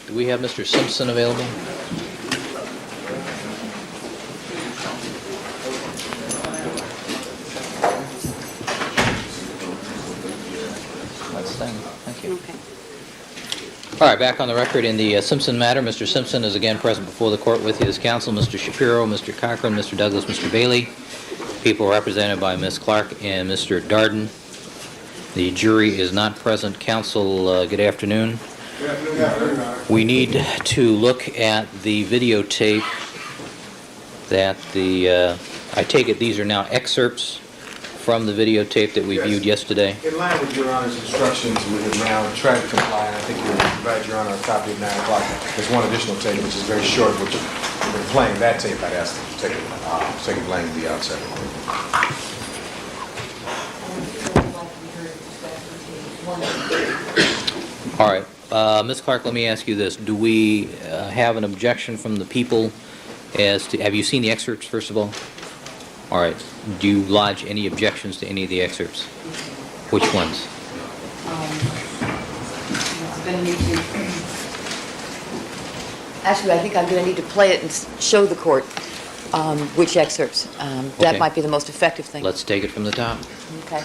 Do we have Mr. Simpson available? That's done. Thank you. Okay. All right, back on the record in the Simpson matter. Mr. Simpson is again present before the court with his counsel, Mr. Shapiro, Mr. Cochran, Mr. Douglas, Mr. Bailey. People represented by Ms. Clark and Mr. Darden. The jury is not present. Counsel, good afternoon. Good afternoon. We need to look at the videotape that I take it these are now excerpts from the videotape that we Yes. viewed yesterday. In line with Your Honor's instructions, we have now tried to comply, and I think you'll provide Your Honor a copy at 9 o'clock. There's one additional tape, which is very short, which we've been playing that tape. I'd ask them to take it playing the outset. All right. Ms. Clark, let me ask you this. Do we have an objection from the people as to... Have you seen the excerpts, first of all? All right. Do you lodge any objections to any of the excerpts? Which ones? Actually, I think I'm going to need to play it and show the court which excerpts. That Okay. might be the most effective thing. Let's take it from the top. Okay.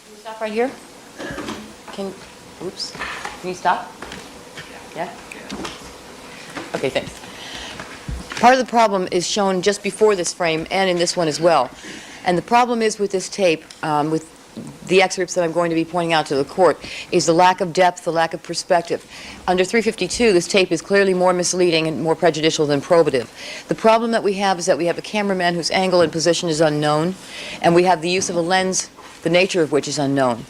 Can you stop right here? Oops. Can you stop? Yeah? Okay, thanks. Part of the problem is shown just before this frame and in this one as well. And the problem is with this tape, with the excerpts that I'm going to be pointing out to the court, is the lack of depth, the lack of perspective. Under 352, this tape is clearly more misleading and more prejudicial than probative. The problem that we have is that we have a cameraman whose angle and position is unknown, and we have the use of a lens, the nature of which is unknown.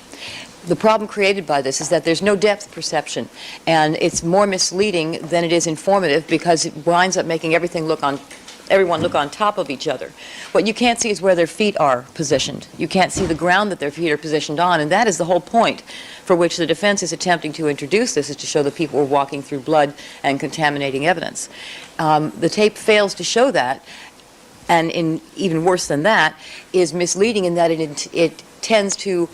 The problem created by this is that there's no depth perception, and it's more misleading than it is informative because it winds up making everyone look on top of each other. What you can't see is where their feet are positioned. You can't see the ground that their feet are positioned on, and that is the whole point for which the defense is attempting to introduce this, is to show that people were walking through blood and contaminating evidence. The tape fails to show that, and even worse than that, is misleading in that it tends to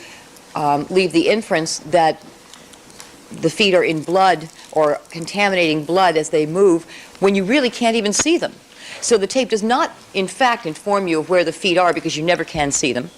leave the inference that the feet are in blood or contaminating blood as they move when you really can't even see them. So the tape does not, in fact, inform you of where the feet are because you never can see them.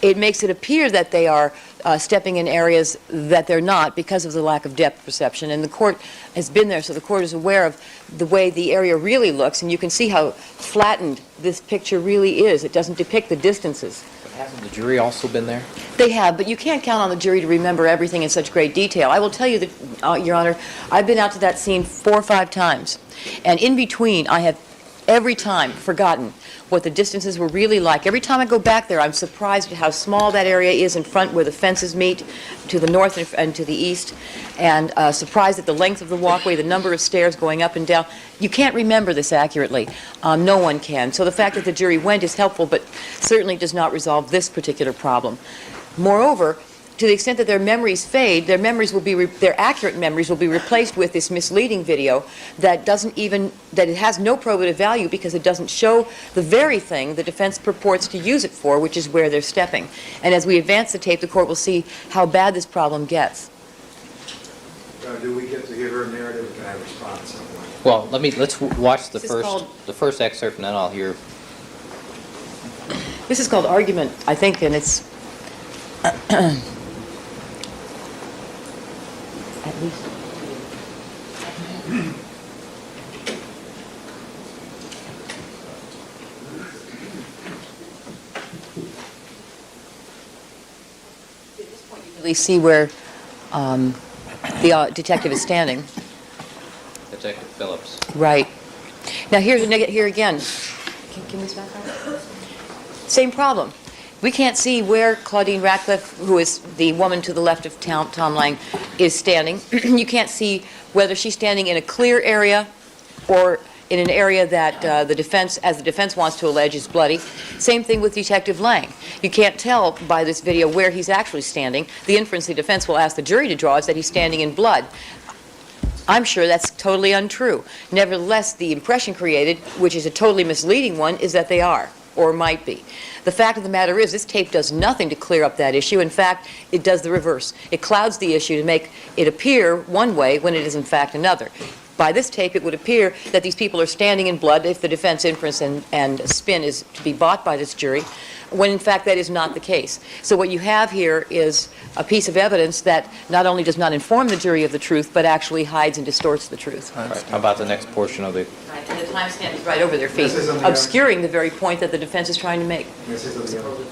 It makes it appear that they are stepping in areas that they're not because of the lack of depth perception. And the court has been there, so the court is aware of the way the area really looks, and you can see how flattened this picture really is. It doesn't depict the distances. But hasn't the jury also been there? They have, but you can't count on the jury to remember everything in such great detail. I will tell you that, Your Honor, I've been out to that scene 4 or 5 times, and in between I have every time forgotten what the distances were really like. Every time I go back there, I'm surprised at how small that area is in front where the fences meet to the north and to the east, and surprised at the length of the walkway, the number of stairs going up and down. You can't remember this accurately. No one can. So the fact that the jury went is helpful, but certainly does not resolve this particular problem. Moreover, to the extent that their memories fade, their accurate memories will be replaced with this misleading video that it has no probative value because it doesn't show the very thing the defense purports to use it for, which is where they're stepping. And as we advance the tape, the court will see how bad this problem gets. Do we get to hear her narrative, or can I respond at some point? Well, let's watch the This is called- first excerpt, and then I'll hear. This is called argument, I think, and it's at least. At this point, you can at least see where the detective is standing. Detective Phillips. Right. Now, here again. Can we stop that? Same problem. We can't see where Claudine Ratcliffe, who is the woman to the left of Tom Lang, is standing. You can't see whether she's standing in a clear area or in an area that the defense, as the defense wants to allege, is bloody. Same thing with Detective Lang. You can't tell by this video where he's actually standing. The inference the defense will ask the jury to draw is that he's standing in blood. I'm sure that's totally untrue. Nevertheless, the impression created, which is a totally misleading one, is that they are, or might be. The fact of the matter is this tape does nothing to clear up that issue. In fact, it does the reverse. It clouds the issue to make it appear one way when it is in fact another. By this tape, it would appear that these people are standing in blood if the defense inference and spin is to be bought by this jury, when in fact that is not the case. So what you have here is a piece of evidence that not only does not inform the jury of the truth, but actually hides and distorts the truth. All right, how about the next portion of the... Right, and the timestamp is right over their feet, obscuring the very point that the defense is trying to make.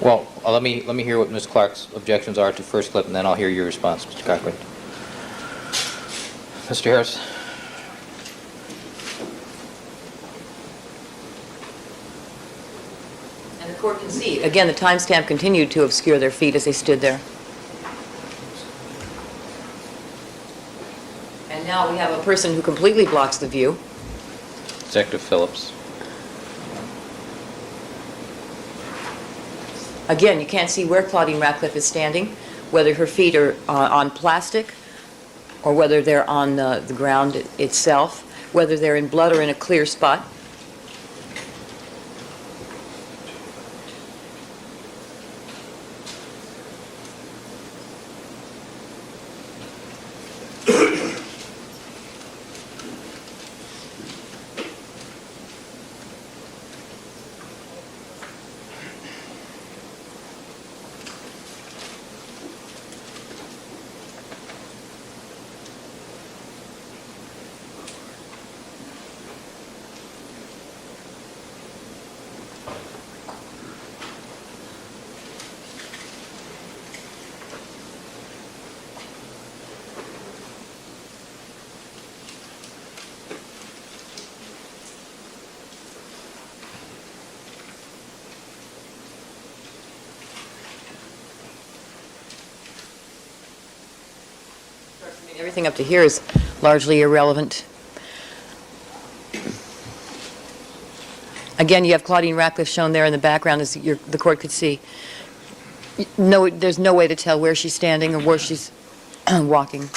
Well, let me hear what Ms. Clark's objections are to first clip, and then I'll hear your response, Mr. Cochran. Mr. Harris. And the court can see, again, the timestamp continued to obscure their feet as they stood there. And now we have a person who completely blocks the view. Detective Phillips. Again, you can't see where Claudine Ratcliffe is standing, whether her feet are on plastic or whether they're on the ground itself, whether they're in blood or in a clear spot. Everything up to here is largely irrelevant. Again, you have Claudine Ratcliffe shown there in the background, as the court could see. No, there's no way to tell where she's standing or where she's walking.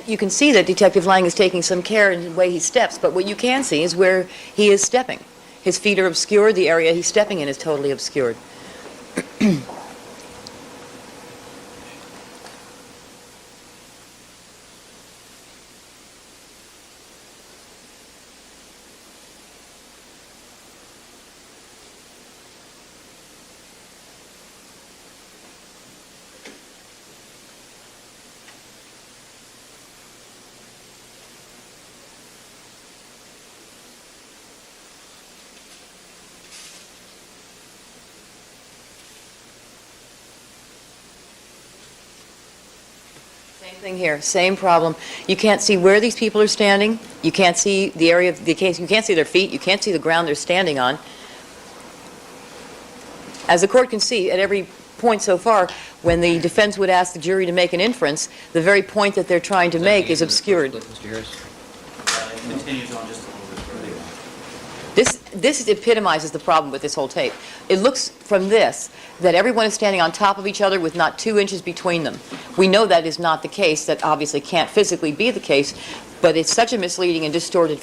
You can see that Detective Lang is taking some care in the way he steps, but what you can see is where he is stepping. His feet are obscured. The area he's stepping in is totally obscured. Same thing here, same problem. You can't see where these people are standing. You can't see the area of the case. You can't see their feet. You can't see the ground they're standing on. As the court can see, at every point so far, when the defense would ask the jury to make an inference, the very point that they're trying to make is obscured. Mr. Harris? It continues on just a little bit further. This epitomizes the problem with this whole tape. It looks from this that everyone is standing on top of each other with not 2 inches between them. We know that is not the case. That obviously can't physically be the case, but it's such a misleading and distorted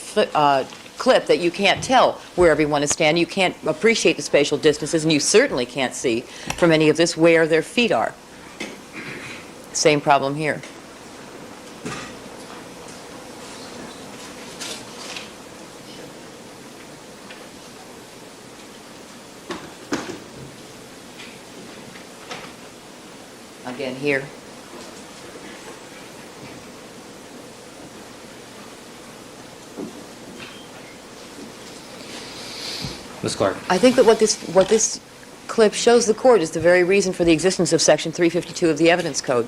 clip that you can't tell where everyone is standing. You can't appreciate the spatial distances, and you certainly can't see from any of this where their feet are. Same problem here. Again here. Ms. Clark? I think that what this clip shows the court is the very reason for the existence of Section 352 of the Evidence Code.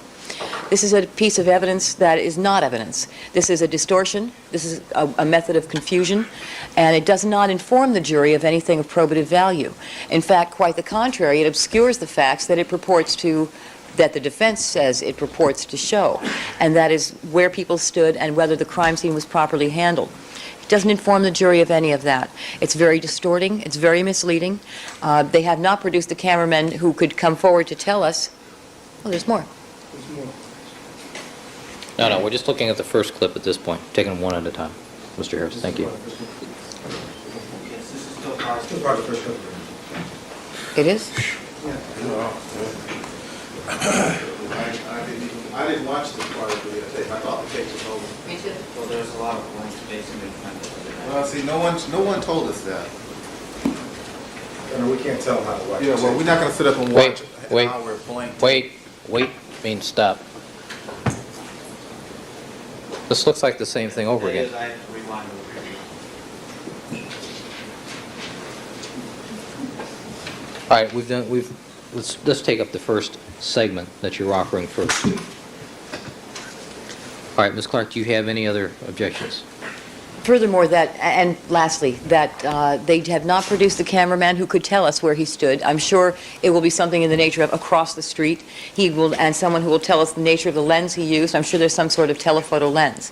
This is a piece of evidence that is not evidence. This is a distortion. This is a method of confusion, and it does not inform the jury of anything of probative value. In fact, quite the contrary, it obscures the facts that it purports to, that the defense says it purports to show, and that is where people stood and whether the crime scene was properly handled. It doesn't inform the jury of any of that. It's very distorting. It's very misleading. They have not produced the cameramen who could come forward to tell us. Oh, there's more. No, we're just looking at the first clip at this point, taking them one at a time. Mr. Harris, thank you. Yes, this is still part of the first clip. It is? I didn't watch this part of the tape. I thought the tape was over. Me too. Well, there's a lot of blank space in the Well, see, no one told us that. We can't tell them how to watch. Yeah, well, we're not going to sit up and Wait, watch wait, an hour blank. wait, means stop. This looks like the same thing over again. I have to rewind over here. All right, let's take up the first segment that you're offering first. All right, Ms. Clark, do you have any other objections? Furthermore, and lastly, that they have not produced the cameraman who could tell us where he stood. I'm sure it will be something in the nature of across the street. And someone who will tell us the nature of the lens he used. I'm sure there's some sort of telephoto lens.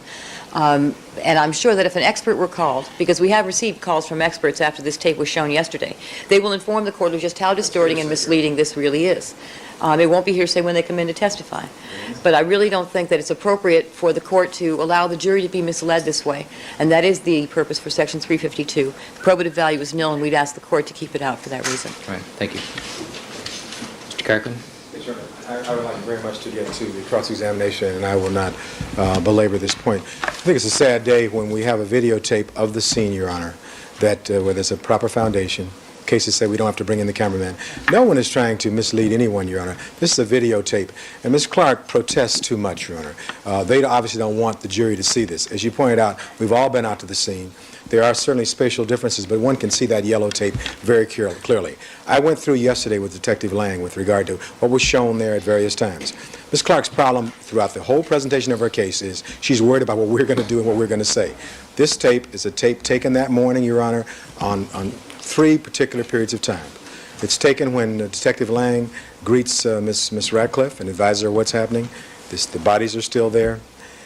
And I'm sure that if an expert were called, because we have received calls from experts after this tape was shown yesterday, they will inform the court of just how distorting and misleading this really is. It won't be hearsay when they come in to testify. But I really don't think that it's appropriate for the court to allow the jury to be misled this way. And that is the purpose for Section 352. The probative value is nil, and we'd ask the court to keep it out for that reason. All right, thank you. Mr. Kirkland? Yes, Your Honor. I would like very much to get to the cross-examination, and I will not belabor this point. I think it's a sad day when we have a videotape of the scene, Your Honor, that where there's a proper foundation. Cases say we don't have to bring in the cameraman. No one is trying to mislead anyone, Your Honor. This is a videotape. And Ms. Clark protests too much, Your Honor. They obviously don't want the jury to see this. As you pointed out, we've all been out to the scene. There are certainly spatial differences, but one can see that yellow tape very clearly. I went through yesterday with Detective Lang with regard to what was shown there at various times. Ms. Clark's problem throughout the whole presentation of her case is she's worried about what we're going to do and what we're going to say. This tape is a tape taken that morning, Your Honor, on 3 particular periods of time. It's taken when Detective Lang greets Miss Radcliffe and advises her what's happening. The bodies are still there.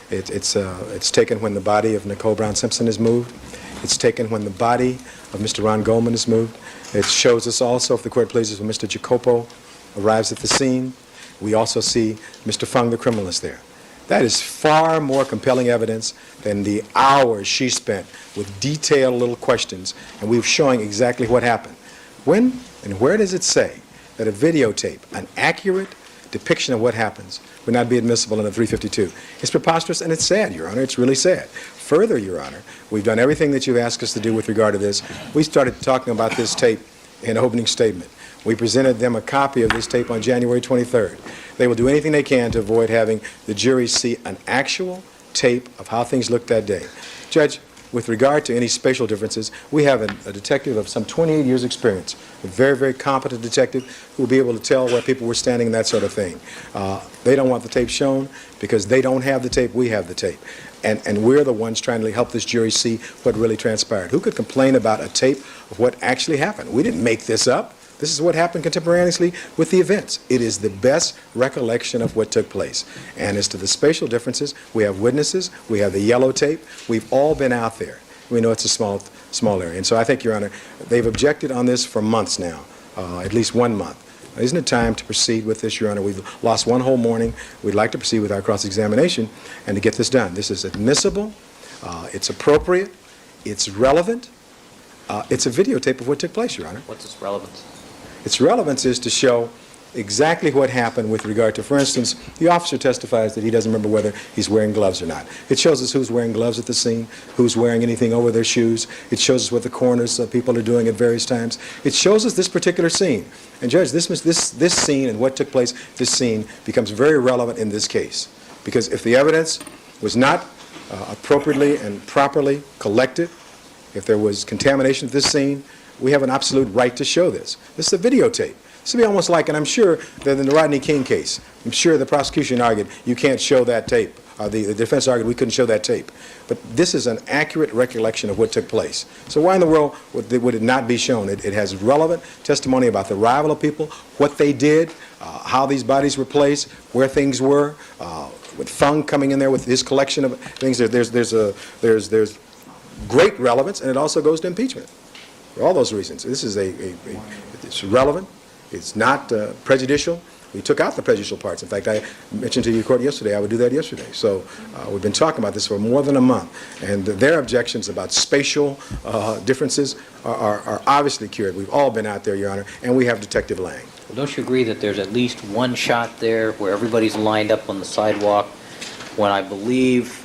It's taken when the body of Nicole Brown Simpson is moved. It's taken when the body of Mr. Ron Goldman is moved. It shows us also, if the court pleases, when Mr. Jacopo arrives at the scene. We also see Mr. Fung, the criminalist, there. That is far more compelling evidence than the hours she spent with detailed little questions, and we're showing exactly what happened. When and where does it say that a videotape, an accurate depiction of what happens, would not be admissible under 352? It's preposterous, and it's sad, Your Honor. It's really sad. Further, Your Honor, we've done everything that you've asked us to do with regard to this. We started talking about this tape in opening statement. We presented them a copy of this tape on January 23rd. They will do anything they can to avoid having the jury see an actual tape of how things looked that day. Judge, with regard to any spatial differences, we have a detective of some 28 years' experience, a very, very competent detective who will be able to tell where people were standing and that sort of thing. They don't want the tape shown because they don't have the tape, we have the tape. And we're the ones trying to help this jury see what really transpired. Who could complain about a tape of what actually happened? We didn't make this up. This is what happened contemporaneously with the events. It is the best recollection of what took place. And as to the spatial differences, we have witnesses, we have the yellow tape, we've all been out there. We know it's a small area. And so I think, Your Honor, they've objected on this for months now, at least 1 month. Isn't it time to proceed with this, Your Honor? We've lost one whole morning. We'd like to proceed with our cross-examination and to get this done. This is admissible, it's appropriate, it's relevant, it's a videotape of what took place, Your Honor. What's its relevance? Its relevance is to show exactly what happened with regard to, for instance, the officer testifies that he doesn't remember whether he's wearing gloves or not. It shows us who's wearing gloves at the scene, who's wearing anything over their shoes. It shows us what the coroner's people are doing at various times. It shows us this particular scene. And Judge, this scene and what took place, this scene becomes very relevant in this case. Because if the evidence was not appropriately and properly collected, if there was contamination at this scene, we have an absolute right to show this. This is a videotape. This would be almost like, and I'm sure that in the Rodney King case, I'm sure the prosecution argued you can't show that tape. The defense argued we couldn't show that tape. But this is an accurate recollection of what took place. So why in the world would it not be shown? It has relevant testimony about the arrival of people, what they did, how these bodies were placed, where things were, with Fung coming in there with his collection of things. There's great relevance, and it also goes to impeachment. For all those reasons, this is it's relevant. It's not prejudicial. We took out the prejudicial parts. In fact, I mentioned to your court yesterday I would do that yesterday. So we've been talking about this for more than a month, and their objections about spatial differences are obviously cured. We've all been out there, Your Honor, and we have Detective Lang. Well, don't you agree that there's at least one shot there where everybody's lined up on the sidewalk when I believe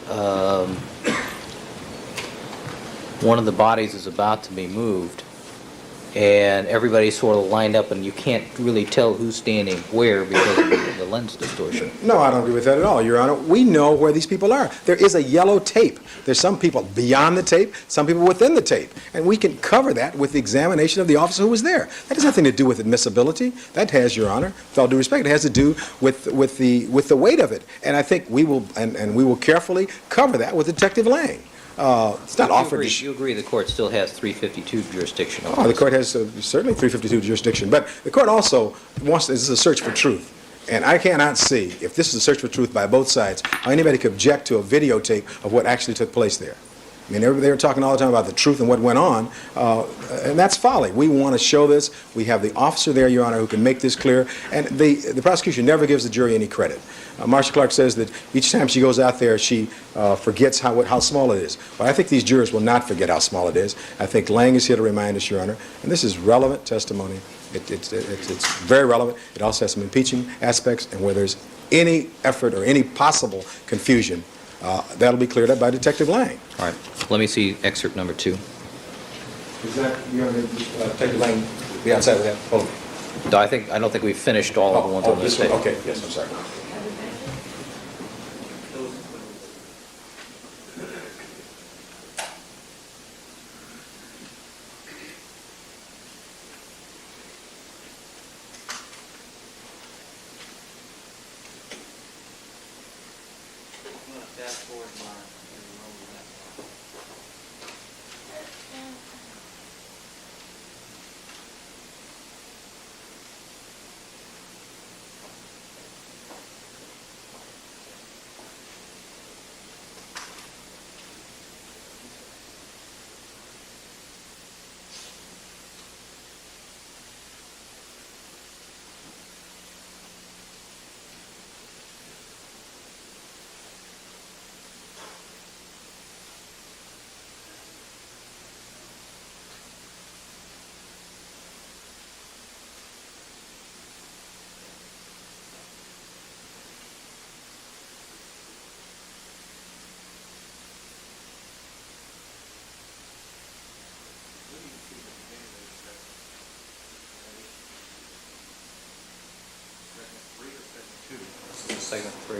one of the bodies is about to be moved, and everybody's sort of lined up, and you can't really tell who's standing where because of the lens distortion? No, I don't agree with that at all, Your Honor. We know where these people are. There is a yellow tape. There's some people beyond the tape, some people within the tape, and we can cover that with the examination of the officer who was there. That has nothing to do with admissibility. That has, Your Honor, with all due respect, it has to do with the weight of it. And I think we will carefully cover that with Detective Lang. It's not offered. You agree the court still has 352 jurisdiction? Oh, the court has certainly 352 jurisdiction, but the court also wants, this is a search for truth. And I cannot see, if this is a search for truth by both sides, how anybody could object to a videotape of what actually took place there. I mean, they were talking all the time about the truth and what went on, and that's folly. We want to show this. We have the officer there, Your Honor, who can make this clear, and the prosecution never gives the jury any credit. Marcia Clark says that each time she goes out there, she forgets how small it is. But I think these jurors will not forget how small it is. I think Lang is here to remind us, Your Honor, and this is relevant testimony. It's very relevant. It also has some impeaching aspects, and where there's any effort or any possible confusion, that'll be cleared up by Detective Lang. All right. Let me see excerpt number 2. Is that, Your Honor, Detective Lang, be outside with that? Hold on. I don't think we've finished all of the ones on this tape. Okay, yes, I'm sorry. Segment 3.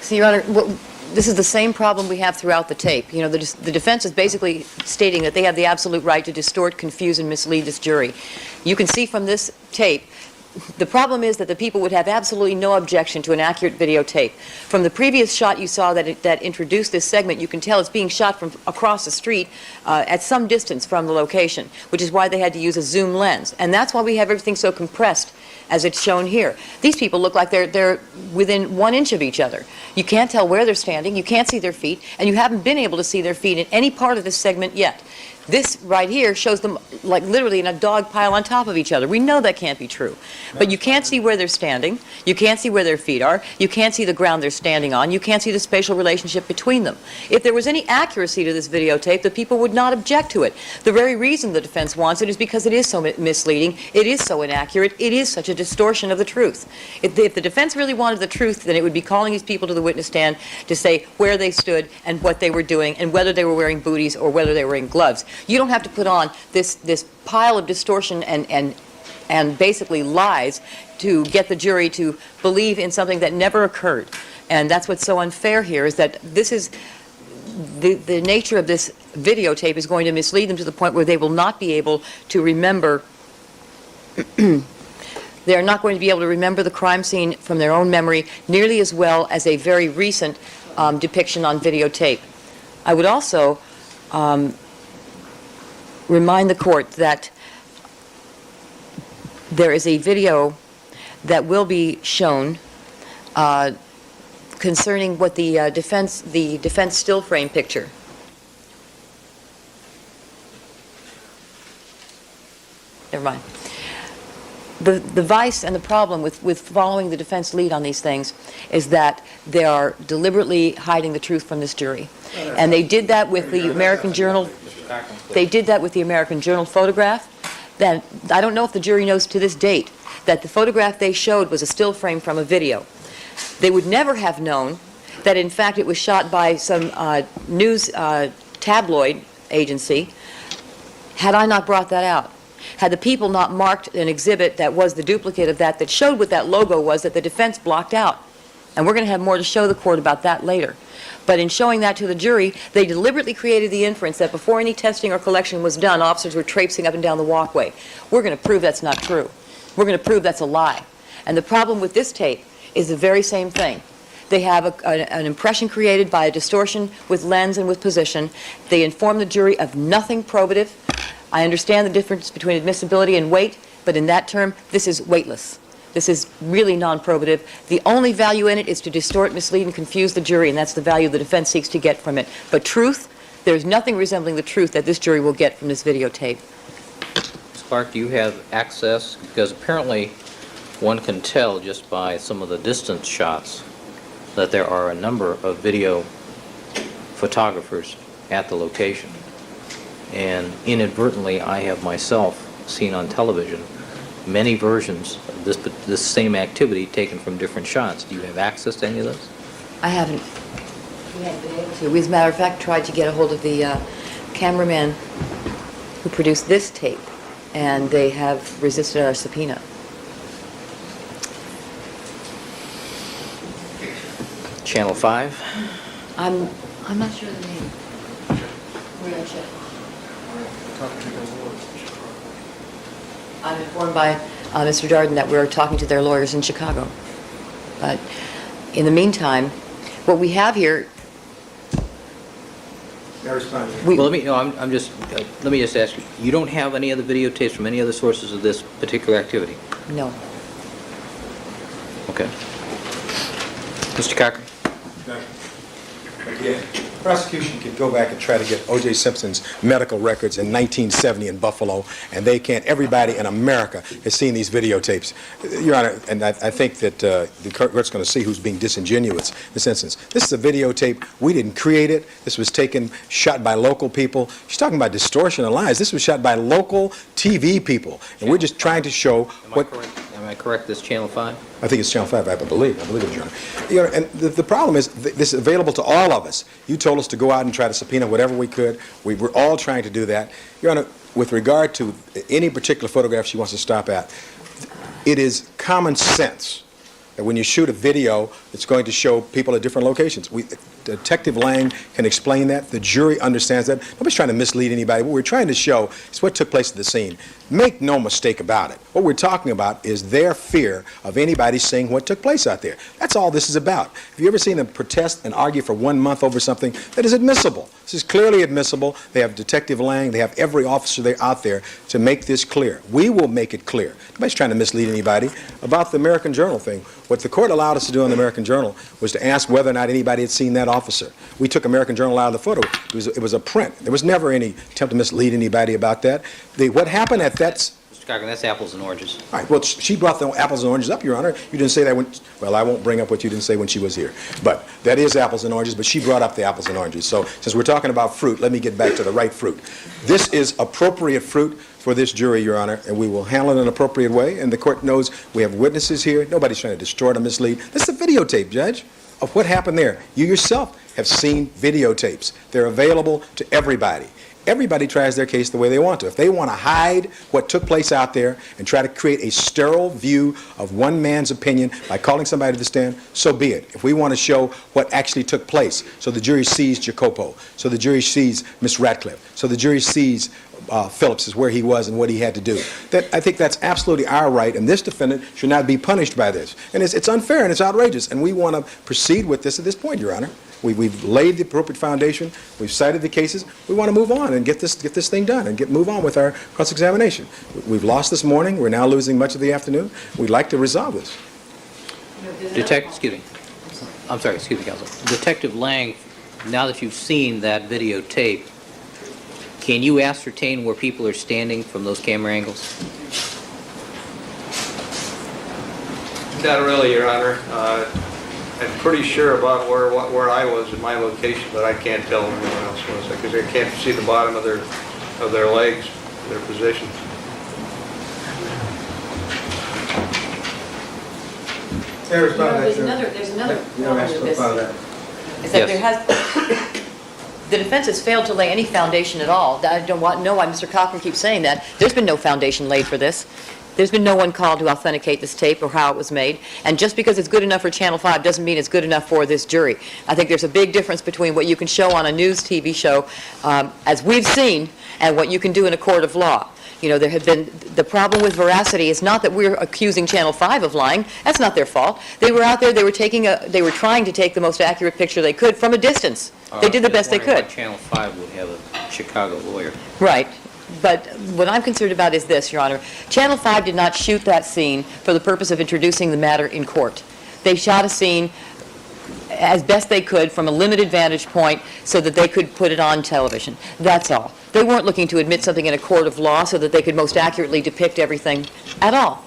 See, Your Honor, this is the same problem we have throughout the tape. You know, the defense is basically stating that they have the absolute right to distort, confuse, and mislead this jury. You can see from this tape, the problem is that the people would have absolutely no objection to an accurate videotape. From the previous shot you saw that introduced this segment, you can tell it's being shot from across the street at some distance from the location, which is why they had to use a zoom lens. And that's why we have everything so compressed as it's shown here. These people look like they're within 1 inch of each other. You can't tell where they're standing, you can't see their feet, and you haven't been able to see their feet in any part of this segment yet. This right here shows them like literally in a dog pile on top of each other. We know that can't be true. But you can't see where they're standing. You can't see where their feet are. You can't see the ground they're standing on. You can't see the spatial relationship between them. If there was any accuracy to this videotape, the people would not object to it. The very reason the defense wants it is because it is so misleading, it is so inaccurate, it is such a distortion of the truth. If the defense really wanted the truth, then it would be calling these people to the witness stand to say where they stood and what they were doing and whether they were wearing booties or whether they were wearing gloves. You don't have to put on this pile of distortion and basically lies to get the jury to believe in something that never occurred. And that's what's so unfair here, is that this is the nature of this videotape is going to mislead them to the point where they will not be able to remember they are not going to be able to remember the crime scene from their own memory nearly as well as a very recent depiction on videotape. I would also remind the court that there is a video that will be shown concerning what the defense still frame picture. Never mind. The vice and the problem with following the defense lead on these things is that they are deliberately hiding the truth from this jury. And they did that with the American Journal. They did that with the American Journal photograph. Then I don't know if the jury knows to this date that the photograph they showed was a still frame from a video. They would never have known that in fact it was shot by some news tabloid agency had I not brought that out. Had the people not marked an exhibit that was the duplicate of that showed what that logo was that the defense blocked out. And we're going to have more to show the court about that later. But in showing that to the jury, they deliberately created the inference that before any testing or collection was done, officers were traipsing up and down the walkway. We're going to prove that's not true. We're going to prove that's a lie. And the problem with this tape is the very same thing. They have an impression created by a distortion with lens and with position. They inform the jury of nothing probative. I understand the difference between admissibility and weight, but in that term, this is weightless. This is really non-probative. The only value in it is to distort, mislead, and confuse the jury, and that's the value the defense seeks to get from it. But truth, there's nothing resembling the truth that this jury will get from this videotape. Ms. Clark, do you have access? Because apparently one can tell just by some of the distance shots that there are a number of video photographers at the location. And inadvertently, I have myself seen on television many versions of this same activity taken from different shots. Do you have access to any of those? I haven't. We haven't been able to. We, as a matter of fact, tried to get a hold of the cameraman who produced this tape, and they have resisted our subpoena. Channel 5? I'm not sure the name. We're going to check. I'm informed by Mr. Darden that we're talking to their lawyers in Chicago. But in the meantime, what we have here... Well, let me just ask you, you don't have any other videotapes from any other sources of this particular activity? No. Okay. Mr. Cochran? Again, prosecution could go back and try to get O.J. Simpson's medical records in 1970 in Buffalo, and they can't. Everybody in America has seen these videotapes. Your Honor, and I think that the court's going to see who's being disingenuous in this instance. This is a videotape. We didn't create it. This was shot by local people. She's talking about distortion and lies. This was shot by local TV people, and we're just trying to show what... Am I correct, this Channel 5? I think it's Channel 5, I believe it, Your Honor. You know, and the problem is, this is available to all of us. You told us to go out and try to subpoena whatever we could. We were all trying to do that. Your Honor, with regard to any particular photograph she wants to stop at, it is common sense that when you shoot a video, it's going to show people at different locations. Detective Lang can explain that. The jury understands that. Nobody's trying to mislead anybody. What we're trying to show is what took place at the scene. Make no mistake about it. What we're talking about is their fear of anybody seeing what took place out there. That's all this is about. Have you ever seen them protest and argue for 1 month over something that is admissible? This is clearly admissible. They have Detective Lang. They have every officer there out there to make this clear. We will make it clear. Nobody's trying to mislead anybody. About the American Journal thing, what the court allowed us to do on the American Journal was to ask whether or not anybody had seen that officer. We took American Journal out of the photo. It was a print. There was never any attempt to mislead anybody about that. What happened at that... Mr. Cochran, that's apples and oranges. All right, well, she brought the apples and oranges up, Your Honor. You didn't say that when... Well, I won't bring up what you didn't say when she was here. But that is apples and oranges, but she brought up the apples and oranges. So since we're talking about fruit, let me get back to the right fruit. This is appropriate fruit for this jury, Your Honor, and we will handle it in an appropriate way. And the court knows we have witnesses here. Nobody's trying to distort or mislead. This is a videotape, Judge, of what happened there. You yourself have seen videotapes. They're available to everybody. Everybody tries their case the way they want to. If they want to hide what took place out there and try to create a sterile view of one man's opinion by calling somebody to the stand, so be it. If we want to show what actually took place, so the jury sees Jacopo, so the jury sees Miss Ratcliffe, so the jury sees Phillips is where he was and what he had to do. I think that's absolutely our right, and this defendant should not be punished by this. And it's unfair and it's outrageous, and we want to proceed with this at this point, Your Honor. We've laid the appropriate foundation. We've cited the cases. We want to move on and get this thing done and move on with our cross-examination. We've lost this morning. We're now losing much of the afternoon. We'd like to resolve this. Excuse me. I'm sorry, excuse me, counsel. Detective Lang, now that you've seen that videotape, can you ascertain where people are standing from those camera angles? Not really, Your Honor. I'm pretty sure about where I was in my location, but I can't tell where anyone else was because I can't see the bottom of their legs, their position. There's another problem with this. Is that Yes. The defense has failed to lay any foundation at all. I don't know why Mr. Cochran keeps saying that. There's been no foundation laid for this. There's been no one called to authenticate this tape or how it was made. And just because it's good enough for Channel 5 doesn't mean it's good enough for this jury. I think there's a big difference between what you can show on a news TV show, as we've seen, and what you can do in a court of law. You know, there have been, the problem with veracity is not that we're accusing Channel 5 of lying. That's not their fault. They were out there, they were trying to take the most accurate picture they could from a distance. They did the best they could. Channel 5 would have a Chicago lawyer. Right. But what I'm concerned about is this, Your Honor. Channel 5 did not shoot that scene for the purpose of introducing the matter in court. They shot a scene as best they could from a limited vantage point so that they could put it on television. That's all. They weren't looking to admit something in a court of law so that they could most accurately depict everything at all.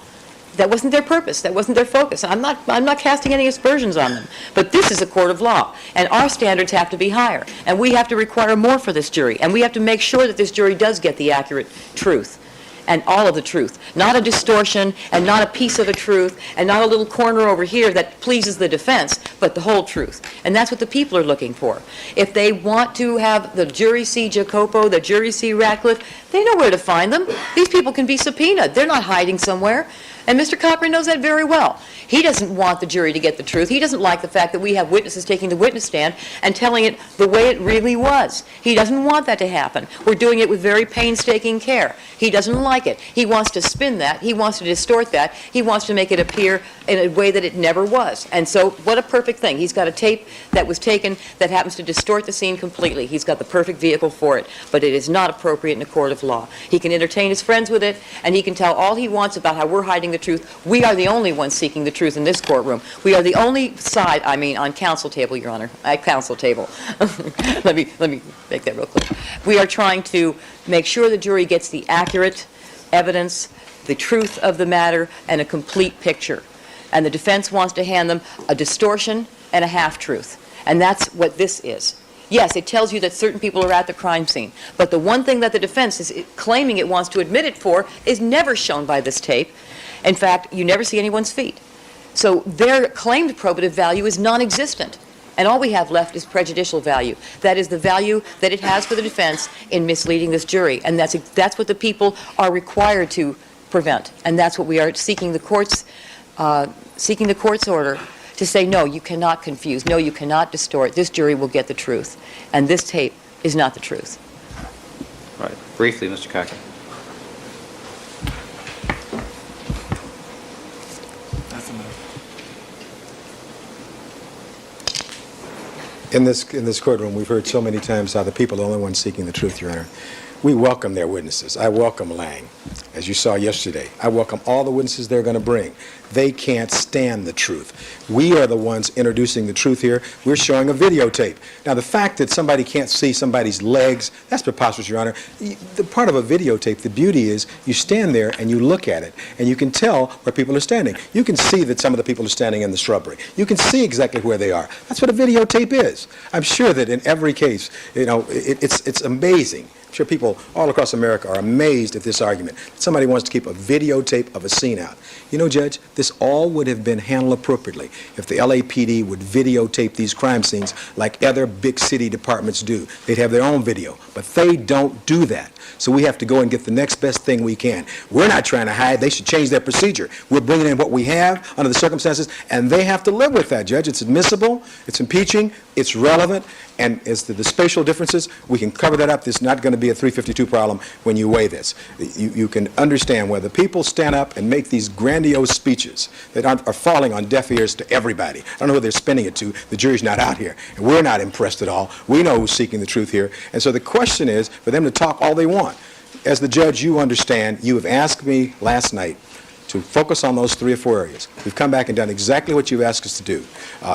That wasn't their purpose. That wasn't their focus. I'm not casting any aspersions on them. But this is a court of law, and our standards have to be higher. And we have to require more for this jury. And we have to make sure that this jury does get the accurate truth, and all of the truth. Not a distortion, and not a piece of a truth, and not a little corner over here that pleases the defense, but the whole truth. And that's what the people are looking for. If they want to have the jury see Jacopo, the jury see Ratcliffe, they know where to find them. These people can be subpoenaed. They're not hiding somewhere. And Mr. Cochran knows that very well. He doesn't want the jury to get the truth. He doesn't like the fact that we have witnesses taking the witness stand and telling it the way it really was. He doesn't want that to happen. We're doing it with very painstaking care. He doesn't like it. He wants to spin that. He wants to distort that. He wants to make it appear in a way that it never was. And so what a perfect thing. He's got a tape that was taken that happens to distort the scene completely. He's got the perfect vehicle for it. But it is not appropriate in a court of law. He can entertain his friends with it, and he can tell all he wants about how we're hiding the truth. We are the only ones seeking the truth in this courtroom. We are the only side, on counsel table, Your Honor, at counsel table. let me make that real clear. We are trying to make sure the jury gets the accurate evidence, the truth of the matter, and a complete picture. And the defense wants to hand them a distortion and a half-truth. And that's what this is. Yes, it tells you that certain people are at the crime scene. But the one thing that the defense is claiming it wants to admit it for is never shown by this tape. In fact, you never see anyone's feet. So their claimed probative value is non-existent. And all we have left is prejudicial value. That is the value that it has for the defense in misleading this jury. And that's what the people are required to prevent. And that's what we are seeking the court's seeking the court's order to say, no, you cannot confuse, no, you cannot distort, this jury will get the truth, and this tape is not the truth. All right. Briefly, Mr. Cochran. In this courtroom, we've heard so many times how the people are the only ones seeking the truth, Your Honor. We welcome their witnesses. I welcome Lang, as you saw yesterday. I welcome all the witnesses they're going to bring. They can't stand the truth. We are the ones introducing the truth here. We're showing a videotape. Now, the fact that somebody can't see somebody's legs, that's preposterous, Your Honor. The part of a videotape, the beauty is you stand there and you look at it, and you can tell where people are standing. You can see that some of the people are standing in the shrubbery. You can see exactly where they are. That's what a videotape is. I'm sure that in every case, you know, it's amazing. I'm sure people all across America are amazed at this argument. Somebody wants to keep a videotape of a scene out. You know, Judge, this all would have been handled appropriately if the LAPD would videotape these crime scenes like other big city departments do. They'd have their own video, but they don't do that. So we have to go and get the next best thing we can. We're not trying to hide. They should change their procedure. We're bringing in what we have under the circumstances, and they have to live with that, Judge. It's admissible, it's impeaching, it's relevant, and as to the spatial differences, we can cover that up. This is not going to be a 352 problem when you weigh this. You can understand where the people stand up and make these grandiose speeches that are falling on deaf ears to everybody. I don't know who they're spinning it to. The jury's not out here, and we're not impressed at all. We know who's seeking the truth here, and so the question is for them to talk all they want. As the judge, you understand, you have asked me last night to focus on those 3 or 4 areas. We've come back and done exactly what you've asked us to do.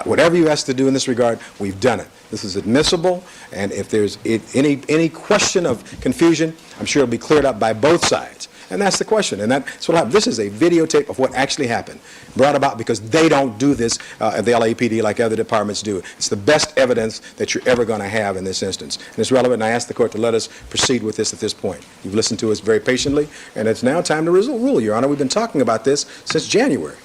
Whatever you asked to do in this regard, we've done it. This is admissible, and if there's any question of confusion, I'm sure it'll be cleared up by both sides. And that's the question, and that's what happened. This is a videotape of what actually happened, brought about because they don't do this at the LAPD like other departments do. It's the best evidence that you're ever going to have in this instance. And it's relevant, and I ask the court to let us proceed with this at this point. You've listened to us very patiently, and it's now time to rule, Your Honor. We've been talking about this since January.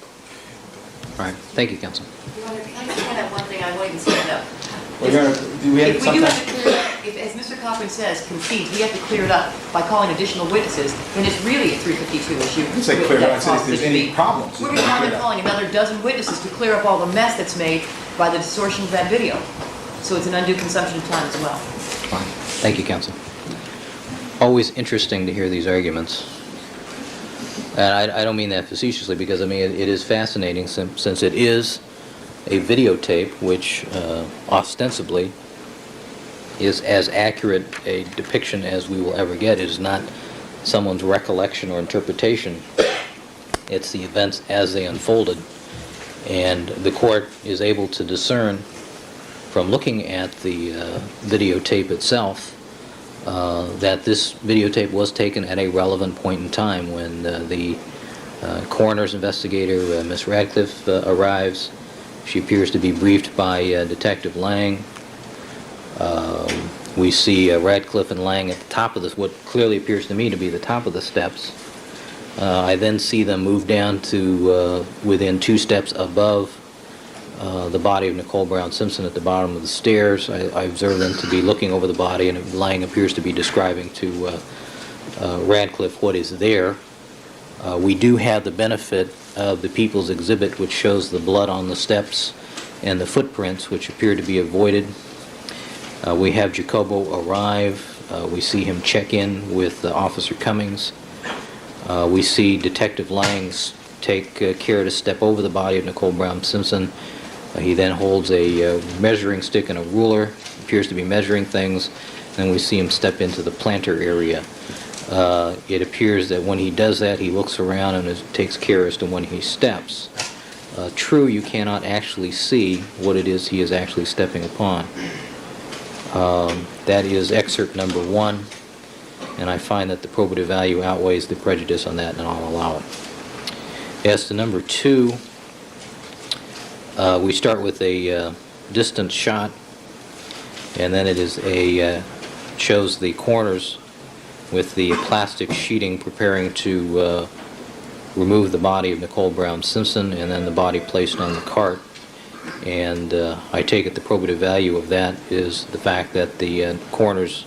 All right. Thank you, counsel. Your Honor, can I just point out one thing? I won't even stand up. Well, Your Honor, do we have If we do have to clear it up, if, as Mr. Cochran says, concede, we have to clear it up by calling additional witnesses, then it's really a 352 issue. didn't say clear it up. I said if there's any problems. We're going to calling another dozen witnesses to clear up all the mess that's made by the distortion of that video. So it's an undue consumption of time as well. Fine. Thank you, counsel. Always interesting to hear these arguments. And I don't mean that facetiously, because, I mean, it is fascinating since it is a videotape which ostensibly is as accurate a depiction as we will ever get. It is not someone's recollection or interpretation. It's the events as they unfolded. And the court is able to discern from looking at the videotape itself that this videotape was taken at a relevant point in time when the coroner's investigator, Ms. Radcliffe, arrives. She appears to be briefed by Detective Lang. We see Radcliffe and Lang at the top of this, what clearly appears to me to be the top of the steps. I then see them move down to within 2 steps above the body of Nicole Brown Simpson at the bottom of the stairs. I observe them to be looking over the body, and Lang appears to be describing to Radcliffe what is there. We do have the benefit of the People's Exhibit, which shows the blood on the steps and the footprints, which appear to be avoided. We have Jacobo arrive. We see him check in with Officer Cummings. We see Detective Lang take care to step over the body of Nicole Brown Simpson. He then holds a measuring stick and a ruler, appears to be measuring things. Then we see him step into the planter area. It appears that when he does that, he looks around and takes care as to when he steps. True, you cannot actually see what it is he is actually stepping upon. That is excerpt number 1, and I find that the probative value outweighs the prejudice on that, and I'll allow it. As to number 2, we start with a distant shot, and then it is shows the corners with the plastic sheeting preparing to remove the body of Nicole Brown Simpson, and then the body placed on the cart. And I take it the probative value of that is the fact that the coroner's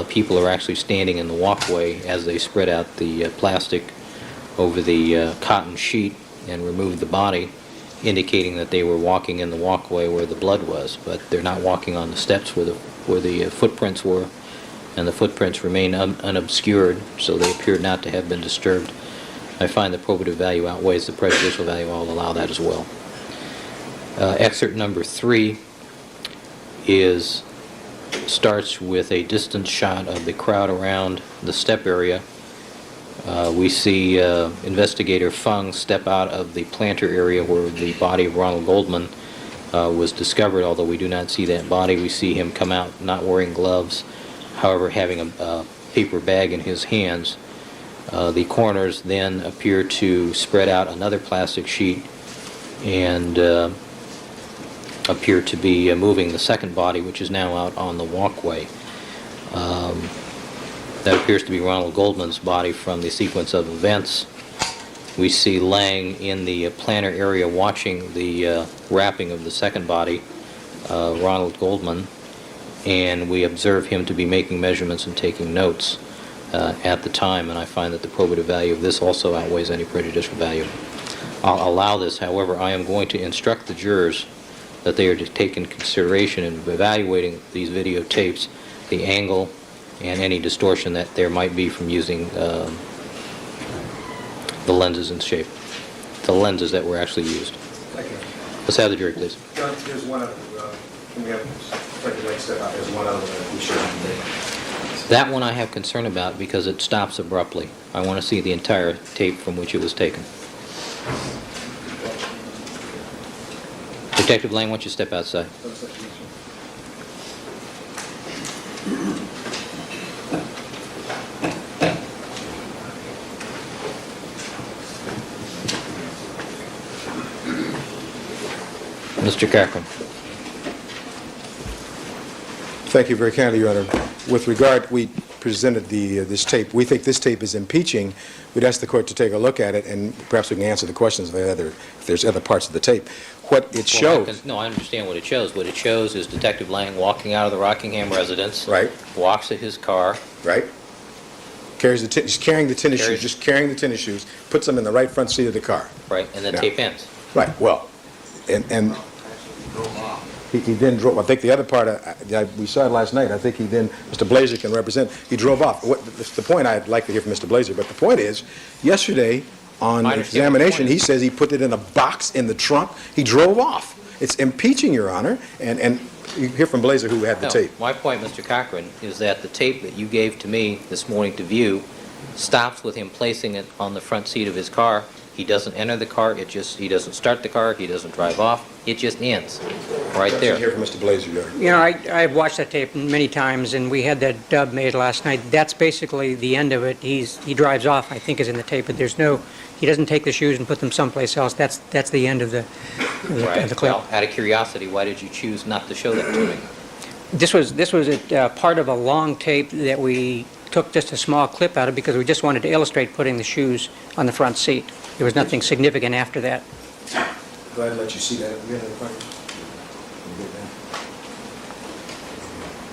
people are actually standing in the walkway as they spread out the plastic over the cotton sheet and removed the body, indicating that they were walking in the walkway where the blood was, but they're not walking on the steps where the footprints were, and the footprints remain unobscured, so they appear not to have been disturbed. I find the probative value outweighs the prejudicial value. I'll allow that as well. Excerpt number 3 starts with a distance shot of the crowd around the step area. We see Investigator Fung step out of the planter area where the body of Ronald Goldman was discovered, although we do not see that body. We see him come out not wearing gloves, however having a paper bag in his hands. The coroners then appear to spread out another plastic sheet and appear to be moving the second body, which is now out on the walkway. That appears to be Ronald Goldman's body from the sequence of events. We see Lang in the planter area watching the wrapping of the second body, Ronald Goldman, and we observe him to be making measurements and taking notes at the time, and I find that the probative value of this also outweighs any prejudicial value. I'll allow this, however, I am going to instruct the jurors that they are to take into consideration in evaluating these videotapes the angle and any distortion that there might be from using the lenses and shape, the lenses that were actually used. Thank you. Let's have the jury, please. John, there's one other, can we have, take the next step out, there's one other that we should have. That one I have concern about because it stops abruptly. I want to see the entire tape from which it was taken. Detective Lang, why don't you step outside? Mr. Cochran. Thank you very kindly, Your Honor. With regard, we presented this tape. We think this tape is impeaching. We'd ask the court to take a look at it, and perhaps we can answer the questions if there's other parts of the tape. What it shows... No, I understand what it shows. What it shows is Detective Lang walking out of the Rockingham residence. Right. Walks to his car. Right. He's carrying the tennis shoes, just carrying the tennis shoes, puts them in the right front seat of the car. Right, and the Now, tape ends. Right, well, and he then drove. I think the other part, we saw it last night. I think he then, Mr. Blazer can represent, he drove off. The point I'd like to hear from Mr. Blazer, but the point is, yesterday on examination, he says he put it in a box in the trunk. He drove off. It's impeaching, Your Honor, and you hear from Blazer who had the tape. My point, Mr. Cochran, is that the tape that you gave to me this morning to view stops with him placing it on the front seat of his car. He doesn't enter the car. He doesn't start the car. He doesn't drive off. It just ends right there. Let's hear from Mr. Blazer, Your Honor. You know, I've watched that tape many times, and we had that dub made last night. That's basically the end of it. He drives off, I think, is in the tape, but he doesn't take the shoes and put them someplace else. That's the end of the clip. Well, out of curiosity, why did you choose not to show that to me? This was part of a long tape that we took just a small clip out of because we just wanted to illustrate putting the shoes on the front seat. There was nothing significant after that. Glad to let you see that.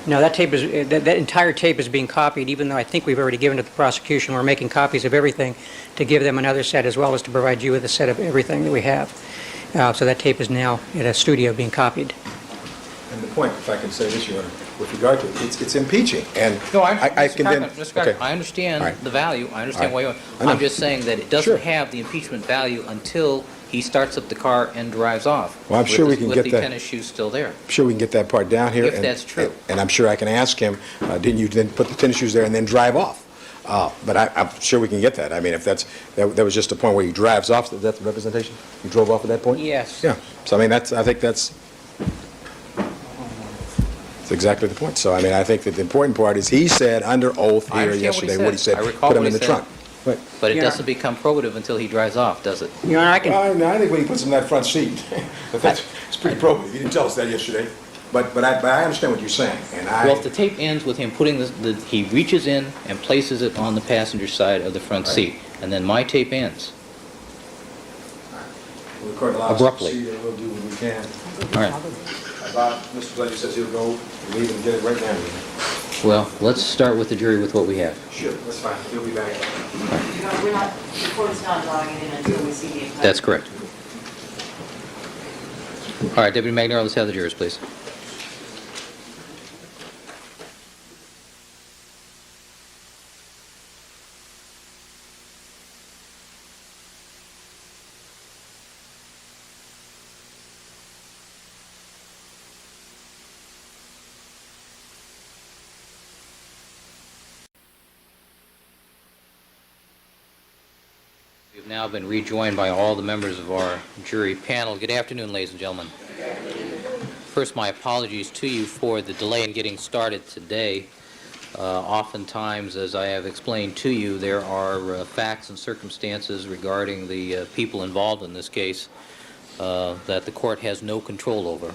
No, that entire tape is being copied, even though I think we've already given it to the prosecution. We're making copies of everything to give them another set, as well as to provide you with a set of everything that we have. So that tape is now at a studio being copied. And the point, if I can say this, Your Honor, with regard to it, it's impeaching. And No, I can then... Mr. Cochran, I understand All right. the value. I understand All why right. you're... I know. I'm just saying that it doesn't Sure. have the impeachment value until he starts up the car and drives off. Well, I'm sure we can get with the that. tennis shoes still there. I'm sure we can get that part down here. If that's true. And I'm sure I can ask him, didn't you then put the tennis shoes there and then drive off? But I'm sure we can get that. I mean, if that was just a point where he drives off, is that the representation? He drove off at that point? Yes. Yeah. So, I mean, I think that's exactly the point. So, I mean, I think that the important part is he said under oath I here understand yesterday what he said. I recall put them what in he the said. trunk. Right. But it Yeah. doesn't become probative until he drives off, does it? You know, I can... No, I think when he puts them in that front seat, it's pretty probative. He didn't tell us that yesterday. But I understand what you're saying. And Well, if the tape ends with him putting he reaches in and places it on the passenger side of the front seat, and then my tape ends. the court allows us Abruptly. to see it, we'll do what we can. All right. Mr. Blazer says he'll go, leave and get it right now. Well, let's start with the jury with what we have. Sure, that's fine. We'll be back. We're not, the court is not allowing it in until we see the entire... That's correct. All right, Deputy Magnaro, let's have the jurors, please. We've now been rejoined by all the members of our jury panel. Good afternoon, ladies and gentlemen. First, my apologies to you for the delay in getting started today. Oftentimes, as I have explained to you, there are facts and circumstances regarding the people involved in this case that the court has no control over.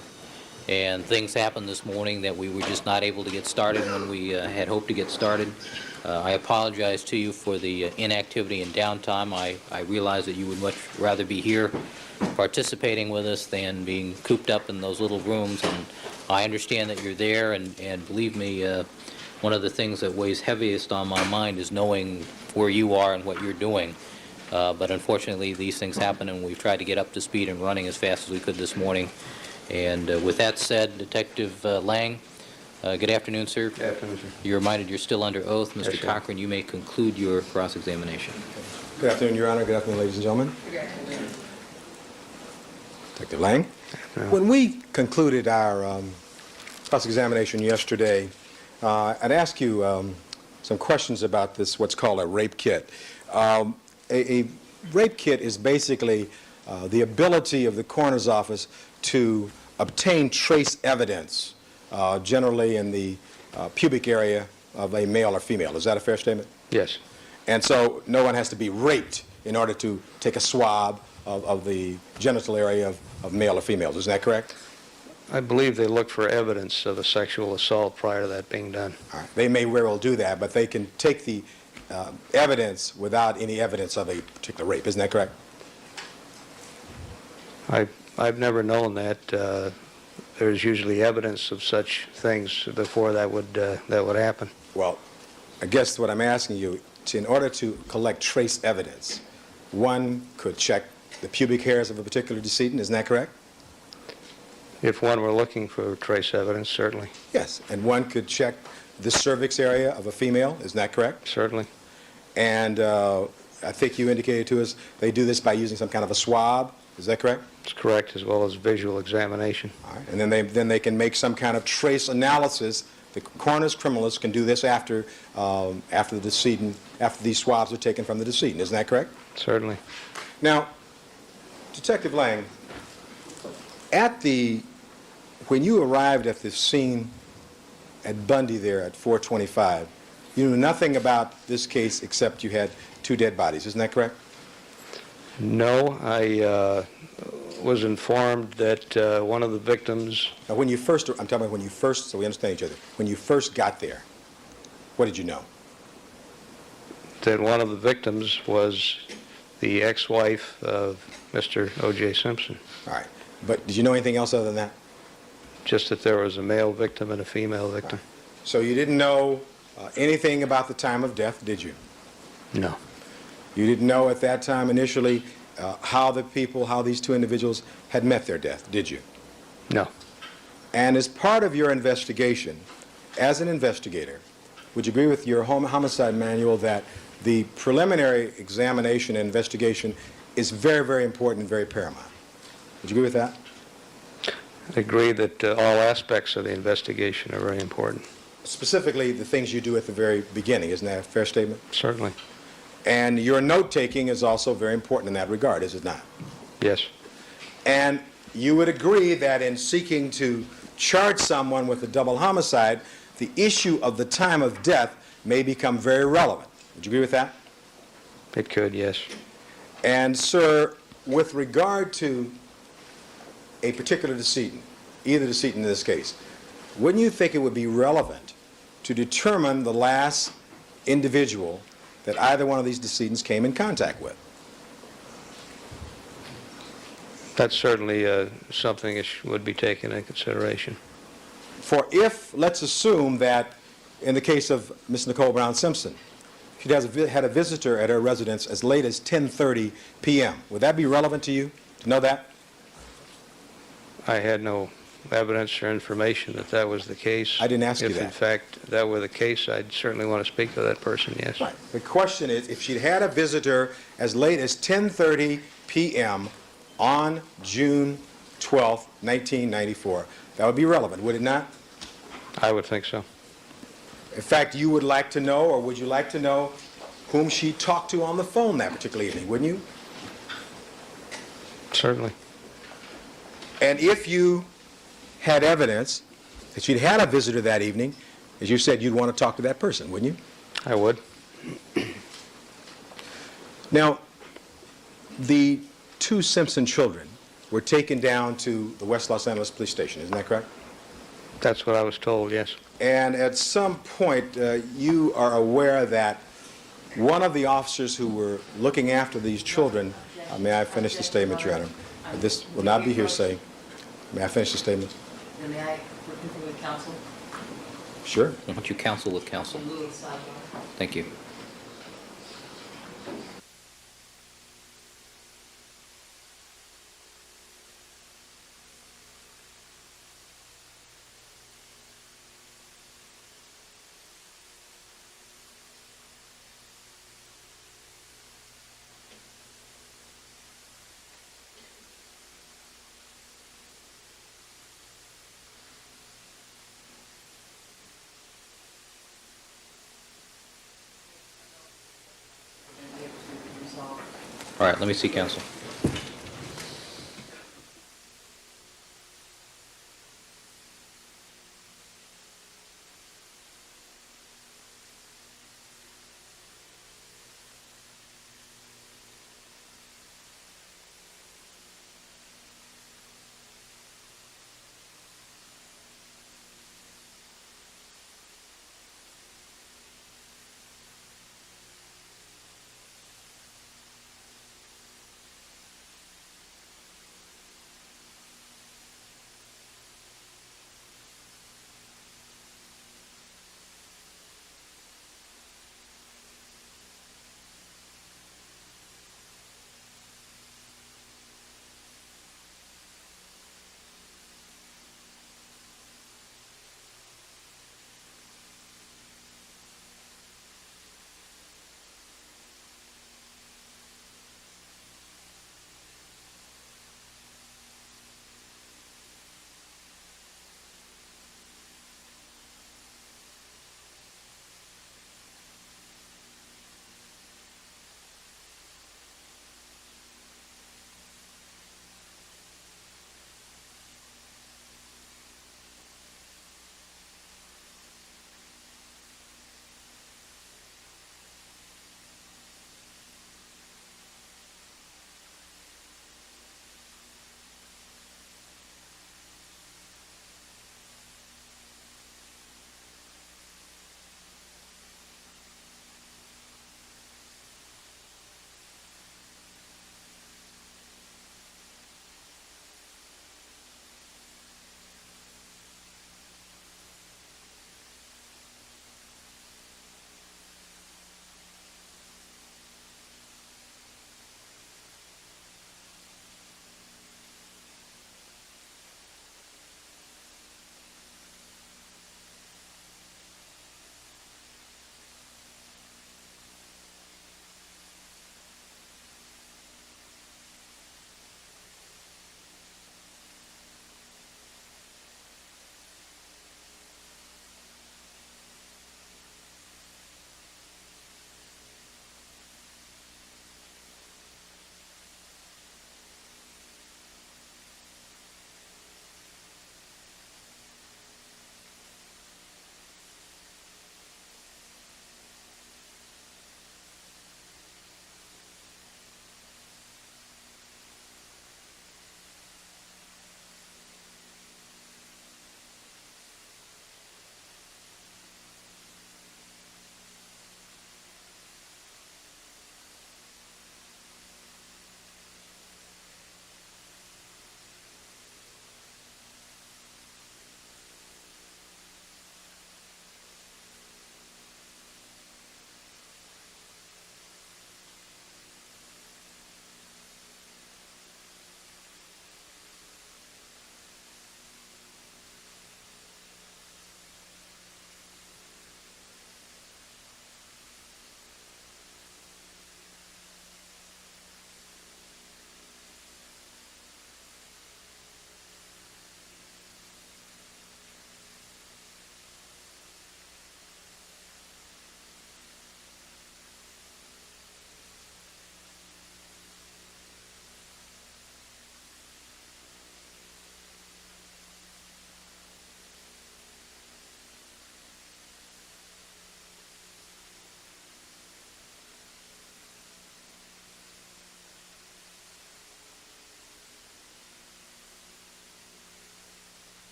And things happened this morning that we were just not able to get started when we had hoped to get started. I apologize to you for the inactivity and downtime. I realize that you would much rather be here participating with us than being cooped up in those little rooms. And I understand that you're there, and believe me, one of the things that weighs heaviest on my mind is knowing where you are and what you're doing. But unfortunately, these things happen, and we've tried to get up to speed and running as fast as we could this morning. And with that said, Detective Lang, good afternoon, sir. Good afternoon, sir. You're reminded you're still under oath. Mr. Yes, sir. Cochran, you may conclude your cross-examination. Good afternoon, Your Honor. Good afternoon, ladies and gentlemen. Detective Lang. When we concluded our cross-examination yesterday, I'd ask you some questions about this, what's called a rape kit. A rape kit is basically the ability of the coroner's office to obtain trace evidence, generally in the pubic area of a male or female. Is that a fair statement? Yes. And so no one has to be raped in order to take a swab of the genital area of male or females. Is that correct? I believe they look for evidence of a sexual assault prior to that being done. All right. They may very well do that, but they can take the evidence without any evidence of a particular rape. Isn't that correct? I've never known that. There's usually evidence of such things before that would happen. Well, I guess what I'm asking you, in order to collect trace evidence, one could check the pubic hairs of a particular decedent. Isn't that correct? If one were looking for trace evidence, certainly. Yes. And one could check the cervix area of a female. Isn't that correct? Certainly. And I think you indicated to us they do this by using some kind of a swab. Is that correct? It's correct, as well as visual examination. All right. And then they can make some kind of trace analysis. The coroner's criminalists can do this after the decedent, after these swabs are taken from the decedent. Isn't that correct? Certainly. Now, Detective Lang, when you arrived at the scene at Bundy there at 425, you knew nothing about this case except you had two dead bodies. Isn't that correct? No, I was informed that one of the victims... Now, I'm talking about when you first, so we understand each other, when you first got there, what did you know? That one of the victims was the ex-wife of Mr. O.J. Simpson. All right. But did you know anything else other than that? Just that there was a male victim and a female victim. So you didn't know anything about the time of death, did you? No. You didn't know at that time initially how these two individuals had met their death, did you? No. And as part of your investigation, as an investigator, would you agree with your homicide manual that the preliminary examination and investigation is very, very important and very paramount? Would you agree with that? I agree that all aspects of the investigation are very important. Specifically, the things you do at the very beginning. Isn't that a fair statement? Certainly. And your note-taking is also very important in that regard, is it not? Yes. And you would agree that in seeking to charge someone with a double homicide, the issue of the time of death may become very relevant. Would you agree with that? It could, yes. And, sir, with regard to a particular decedent, either decedent in this case, wouldn't you think it would be relevant to determine the last individual that either one of these decedents came in contact with? That's certainly something that would be taken into consideration. For if, let's assume that in the case of Ms. Nicole Brown Simpson, she had a visitor at her residence as late as 10:30 p.m. Would that be relevant to you to know that? I had no evidence or information that that was the case. I didn't ask you If in that. fact that were the case, I'd certainly want to speak to that person, yes. Right. The question is, if she'd had a visitor as late as 10:30 p.m. on June 12, 1994, that would be relevant, would it not? I would think so. In fact, you would like to know, or would you like to know, whom she talked to on the phone that particular evening, wouldn't you? Certainly. And if you had evidence that she'd had a visitor that evening, as you said, you'd want to talk to that person, wouldn't you? I would. Now, the two Simpson children were taken down to the West Los Angeles Police Station, isn't that correct? That's what I was told, yes. And at some point, you are aware that one of the officers who were looking after these children, may I finish the statement, Your Honor? This will not be hearsay. May I finish the statement? May I continue with counsel? Sure. Why don't you counsel with counsel? Thank you. All right, let me see counsel.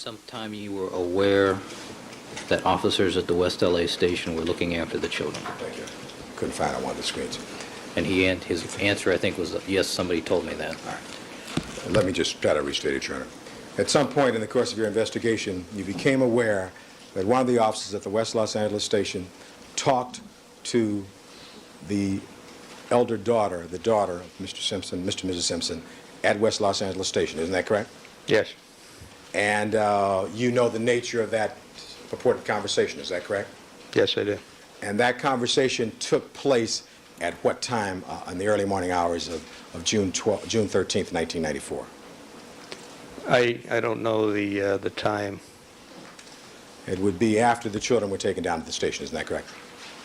some time you were aware that officers at the West LA station were looking after the children? Thank you. Couldn't find it on one of the screens. And his answer, I think, was, yes, somebody told me that. All right. Let me just try to restate it, Your Honor. At some point in the course of your investigation, you became aware that one of the officers at the West Los Angeles station talked to the elder daughter, the daughter of Mr. Simpson, Mr. and Mrs. Simpson, at West Los Angeles station. Isn't that correct? Yes, And you know the nature of that purported conversation. Is that correct? yes, I do. And that conversation took place at what time in the early morning hours of June 13th, 1994? I don't know the time. It would be after the children were taken down to the station. Isn't that correct?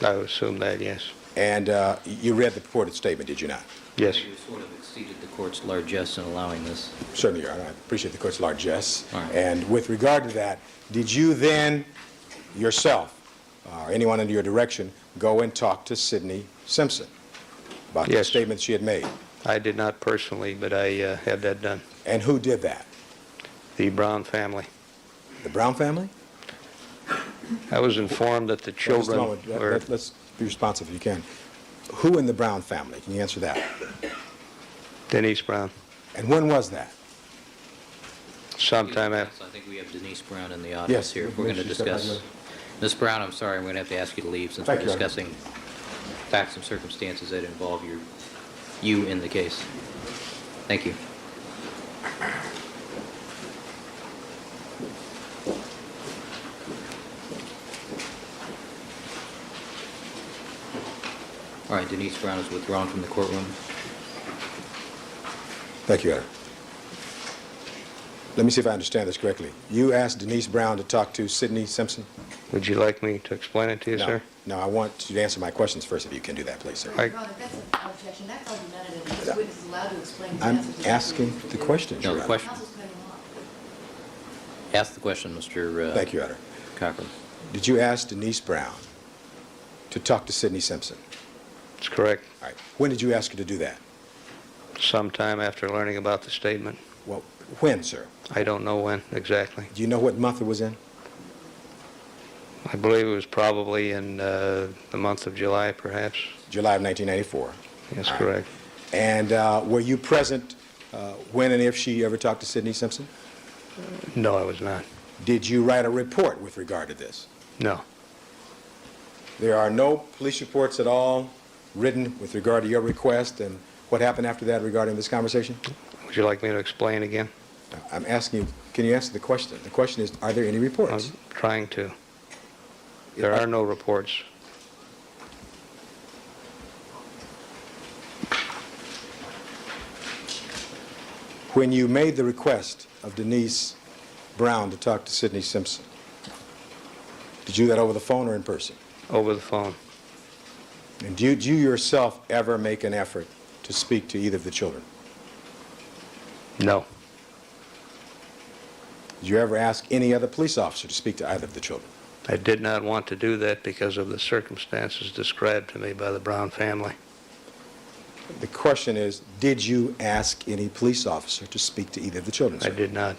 I would assume that, yes. And you read the purported statement, did you not? Yes. You sort of exceeded the court's largesse in allowing this. Certainly, Your Honor. I appreciate the court's largesse. All right. And with regard to that, did you then yourself or anyone under your direction go and talk to Sidney Simpson about the Yes. statement she had made? I did not personally, but I had that done. And who did that? The Brown family. The Brown family? I was informed that the Just a children moment. were... Let's be responsive if you can. Who in the Brown family? Can you answer that? Denise Brown. And when was that? Sometime after... I think we have Denise Brown in the audience Yes, here. If we're going to Ms. Stephan, discuss. Ms. Brown, I'm sorry, I'm going to have to ask you to leave since Thank we're you, Your Honor. discussing facts and circumstances that involve you in the case. Thank you. All right, Denise Brown is withdrawn from the courtroom. Thank you, Your Honor. Let me see if I understand this correctly. You asked Denise Brown to talk to Sidney Simpson? Would you like me to explain it to you, No. sir? No, I want you to answer my questions first, if you can do that, please, sir. I- Ron, if that's an objection, that's argumentative. This witness is allowed to explain his I'm answers. to asking what the he's questions, No, Your the Honor. question. Counsel's cutting him off. Ask the question, Mr. Thank you, Your Honor. Cochran. Did you ask Denise Brown to talk to Sidney Simpson? It's correct. All right. When did you ask her to do that? Sometime after learning about the statement. Well, when, sir? I don't know when exactly. Do you know what month it was in? I believe it was probably in the month of July, perhaps. July of 1994. Yes, All right. correct. And were you present when and if she ever talked to Sidney Simpson? No, I was not. Did you write a report with regard to this? No. There are no police reports at all written with regard to your request and what happened after that regarding this conversation? Would you like me to explain again? I'm asking you, can you answer the question? The question is, are there any reports? I'm trying to. There are no reports. When you made the request of Denise Brown to talk to Sidney Simpson, did you do that over the phone or in person? Over the phone. And did you yourself ever make an effort to speak to either of the children? No. Did you ever ask any other police officer to speak to either of the children? I did not want to do that because of the circumstances described to me by the Brown family. The question is, did you ask any police officer to speak to either of the children, I sir? did not.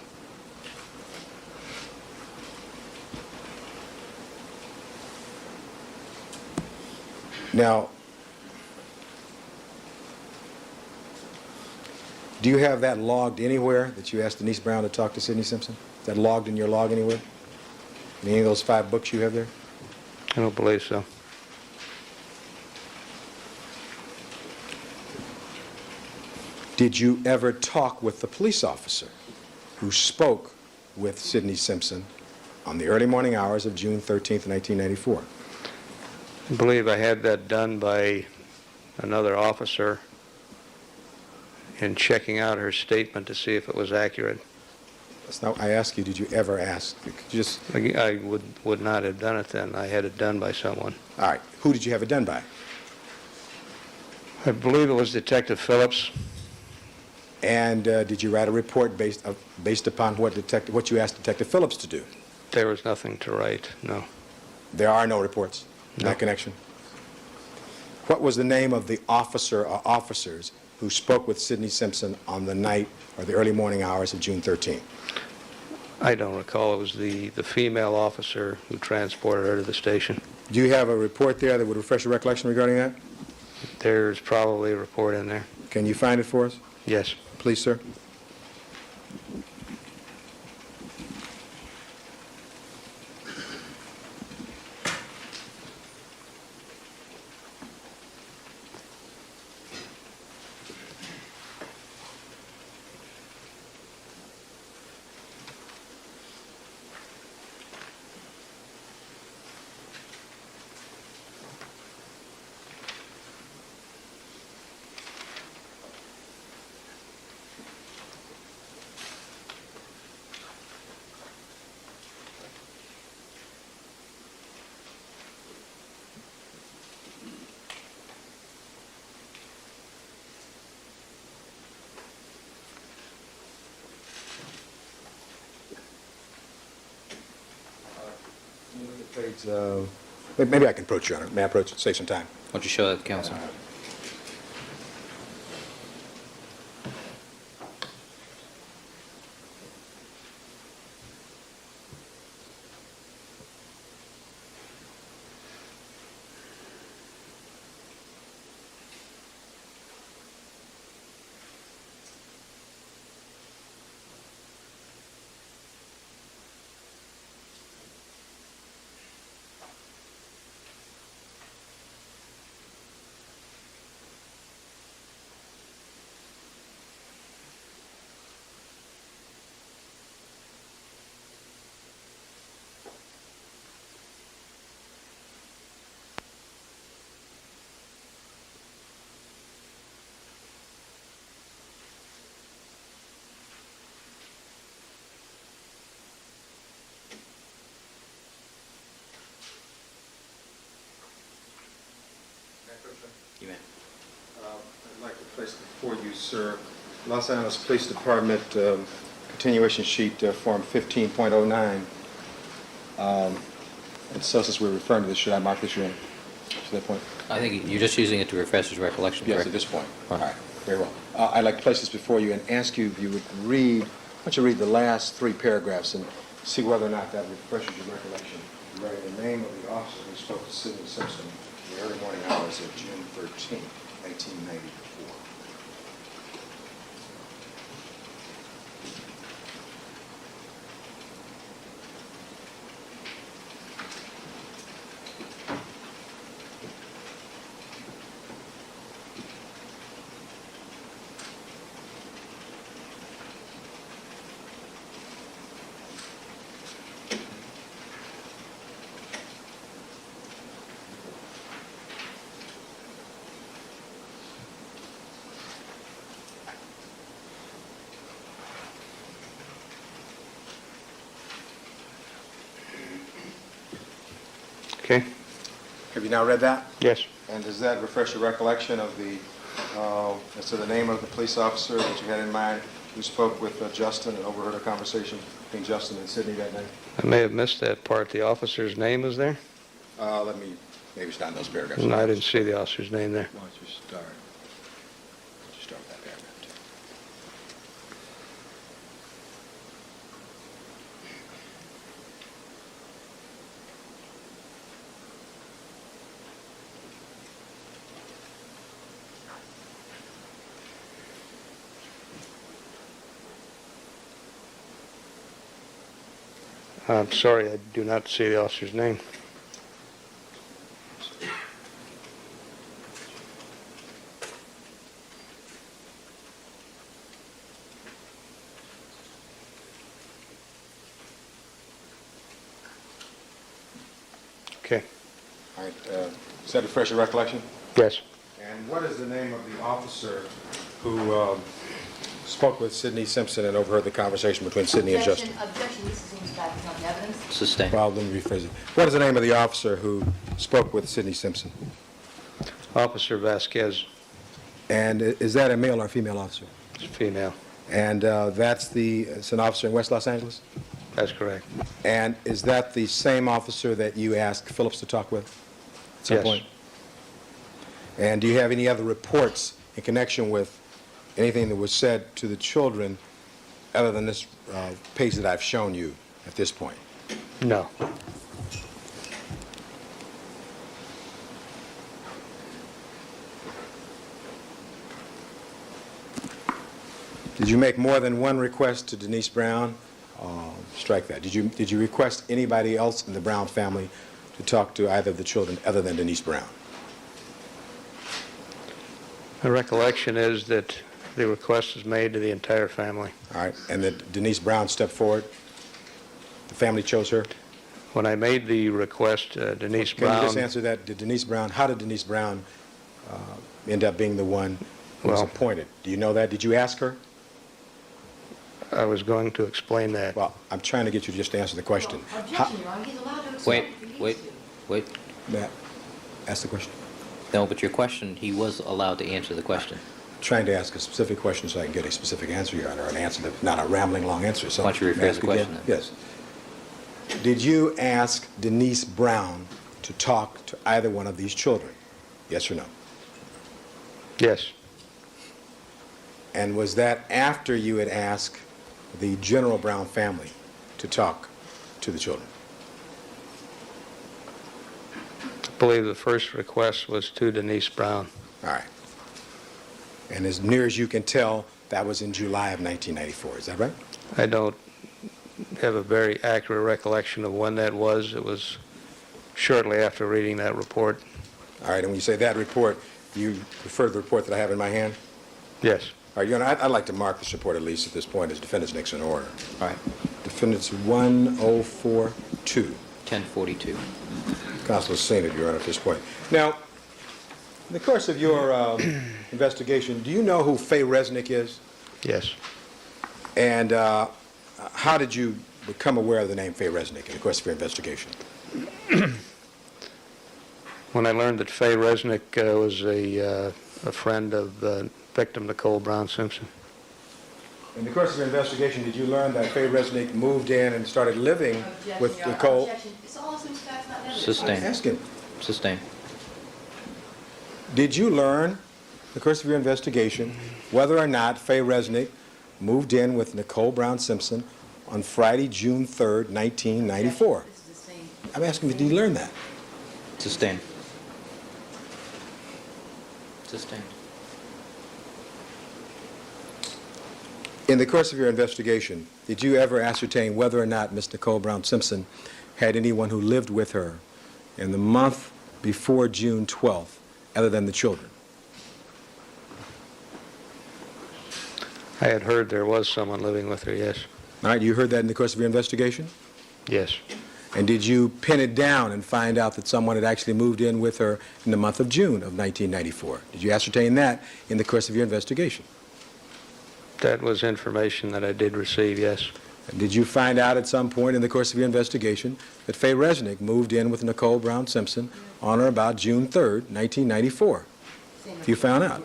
Now, do you have that logged anywhere that you asked Denise Brown to talk to Sidney Simpson? Is that logged in your log anywhere? In any of those 5 books you have there? I don't believe so. Did you ever talk with the police officer who spoke with Sidney Simpson on the early morning hours of June 13th, 1994? I believe I had that done by another officer in checking out her statement to see if it was accurate. That's not, I ask you, did you ever ask? Could you just, I would not have done it then. I had it done by someone. all right, who did you have it done by? I believe it was Detective Phillips. And did you write a report based upon what you asked Detective Phillips to do? There was nothing to write, no. There are no reports in No. that connection? What was the name of the officer or officers who spoke with Sidney Simpson on the night or the early morning hours of June 13th? I don't recall. It was the female officer who transported her to the station. Do you have a report there that would refresh your recollection regarding that? There's probably a report in there. Can you find it for us? Yes. Please, sir. Maybe I can approach you, Your Honor. May I approach it? Save some time. Why don't you show that to counsel? You may. I'd like to place before you, sir, Los Angeles Police Department continuation sheet form 15.09. And so since we're referring to this, should I mark this, Your Honor, to that point? I think you're just using it to refresh his recollection, Yes, correct? at this point. All All right. right, very well. I'd like to place this before you and ask you if you would read, why don't you read the last three paragraphs and see whether or not that refreshes your recollection regarding the name of the officer who spoke to Sidney Simpson in the early morning hours of June 13, 1994. Okay. Have you now read that? Yes. And does that refresh your recollection of the, as to the name of the police officer that you had in mind who spoke with Justin and overheard a conversation between Justin and Sidney that night? I may have missed that part. The officer's name is there? Let me maybe start those paragraphs. No, I didn't see the officer's name there. Why don't you start? Why don't you start with that paragraph, too? I'm sorry, I do not see the officer's name. Okay. All right, does that refresh your recollection? Yes. And what is the name of the officer who spoke with Sidney Simpson and overheard the conversation between Sidney and Justin? Objection, this seems back is not evidence. Sustained. Well, let me rephrase it. What is the name of the officer who spoke with Sidney Simpson? Officer Vasquez And is that a male or female officer? is female. And it's an officer in West Los Angeles? That's correct. And is that the same officer that you asked Phillips to talk with at some Yes. point? And do you have any other reports in connection with anything that was said to the children other than this page that I've shown you at this point? No. Did you make more than one request to Denise Brown? Strike that. Did you request anybody else in the Brown family to talk to either of the children other than Denise Brown? My recollection is that the request was made to the entire family. All right, and that Denise Brown stepped forward? The family chose her? When I made the request, Denise Can you Brown... just answer that? How did Denise Brown end up being the one who was Well- appointed? Do you know that? Did you ask her? I was going to explain that. Well, I'm trying to get you just to answer the question. Objection, Your Honor, he's allowed to. Wait, if he needs wait, to. wait. Matt, ask the question. No, but your question, he was allowed to answer the question. Trying to ask a specific question so I can get a specific answer, Your Honor, an answer that's not a rambling long answer. So Why don't you rephrase ask the question again? then? Yes. Did you ask Denise Brown to talk to either one of these children? Yes or no? Yes. And was that after you had asked the General Brown family to talk to the children? I believe the first request was to Denise Brown. All right. And as near as you can tell, that was in July of 1994. Is that right? I don't have a very accurate recollection of when that was. It was shortly after reading that report. All right. And when you say that report, you refer to the report that I have in my hand? Yes. All right, Your Honor, I'd like to mark this report, at least at this point, as Defendant's Nixon order. All right, Defendant's 1042. 1042. Counsel has seen it, Your Honor, at this point. Now, in the course of your investigation, do you know who Faye Resnick is? Yes. And how did you become aware of the name Faye Resnick in the course of your investigation? When I learned that Faye Resnick was a friend of victim Nicole Brown Simpson. In the course of your investigation, did you learn that Faye Resnick moved in and started living Objection, with Your Honor. Nicole? Objection. It's all assumed facts, not evidence. Sustained. Ask him. Sustained. Did you learn, in the course of your investigation, whether or not Faye Resnick moved in with Nicole Brown Simpson on Friday, June 3rd, 1994? This is the same. I'm asking you, did you learn that? Sustained. Sustained. In the course of your investigation, did you ever ascertain whether or not Miss Nicole Brown Simpson had anyone who lived with her in the month before June 12th, other than the children? I had heard there was someone living with her, yes. All right, you heard that in the course of your investigation? Yes. And did you pin it down and find out that someone had actually moved in with her in the month of June of 1994? Did you ascertain that in the course of your investigation? That was information that I did receive, yes. And did you find out at some point in the course of your investigation that Faye Resnick moved in with Nicole Brown Simpson on or about June 3rd, 1994? Same If you found out.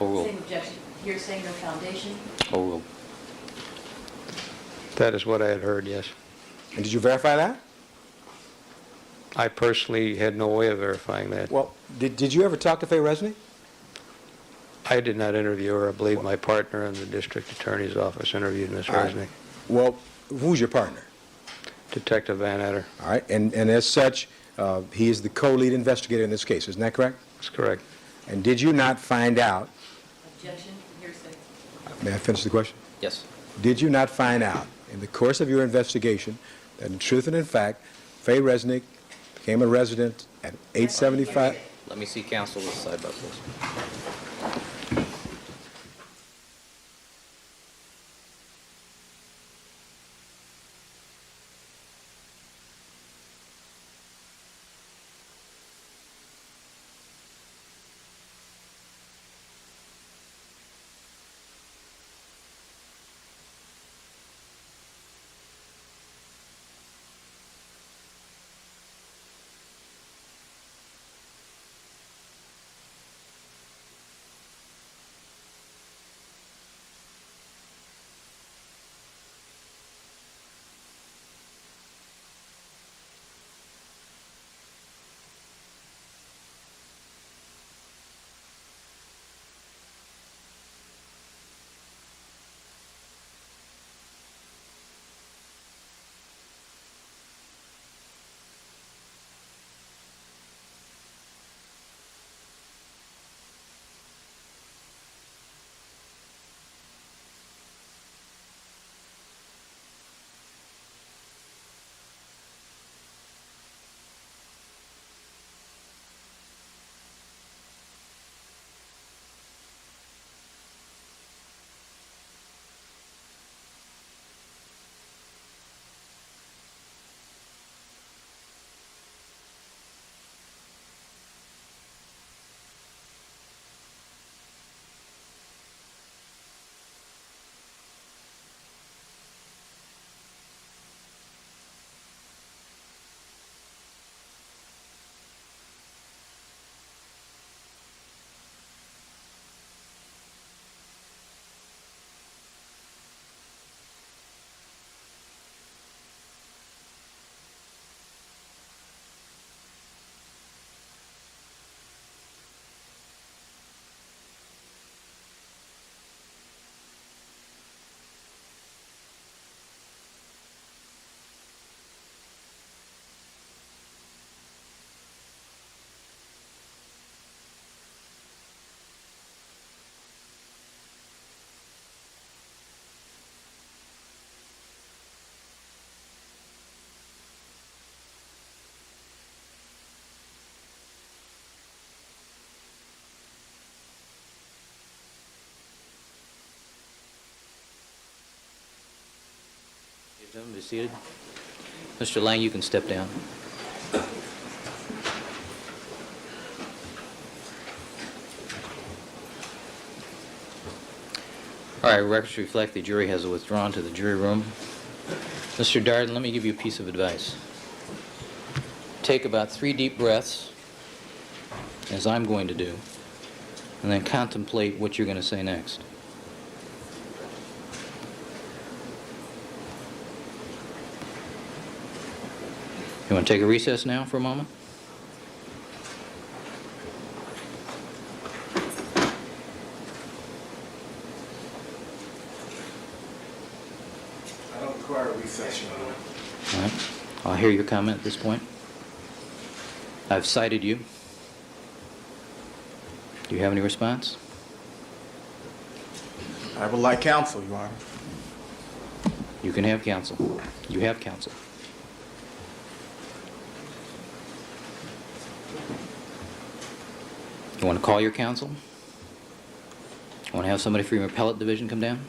Overruled. Same objection. Hearsay, no foundation. Overruled. That is what I had heard, yes. And did you verify that? I personally had no way of verifying that. Well, did you ever talk to Faye Resnick? I did not interview her. I believe my partner in the district attorney's office interviewed Ms. All right. Resnick. Well, who's your partner? Detective Van Etter. All right, and as such, he is the co-lead investigator in this case, isn't that correct? That's correct. And did you not find out, Objection, hearsay. may I finish the question? Yes. Did you not find out in the course of your investigation that in truth and in fact, Faye Resnick became a resident at 875? Let me see counsel this side by this. Gentlemen, be seated. Mr. Lang, you can step down. All right, records reflect the jury has withdrawn to the jury room. Mr. Darden, let me give you a piece of advice. Take about 3 deep breaths, as I'm going to do, and then contemplate what you're going to say next. You want to take a recess now for a moment? I don't require a recess, Your Honor. All right. I'll hear your comment at this point. I've cited you. Do you have any response? I would like counsel, Your Honor. You can have counsel. You have counsel. You want to call your counsel? You want to have somebody from your appellate division come down?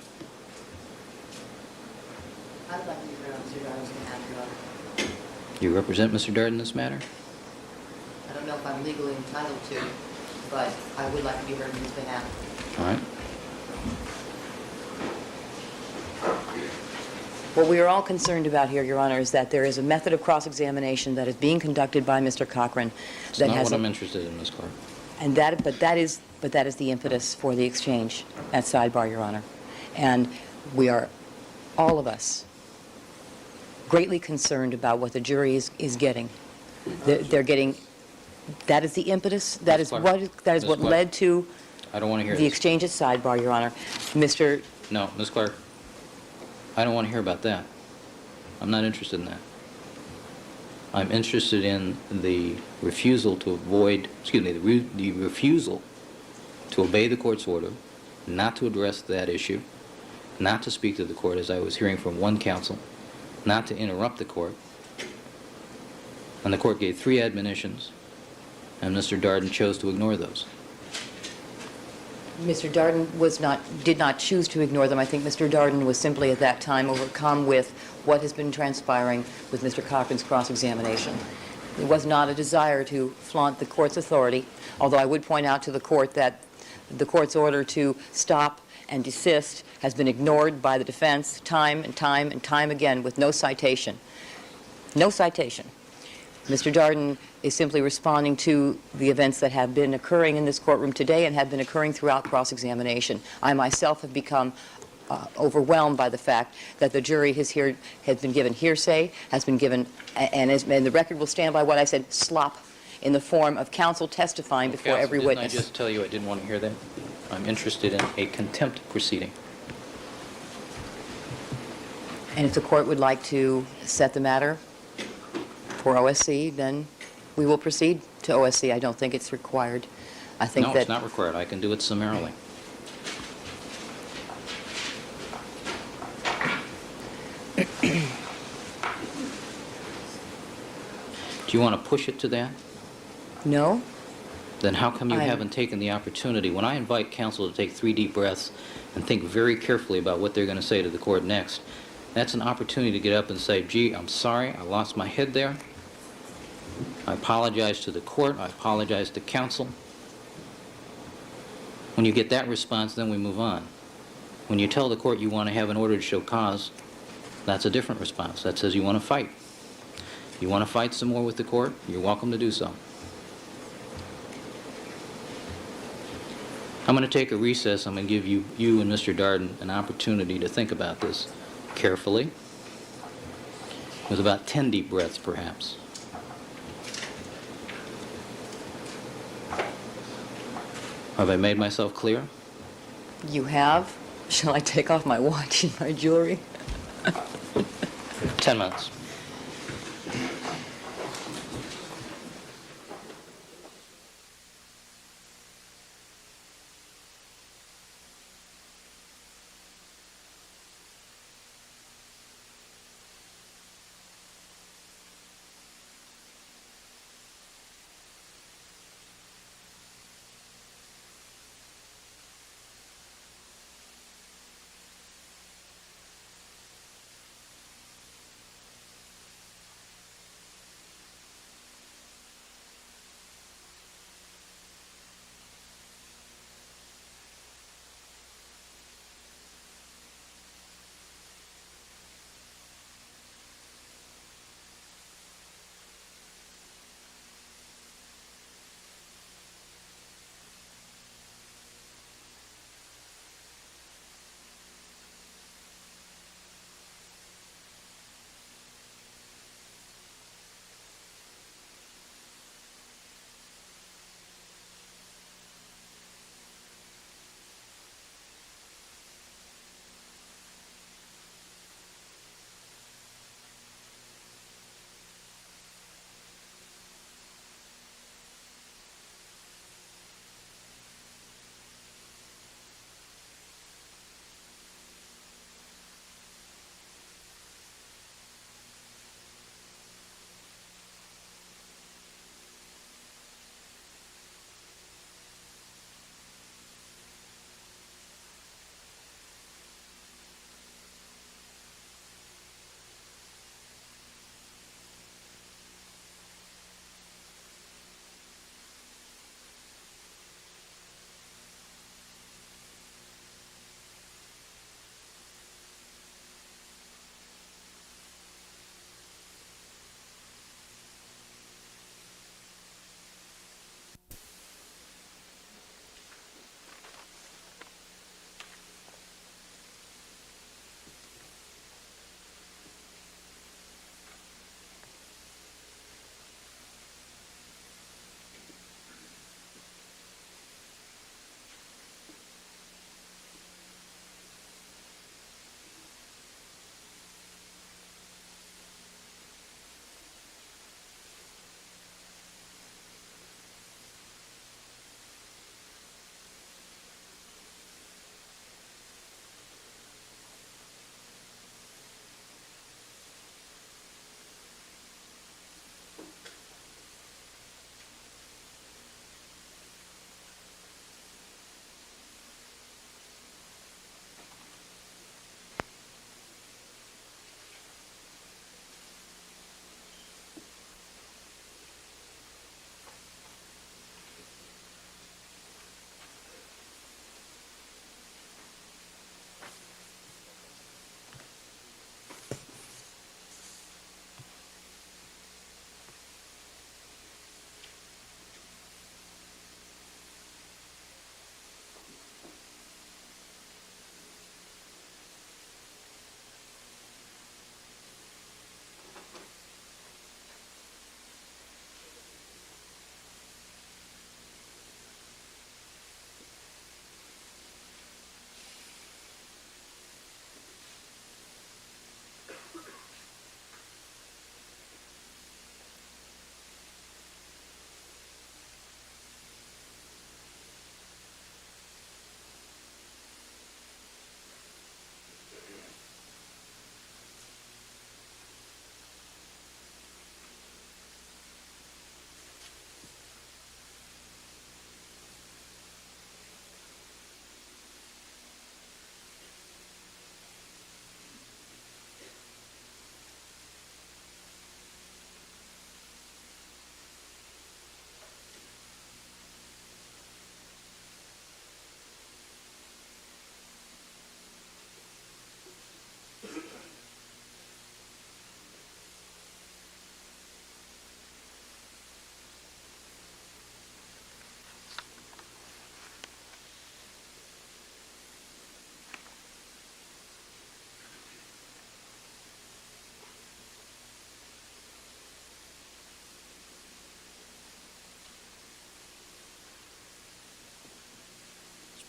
I'd like to be heard on Mr. Darden's behalf, Your Honor. You represent Mr. Darden in this matter? I don't know if I'm legally entitled to, but I would like to be heard on his behalf. All right. What we are all concerned about here, Your Honor, is that there is a method of cross-examination that is being conducted by Mr. Cochran It's that not has what a- I'm interested in, Ms. Clark. And but that is the impetus for the exchange at sidebar, Your Honor. And we are, all of us, greatly concerned about what the jury is getting. They're getting, that is the impetus, that is Ms. Clark. what Ms. Clark. led to I don't want to hear the this. exchange at sidebar, Your Honor. Mr. No, Ms. Clark, I don't want to hear about that. I'm not interested in that. I'm interested in the refusal to avoid, the refusal to obey the court's order, not to address that issue, not to speak to the court, as I was hearing from one counsel, not to interrupt the court. And the court gave 3 admonitions, and Mr. Darden chose to ignore those. Mr. Darden did not choose to ignore them. I think Mr. Darden was simply at that time overcome with what has been transpiring with Mr. Cochran's cross-examination. It was not a desire to flaunt the court's authority, although I would point out to the court that the court's order to stop and desist has been ignored by the defense time and time and time again with no citation. No citation. Mr. Darden is simply responding to the events that have been occurring in this courtroom today and have been occurring throughout cross-examination. I myself have become overwhelmed by the fact that the jury has been given hearsay, has been given, and the record will stand by what I said, slop, in the form of counsel testifying before Counsel, every witness. Didn't I just tell you I didn't want to hear that? I'm interested in a contempt proceeding. And if the court would like to set the matter for OSC, then we will proceed to OSC. I don't think it's required. I think No, that it's not required. I can do it summarily. Do you want to push it to that? No. Then how come you I'm- haven't taken the opportunity? When I invite counsel to take 3 deep breaths and think very carefully about what they're going to say to the court next, that's an opportunity to get up and say, gee, I'm sorry, I lost my head there. I apologize to the court. I apologize to counsel. When you get that response, then we move on. When you tell the court you want to have an order to show cause, that's a different response. That says you want to fight. You want to fight some more with the court? You're welcome to do so. I'm going to take a recess. I'm going to give you and Mr. Darden an opportunity to think about this carefully, with about 10 deep breaths, perhaps. Have I made myself clear? You have? Shall I take off my watch and my jewelry? 10 minutes.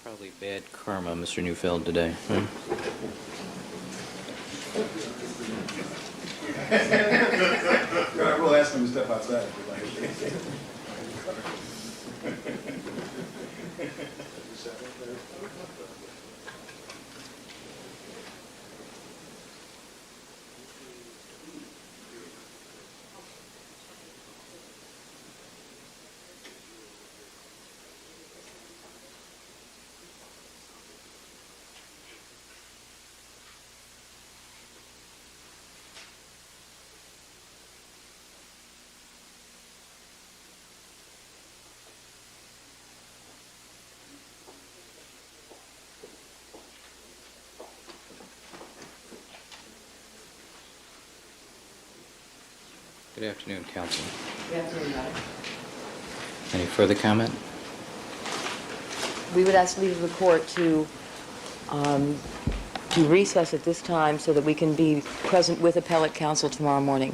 Probably bad karma, Mr. Neufeld, today. Huh? I will ask him to step outside if you'd like. Good afternoon, counsel. Good afternoon, Your Honor. Any further comment? We would ask leave of the court to recess at this time so that we can be present with appellate counsel tomorrow morning.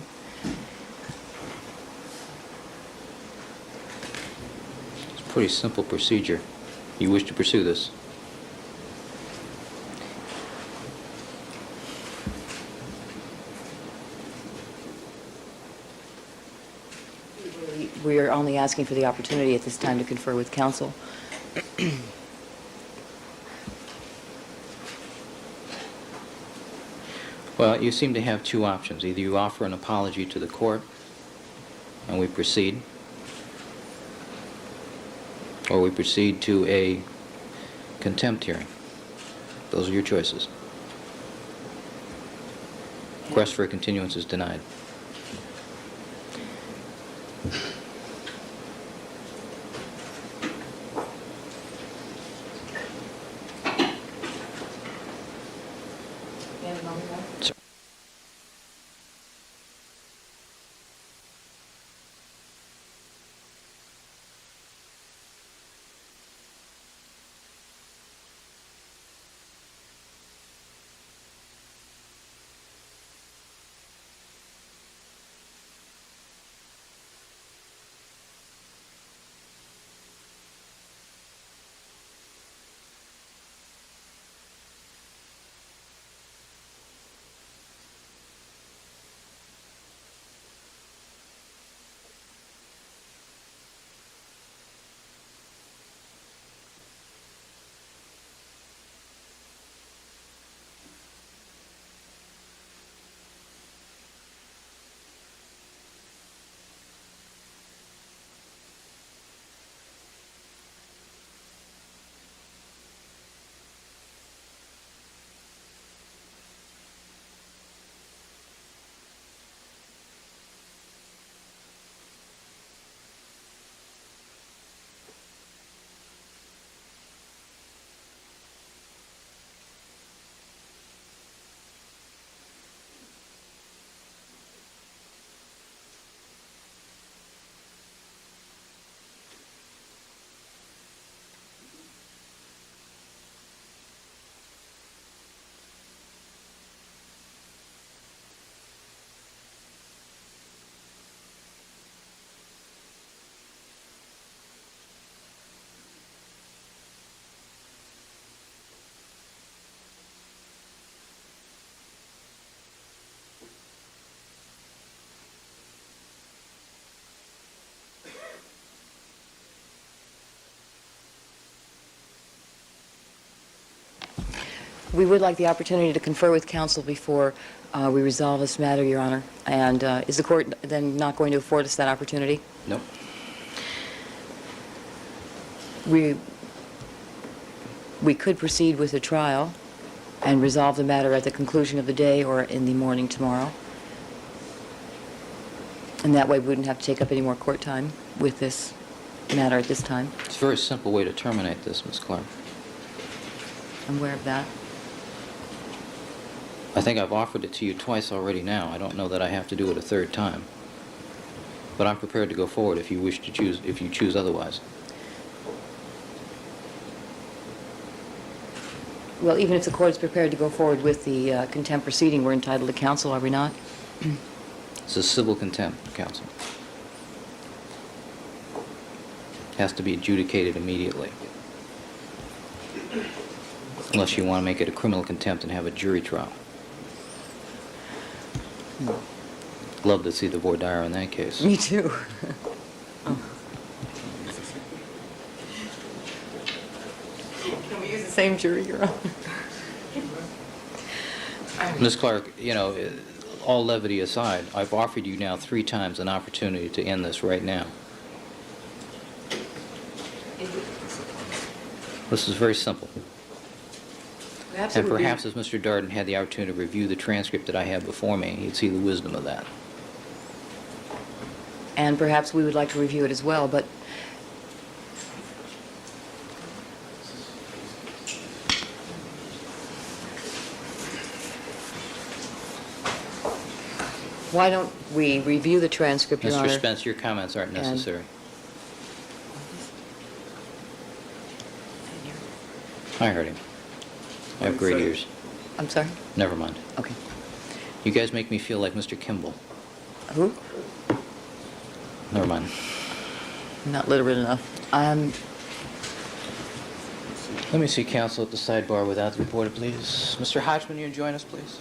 It's a pretty simple procedure. You wish to pursue this? We are only asking for the opportunity at this time to confer with counsel. Well, you seem to have two options. Either you offer an apology to the court, and we proceed, or we proceed to a contempt hearing. Those are your choices. Request for a continuance is denied. We would like the opportunity to confer with counsel before we resolve this matter, Your Honor. And is the court then not going to afford us that opportunity? Nope. We could proceed with the trial and resolve the matter at the conclusion of the day or in the morning tomorrow. And that way we wouldn't have to take up any more court time with this matter at this time. It's a very simple way to terminate this, Ms. Clark. I'm aware of that. I think I've offered it to you twice already now. I don't know that I have to do it a third time. But I'm prepared to go forward if you wish to choose, if you choose otherwise. Well, even if the court is prepared to go forward with the contempt proceeding, we're entitled to counsel, are we not? It's a civil contempt, counsel. Has to be adjudicated immediately. Unless you want to make it a criminal contempt and have a jury trial. Love to see the voir dire in that case. Me too. Can we use the same jury, Your Honor? Ms. Clark, you know, all levity aside, I've offered you now 3 times an opportunity to end this right now. This is very simple. Perhaps it And would be- perhaps if Mr. Darden had the opportunity to review the transcript that I have before me, he'd see the wisdom of that. And perhaps we would like to review it as well, but why don't we review the transcript, Your Honor? Mr. Spence, your comments aren't And- necessary. I heard him. I have great ears. I'm sorry? Never mind. Okay. You guys make me feel like Mr. Kimball. Who? Never mind. Not literate enough. Let me see counsel at the sidebar without the reporter, please. Mr. Hodgman, you join us, please.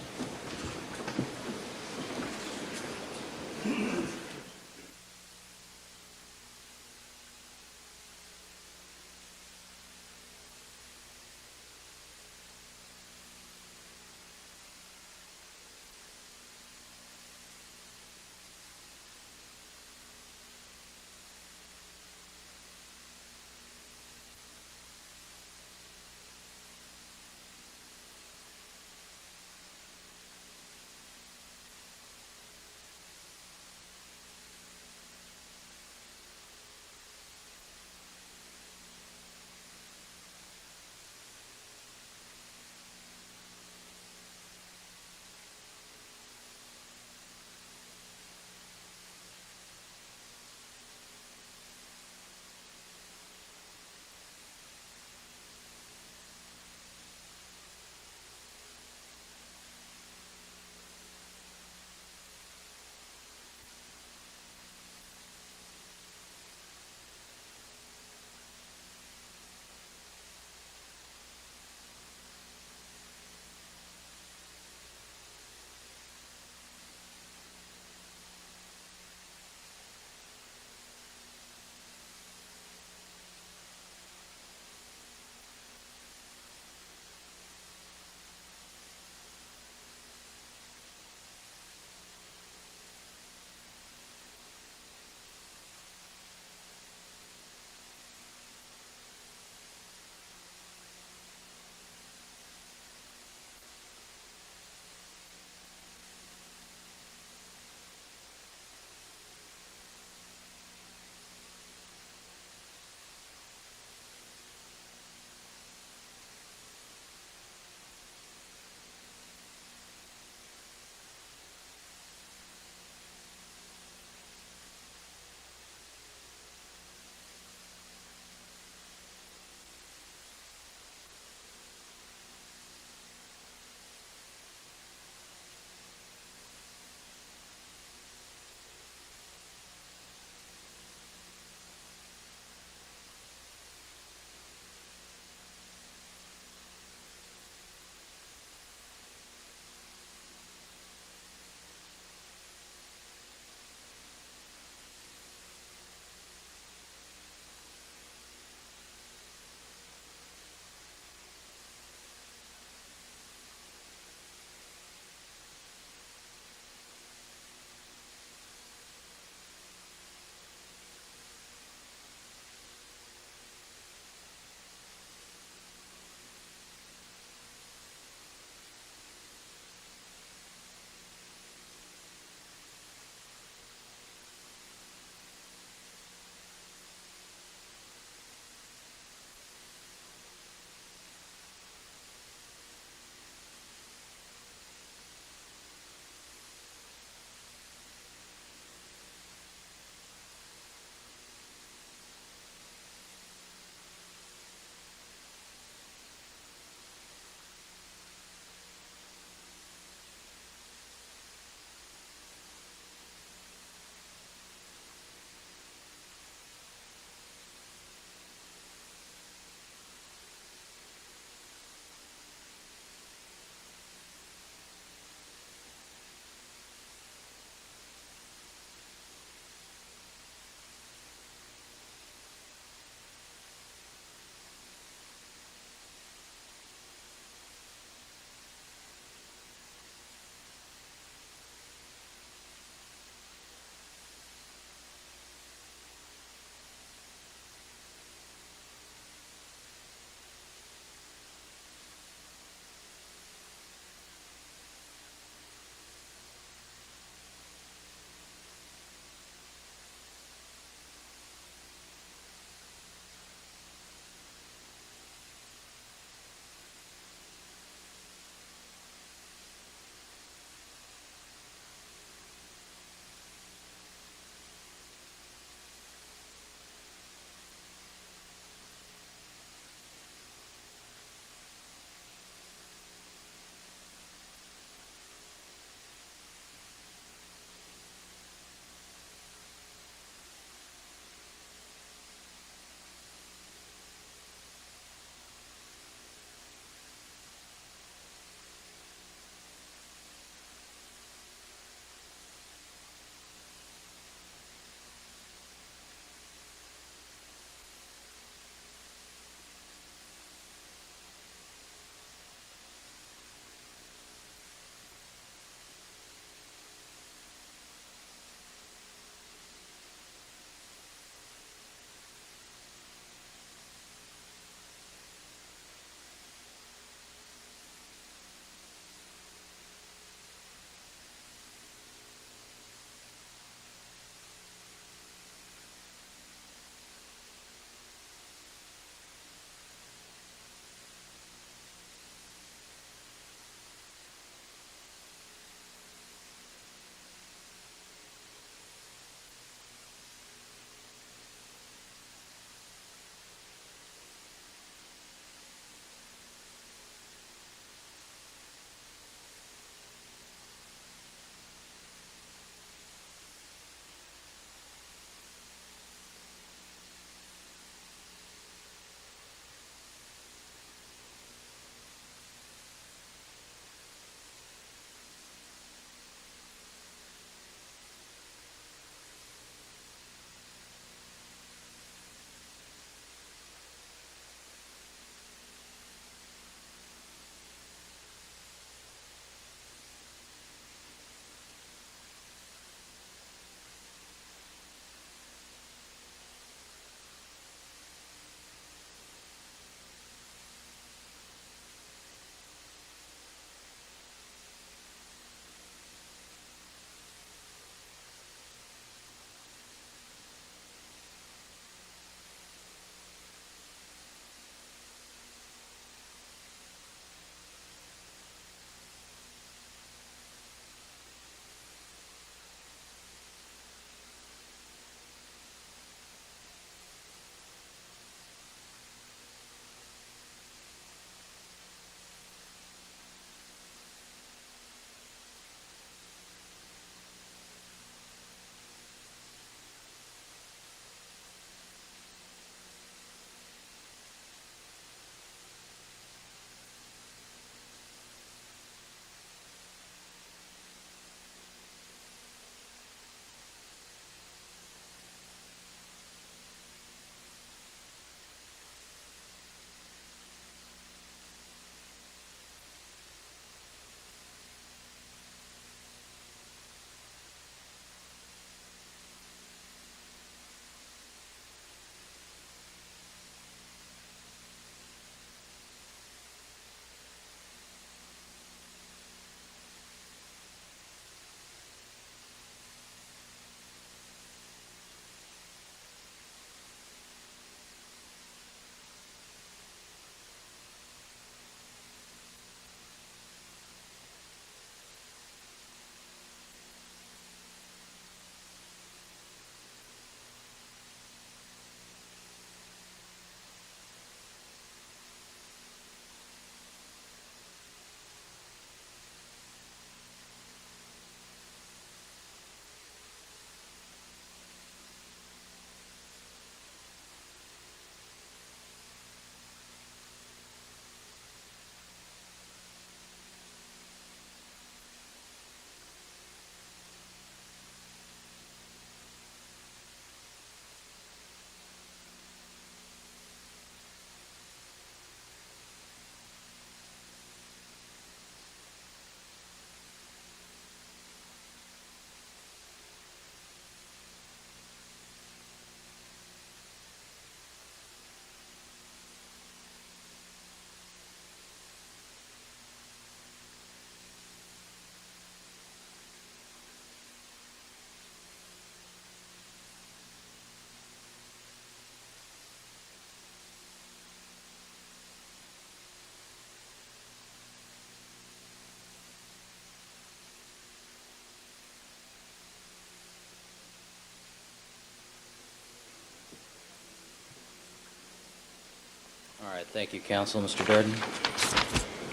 Thank you, counsel. Mr. Burden?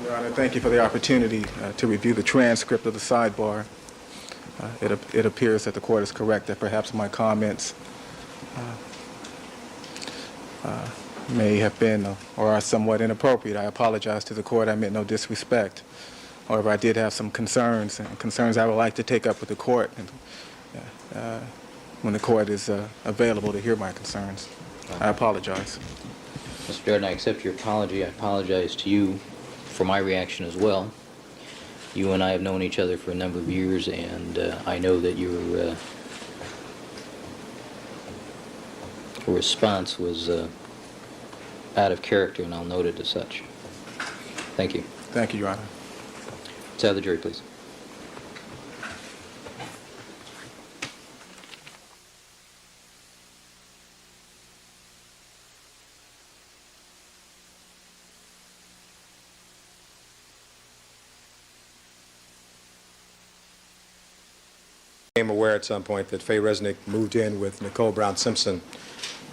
Your Honor, thank you for the opportunity to review the transcript of the sidebar. It appears that the court is correct that perhaps my comments may have been or are somewhat inappropriate. I apologize to the court. I meant no disrespect. However, I did have some concerns, and concerns I would like to take up with the court when the court is available to hear my concerns. I apologize. Mr. Durden, I accept your apology. I apologize to you for my reaction as well. You and I have known each other for a number of years, and I know that your response was out of character, and I'll note it as such. Thank you. Thank you, Your Honor. Let's have the jury, please. I became aware at some point that Faye Resnick moved in with Nicole Brown Simpson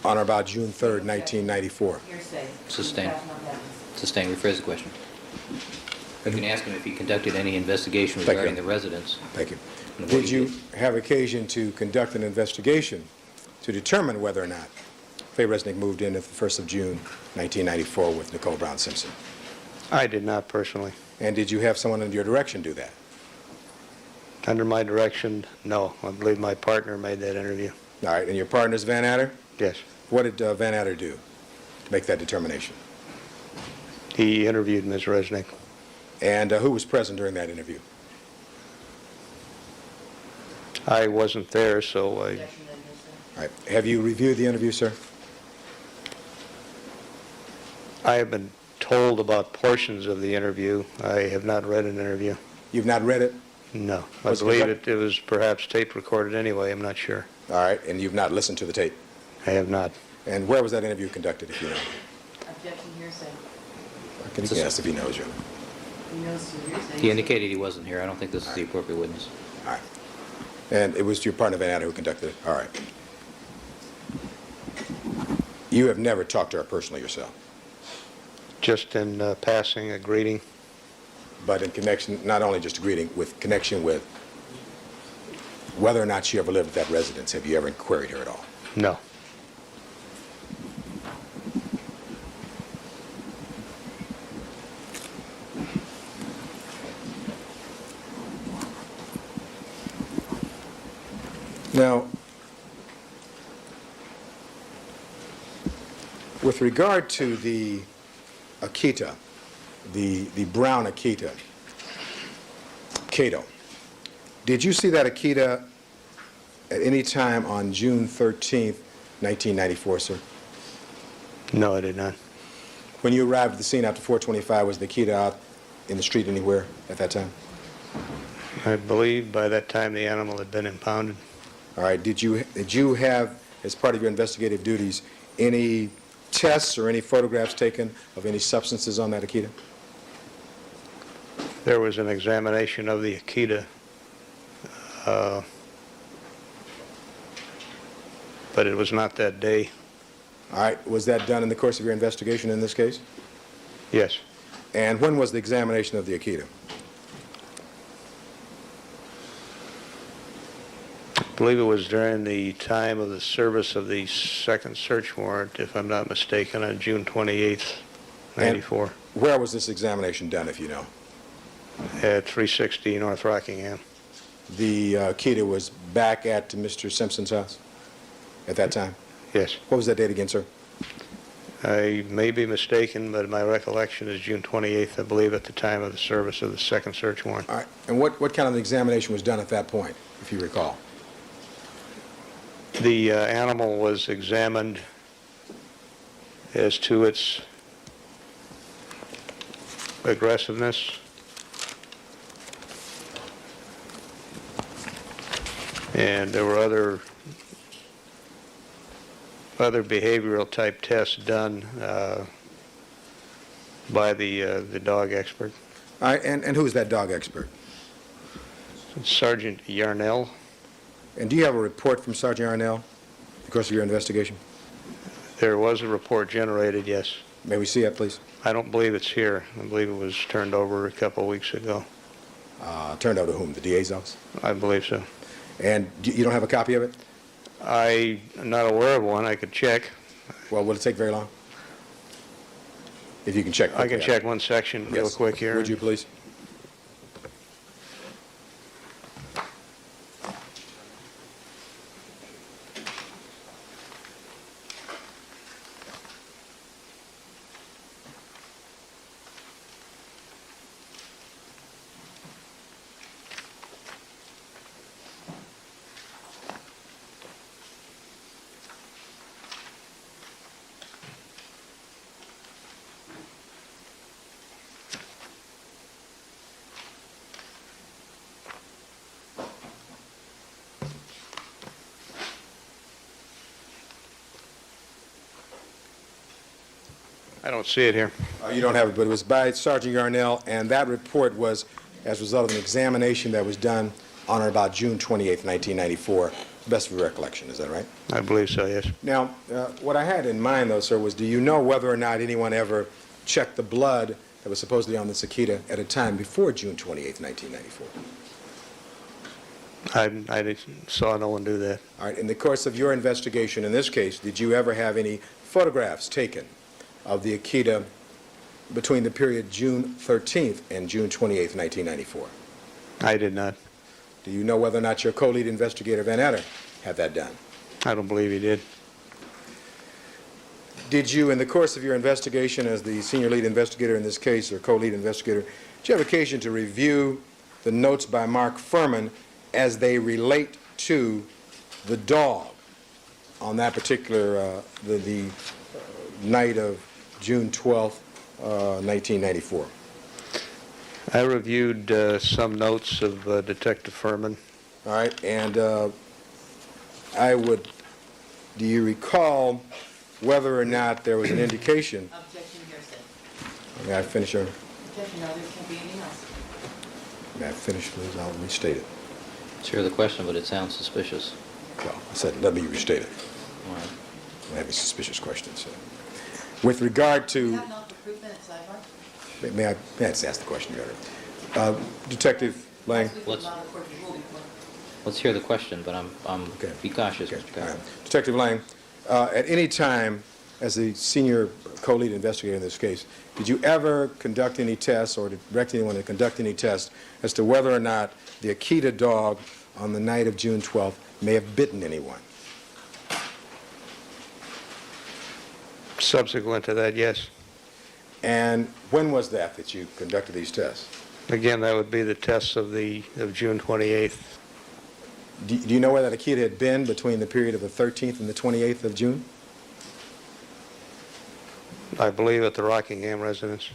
on or about June 3rd, 1994. Hearsay. Sustained. That's not evidence. Sustain, rephrase the question. You can ask him if he conducted any investigation Thank you. regarding the residence. Thank you. And what Did he you did. have occasion to conduct an investigation to determine whether or not Faye Resnick moved in at the 1st of June, 1994 with Nicole Brown Simpson? I did not personally. And did you have someone under your direction do that? Under my direction, no. I believe my partner made that interview. All right, and your partner's Van Adder? Yes. What did Van Adder do to make that determination? He interviewed Ms. Resnick. And who was present during that interview? I wasn't there, so I... Objection to hearsay. All right, have you reviewed the interview, sir? I have been told about portions of the interview. I have not read an interview. You've not read it? No. I Was it believe conduct- it was perhaps tape recorded anyway. I'm not sure. All right, and you've not listened to the tape? I have not. And where was that interview conducted, if you know? Objection to hearsay. Can you ask if he knows you? He knows the hearsay. He indicated he wasn't here. I don't think this is the appropriate witness. All right. And it was your partner, Van Adder, who conducted it? All right. You have never talked to her personally yourself, Just in passing, a greeting. but in connection, not only just a greeting, with connection with whether or not she ever lived at that residence. Have you ever queried her at all? No. Now, with regard to the Akita, the brown Akita, Cato, did you see that Akita at any time on June 13th, 1994, sir? No, I did not. When you arrived at the scene after 4:25, was the Akita out in the street anywhere at that time? I believe by that time the animal had been impounded. All right, did you have, as part of your investigative duties, any tests or any photographs taken of any substances on that Akita? There was an examination of the Akita, but it was not that day. All right, was that done in the course of your investigation in this case? Yes. And when was the examination of the Akita? I believe it was during the time of the service of the second search warrant, if I'm not mistaken, on June 28th, 94, Where was this examination done, if you know? at 360 North Rockingham. The Akita was back at Mr. Simpson's house at that time? Yes. What was that date again, sir? I may be mistaken, but my recollection is June 28th, I believe, at the time of the service of the second search warrant. All right, and what kind of examination was done at that point, if you recall? The animal was examined as to its aggressiveness, and there were other behavioral type tests done by the dog expert. All right, and who is that dog expert? Sergeant Yarnell. And do you have a report from Sergeant Arnell in the course of your investigation? There was a report generated, yes. May we see it, please? I don't believe it's here. I believe it was turned over a couple of weeks ago. Turned over to whom? The DA's office? I believe so. And you don't have a copy of it? I'm not aware of one. I could check. Well, will it take very long? If you can check. I can quickly. check one section real Yes. quick here. Would you, please? I don't see it here. You don't have it, but it was by Sergeant Yarnell, and that report was as a result of an examination that was done on or about June 28th, 1994, best of your recollection. Is that right? I believe so, yes. Now, what I had in mind, though, sir, was do you know whether or not anyone ever checked the blood that was supposedly on the Akita at a time before June 28th, 1994? I saw no one do that. All right. In the course of your investigation in this case, did you ever have any photographs taken of the Akita between the period June 13th and June 28th, 1994? I did not. Do you know whether or not your co-lead investigator, Van Etter, had that done? I don't believe he did. Did you, in the course of your investigation as the senior lead investigator in this case, or co-lead investigator, did you have occasion to review the notes by Mark Furman as they relate to the dog on that particular, the night of June 12th, 1994? I reviewed some notes of Detective Furman. All right, and do you recall whether or not there was an indication? Objection, hearsay. May I finish, Your Honor? Objection, no, there can't be anything else. May I finish, please? I'll restate it. Let's hear the question, but it sounds suspicious. Well, I said, let me restate it. All right. I have a suspicious question, sir. With regard You to, have not the proof in it, sidebar? may I just ask the question, Your Honor? Detective Lang? We Let's- will not record the ruling. Let's hear the question, but I'm Okay. be cautious, Okay, Mr. all Cochran. right. Detective Lang, at any time, as the senior co-lead investigator in this case, did you ever conduct any tests or direct anyone to conduct any tests as to whether or not the Akita dog on the night of June 12th may have bitten anyone? Subsequent to that, yes. And when was that you conducted these tests? Again, that would be the tests of June 28th. Do you know where that Akita had been between the period of the 13th and the 28th of June? I believe at the Rockingham residence.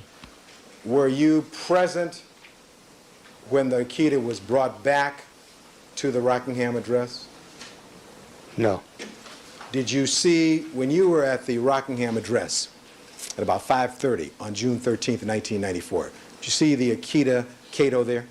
Were you present when the Akita was brought back to the Rockingham address? No. Did you see, when you were at the Rockingham address at about 5:30 on June 13th, 1994, did you see the Akita Cato there?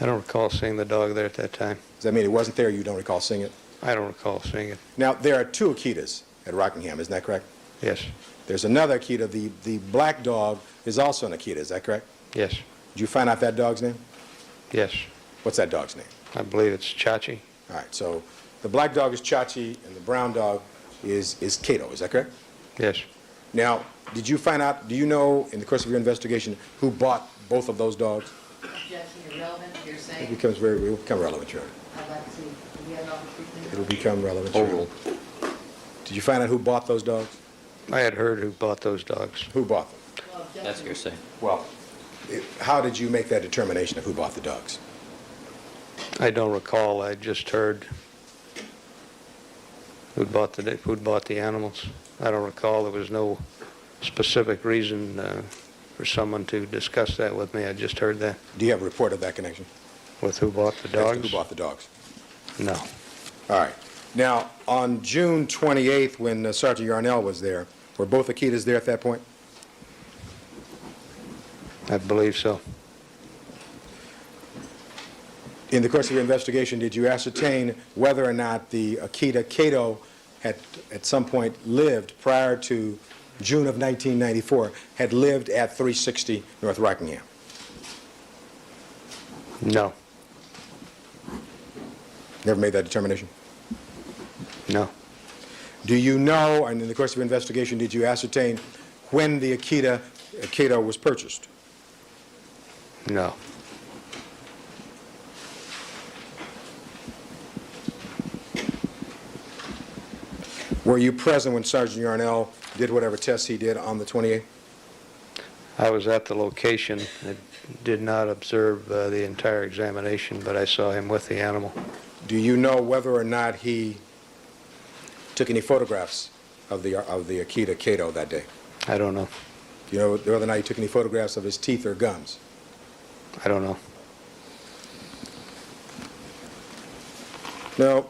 I don't recall seeing the dog there at that time. Does that mean it wasn't there, or you don't recall seeing it? I don't recall seeing it. Now, there are two Akitas at Rockingham, isn't that correct? Yes. There's another Akita, the black dog is also an Akita, is that correct? Yes. Did you find out that dog's name? Yes. What's that dog's name? I believe it's Chachi. All right, so the black dog is Chachi and the brown dog is Cato, is that correct? Yes. Now, did you find out, do you know in the course of your investigation who bought both of those dogs? Objection, irrelevant, hearsay. It will become relevant, Your Honor. I'd like to see, do we have not the proof in it? It'll become relevant, Your Honor. Overruled. Did you find out who bought those dogs? I had heard who bought those dogs. Who bought them? Well, objection. That's hearsay. Well, how did you make that determination of who bought the dogs? I don't recall. I just heard who'd bought the animals. I don't recall. There was no specific reason for someone to discuss that with me. I just heard that. Do you have a report of that connection? With who bought the As to dogs? Who bought the dogs? No. All right. Now, on June 28th, when Sergeant Yarnell was there, were both Akitas there at that point? I believe so. In the course of your investigation, did you ascertain whether or not the Akita Cato had at some point lived prior to June of 1994, had lived at 360 North Rockingham? No. Never made that determination? No. Do you know, and in the course of your investigation, did you ascertain when the Cato was purchased? No. Were you present when Sergeant Yarnell did whatever tests he did on the 28th? I was at the location. I did not observe the entire examination, but I saw him with the animal. Do you know whether or not he took any photographs of the Akita Cato that day? I don't know. Do you know whether or not he took any photographs of his teeth or gums? I don't know. No.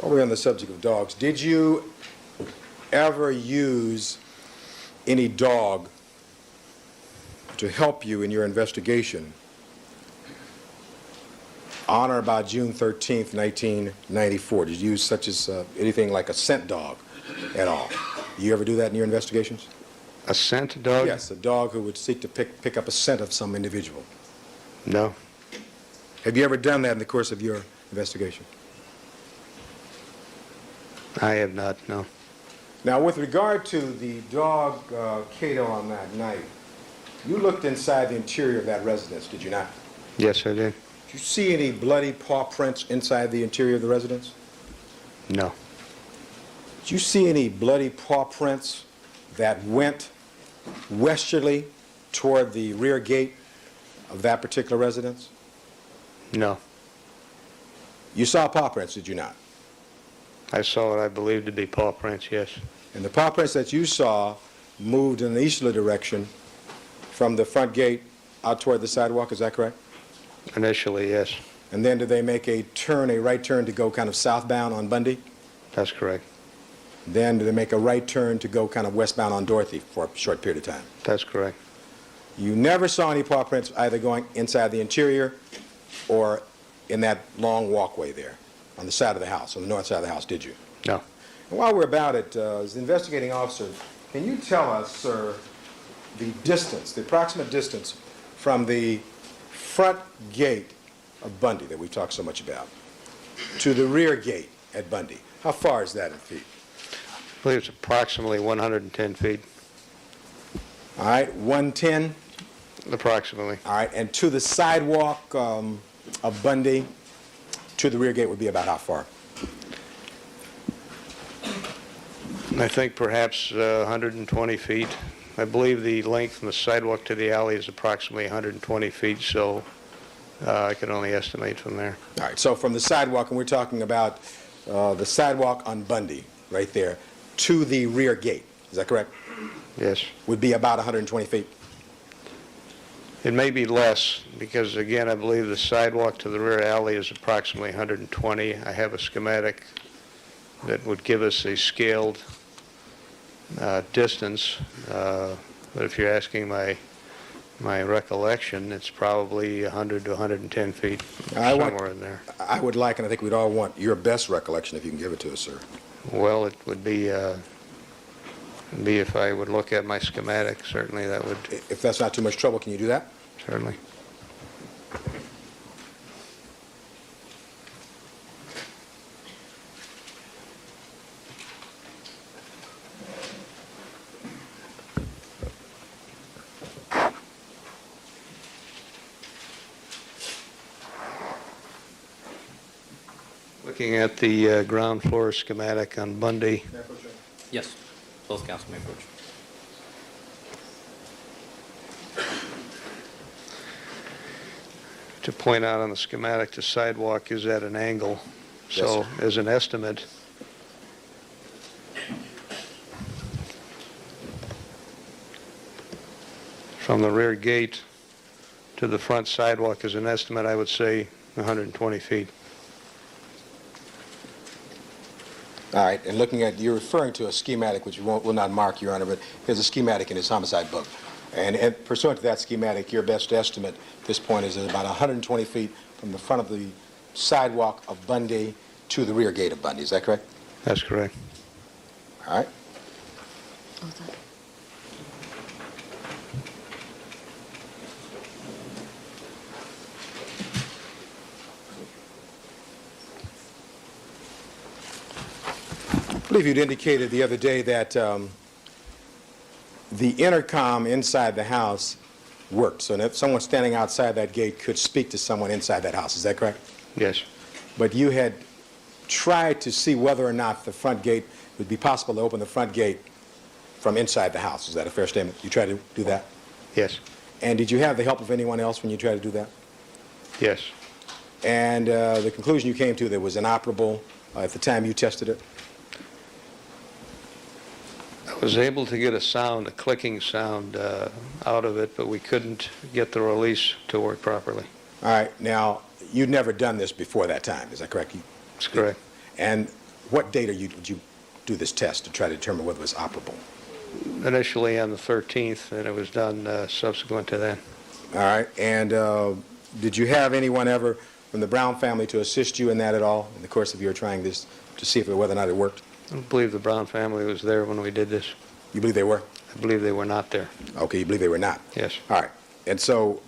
While we're on the subject of dogs, did you ever use any dog to help you in your investigation on or about June 13th, 1994? Did you use such as anything like a scent dog at all? Do you ever do that in your investigations? A scent dog? Yes, a dog who would seek to pick up a scent of some individual. No. Have you ever done that in the course of your investigation? I have not, no. Now, with regard to the dog Cato on that night, you looked inside the interior of that residence, did you not? Yes, I did. Did you see any bloody paw prints inside the interior of the residence? No. Did you see any bloody paw prints that went westerly toward the rear gate of that particular residence? No. You saw paw prints, did you not? I saw what I believed to be paw prints, yes. And the paw prints that you saw moved in the easterly direction from the front gate out toward the sidewalk, is that correct? Initially, yes. And then did they make a turn, a right turn to go kind of southbound on Bundy? That's correct. Then did they make a right turn to go kind of westbound on Dorothy for a short period of time? That's correct. You never saw any paw prints either going inside the interior or in that long walkway there on the side of the house, on the north side of the house, did you? No. And while we're about it, as the investigating officer, can you tell us, sir, the distance, the approximate distance from the front gate of Bundy that we've talked so much about to the rear gate at Bundy? How far is that in feet? I believe it's approximately 110 feet. All right, 110? Approximately. All right, and to the sidewalk of Bundy, to the rear gate would be about how far? I think perhaps 120 feet. I believe the length from the sidewalk to the alley is approximately 120 feet, so I can only estimate from there. All right, so from the sidewalk, and we're talking about the sidewalk on Bundy, right there, to the rear gate, is that correct? Yes. Would be about 120 feet? It may be less because, again, I believe the sidewalk to the rear alley is approximately 120. I have a schematic that would give us a scaled distance, but if you're asking my recollection, it's probably 100 to 110 feet, somewhere in there. I would like, and I think we'd all want, your best recollection if you can give it to us, sir. Well, it would be if I would look at my schematic, certainly that would, If that's not too much trouble, can you do that? certainly. Looking at the ground floor schematic on Bundy, Yes, both counsel may approach. to point out on the schematic, the sidewalk is at an angle. So Yes, as an estimate, from the rear gate to the front sidewalk as an estimate, I would say 120 feet. All right, and looking at, you're referring to a schematic, which will not mark, Your Honor, but there's a schematic in his homicide book. And pursuant to that schematic, your best estimate at this point is about 120 feet from the front of the sidewalk of Bundy to the rear gate of Bundy. Is that correct? That's correct. All right. I believe you'd indicated the other day that the intercom inside the house worked, so that someone standing outside that gate could speak to someone inside that house. Is that correct? Yes. But you had tried to see whether or not the front gate would be possible to open the front gate from inside the house. Is that a fair statement? You tried to do that? Yes. And did you have the help of anyone else when you tried to do that? Yes. And the conclusion you came to that it was inoperable at the time you tested it? I was able to get a sound, a clicking sound out of it, but we couldn't get the release to work properly. All right. Now, you'd never done this before that time. Is that correct? That's correct. And what date did you do this test to try to determine whether it was operable? Initially on the 13th, and it was done subsequent to that. All right. And did you have anyone ever from the Brown family to assist you in that at all in the course of your trying this to see whether or not it worked? I believe the Brown family was there when we did this. You believe they were? I believe they were not there. Okay, you believe they were not? Yes. All right. And so,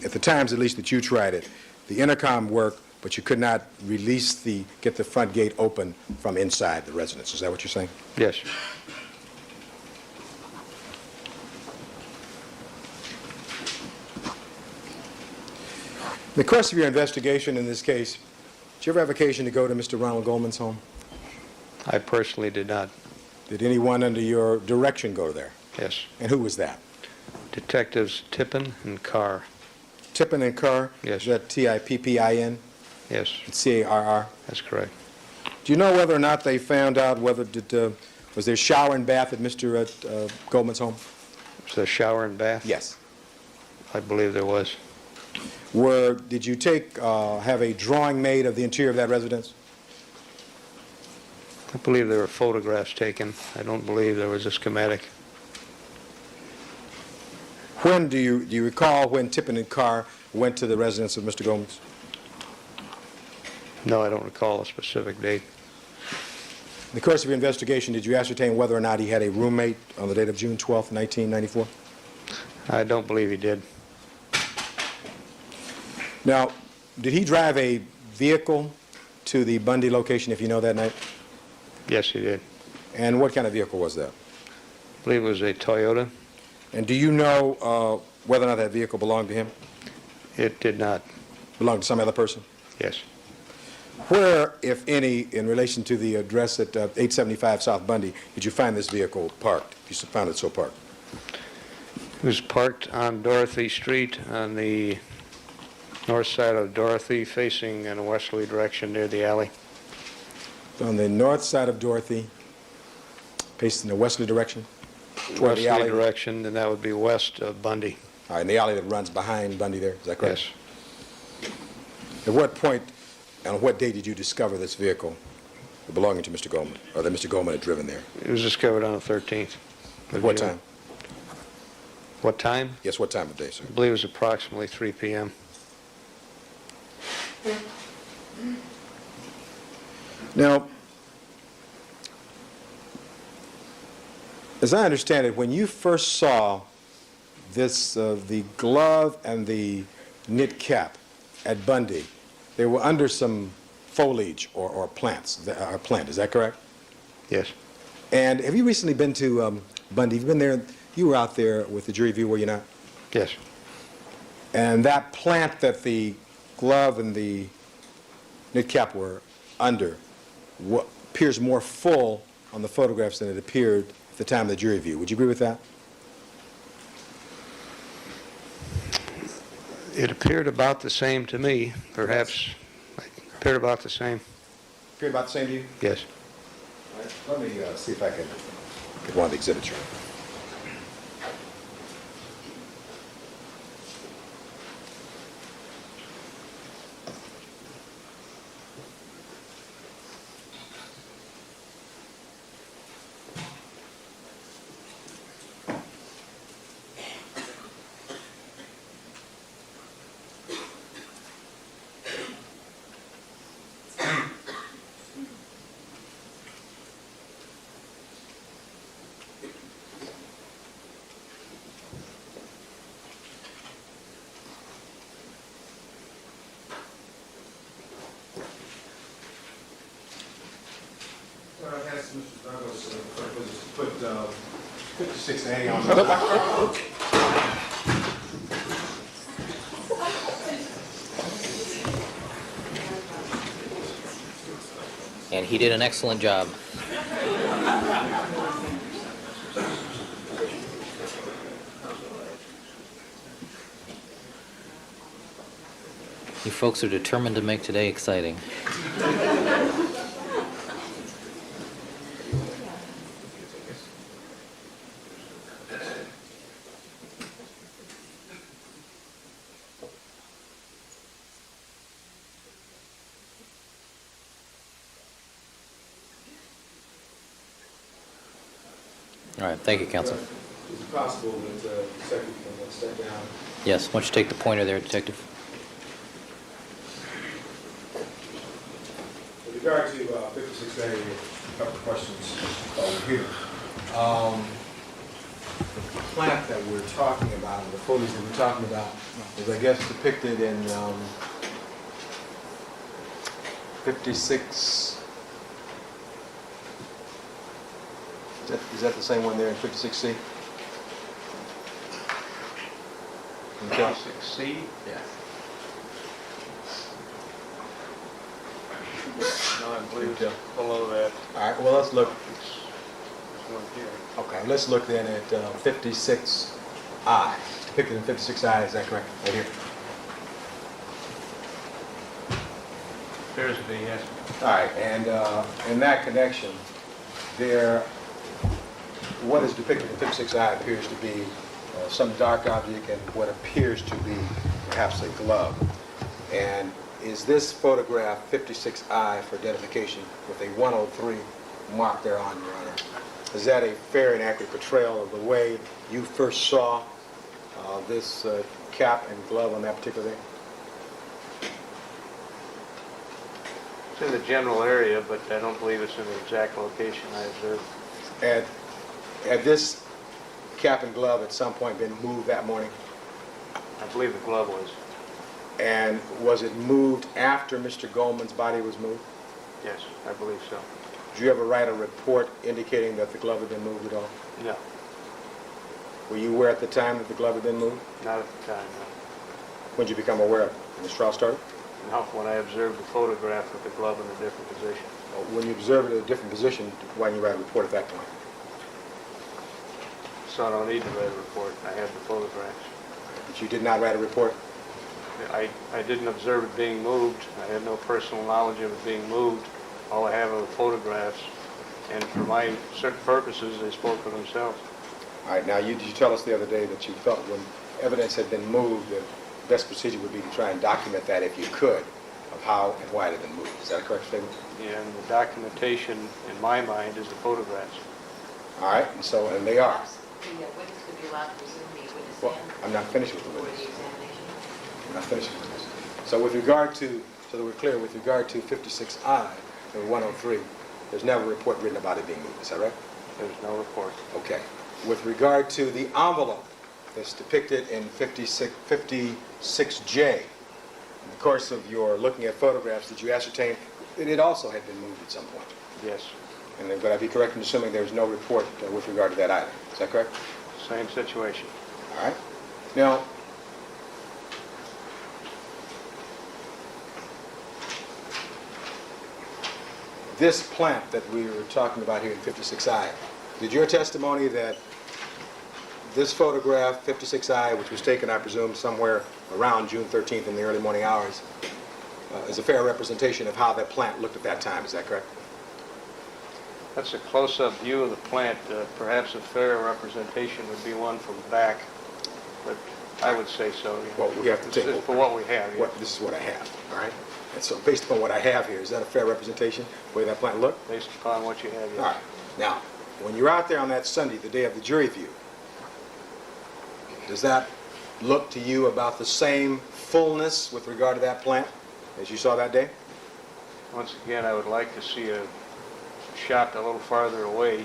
at the times at least that you tried it, the intercom worked, but you could not get the front gate open from inside the residence. Is that what you're saying? Yes. In the course of your investigation in this case, did you ever have occasion to go to Mr. Ronald Goldman's home? I personally did not. Did anyone under your direction go there? Yes. And who was that? Detectives Tippin and Carr. Tippin and Carr? Yes. Is that Tippin? Yes. Carr? That's correct. Do you know whether or not they found out whether was there shower and bath at Mr. Goldman's home? Was there a shower and bath? Yes. I believe there was. Did you have a drawing made of the interior of that residence? I believe there were photographs taken. I don't believe there was a schematic. When do you recall when Tippin and Carr went to the residence of Mr. Goldman? No, I don't recall a specific date. In the course of your investigation, did you ascertain whether or not he had a roommate on the date of June 12, 1994? I don't believe he did. Now, did he drive a vehicle to the Bundy location, if you know that night? Yes, he did. And what kind of vehicle was that? I believe it was a Toyota. And do you know whether or not that vehicle belonged to him? It did not. Belonged to some other person? Yes. Where, if any, in relation to the address at 875 South Bundy, did you find this vehicle parked? You found it so parked? It was parked on Dorothy Street on the north side of Dorothy, facing in a westerly direction near the alley. On the north side of Dorothy, facing the westerly direction? Toward the alley? Westerly direction, and that would be west of Bundy. All right, in the alley that runs behind Bundy there, is that correct? Yes. At what point and on what day did you discover this vehicle belonging to Mr. Goldman, or that Mr. Goldman had driven there? It was discovered on the 13th. At what time? What time? Yes, what time of day, sir? I believe it was approximately 3 p.m. Now, as I understand it, when you first saw this, the glove and the knit cap at Bundy, they were under some foliage or plants, or plant, is that correct? Yes. And have you recently been to Bundy? Have you been there? You were out there with the jury view, were you not? Yes. And that plant that the glove and the knit cap were under appears more full on the photographs than it appeared at the time of the jury view. Would you agree with that? It appeared about the same to me. Perhaps it appeared about the same. Appeared about the same to you? Yes. All right. Let me see if I can get one of the exhibits here. 56A on the... And he did an excellent job. You folks are determined to make today exciting. All right, thank you, counsel. Is it possible that the executive can step down? Yes, why don't you take the pointer there, Detective? With regard to 56A, a couple of questions over here. The plant that we're talking about, the foliage that we're talking about, is I guess depicted in 56... Is that the same one there in 56C? 56C? Yeah. No, I believe it's below that. All right, well, let's look. This one here. Okay, let's look then at 56I. Depicted in 56I, is that correct? Right here. Appears to be, yes. All right, and in that connection, there, what is depicted in 56I appears to be some dark object and what appears to be perhaps a glove. And is this photograph 56I for identification with a 103 mark there on, Your Honor? Is that a fair and accurate portrayal of the way you first saw this cap and glove on that particular day? It's in the general area, but I don't believe it's in the exact location I observed. Had this cap and glove at some point been moved that morning? I believe the glove was. And was it moved after Mr. Goldman's body was moved? Yes, I believe so. Did you ever write a report indicating that the glove had been moved at all? No, Were you aware at the time that the glove had been moved? not at the time, no. When did you become aware of it? When the trial started? No, when I observed the photograph with the glove in a different position. When you observed it at a different position, why didn't you write a report at that point? So I don't need to write a report. I have the photographs. But you did not write a report? I didn't observe it being moved. I had no personal knowledge of it being moved. All I have are the photographs, and for my certain purposes, they spoke for themselves. All right, now you tell us the other day that you felt when evidence had been moved, the best procedure would be to try and document that if you could, of how and why it had been moved. Is that a correct statement? And the documentation, in my mind, is the photographs. All right, and they are. The witness could be allowed to resume the witness Well, stand I'm not finished with the for the witness. examination. I'm not finished with this. So with regard to, so that we're clear, with regard to 56I, or 103, there's never a report written about it being moved. Is that right? There's no report. Okay. With regard to the envelope that's depicted in 56J, in the course of your looking at photographs, did you ascertain that it also had been moved at some point? Yes. And then, would I be correct in assuming there's no report with regard to that either? Is that correct? Same situation. All right. Now, this plant that we were talking about here in 56I, did your testimony that this photograph, 56I, which was taken, I presume, somewhere around June 13th in the early morning hours, is a fair representation of how that plant looked at that time? Is that correct? That's a close-up view of the plant. Perhaps a fair representation would be one from the back, but I would say so. Yeah. Well, we have to This take... is for what we have. Yeah. This is what I have, all right? And so based upon what I have here, is that a fair representation, the way that plant looked? Based upon what you have. All right. Now, when you're out there on that Sunday, the day of the jury view, does that look to you about the same fullness with regard to that plant as you saw that day? Once again, I would like to see a shot a little farther away.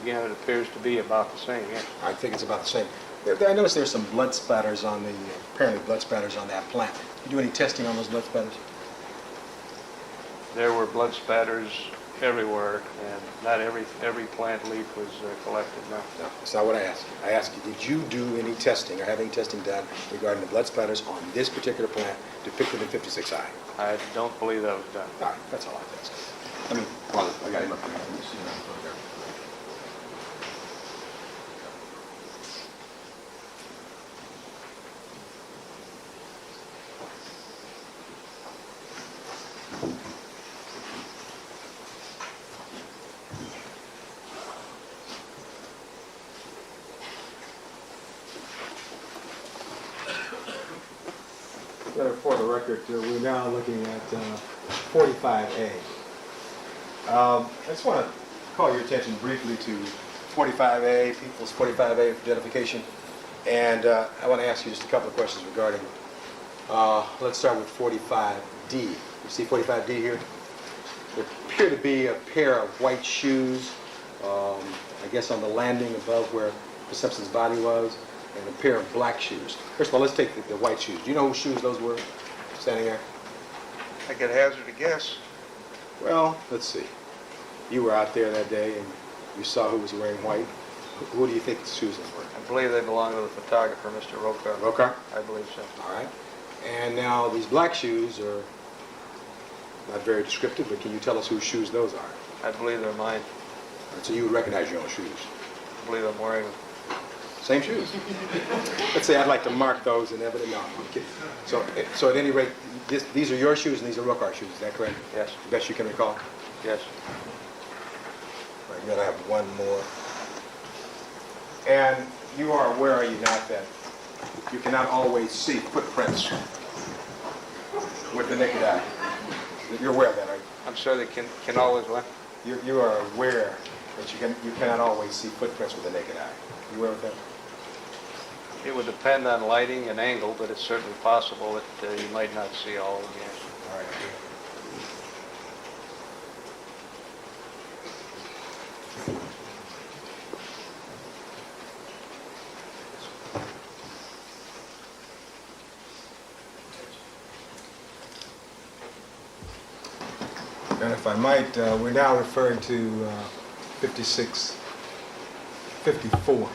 Again, it appears to be about the same. Yeah. I think it's about the same. I noticed there's some blood splatters on the, apparently blood splatters on that plant. Did you do any testing on those blood splatters? There were blood spatters everywhere, and not every plant leaf was collected, no. No, that's not what I asked you. I asked you, did you do any testing or have any testing done regarding the blood splatters on this particular plant depicted in 56I? I don't believe that was done. All right, that's all I asked. I mean, well, I got him up here. For the record, we're now looking at 45A. I just want to call your attention briefly to 45A, people's 45A identification, and I want to ask you just a couple of questions regarding, let's start with 45D. You see 45D here? There appear to be a pair of white shoes, I guess on the landing above where the Simpson's body was, and a pair of black shoes. First of all, let's take the white shoes. Do you know whose shoes those were standing there? I could hazard a guess. Well, let's see. You were out there that day and you saw who was wearing white. Who do you think the shoes were? I believe they belong to the photographer, Mr. Rokar. Rokar? I believe so. All right. And now these black shoes are not very descriptive, but can you tell us whose shoes those are? I believe they're mine. All right, so you would recognize your own shoes. I believe I'm wearing them. Same shoes. Let's say I'd like to mark those in evidence. No, I'm kidding. So at any rate, these are your shoes and these are Rokar shoes. Is that correct? Yes. Best you can recall? Yes. Right, you're gonna have one more. And you are aware, are you not, that you cannot always see footprints with the naked eye? You're aware of that, are you? I'm sure they can always what? You are aware that you cannot always see footprints with the naked eye. You aware of that? It would depend on lighting and angle, but it's certainly possible that you might not see all of them, yes. All right. And if I might, we're now referring to 54.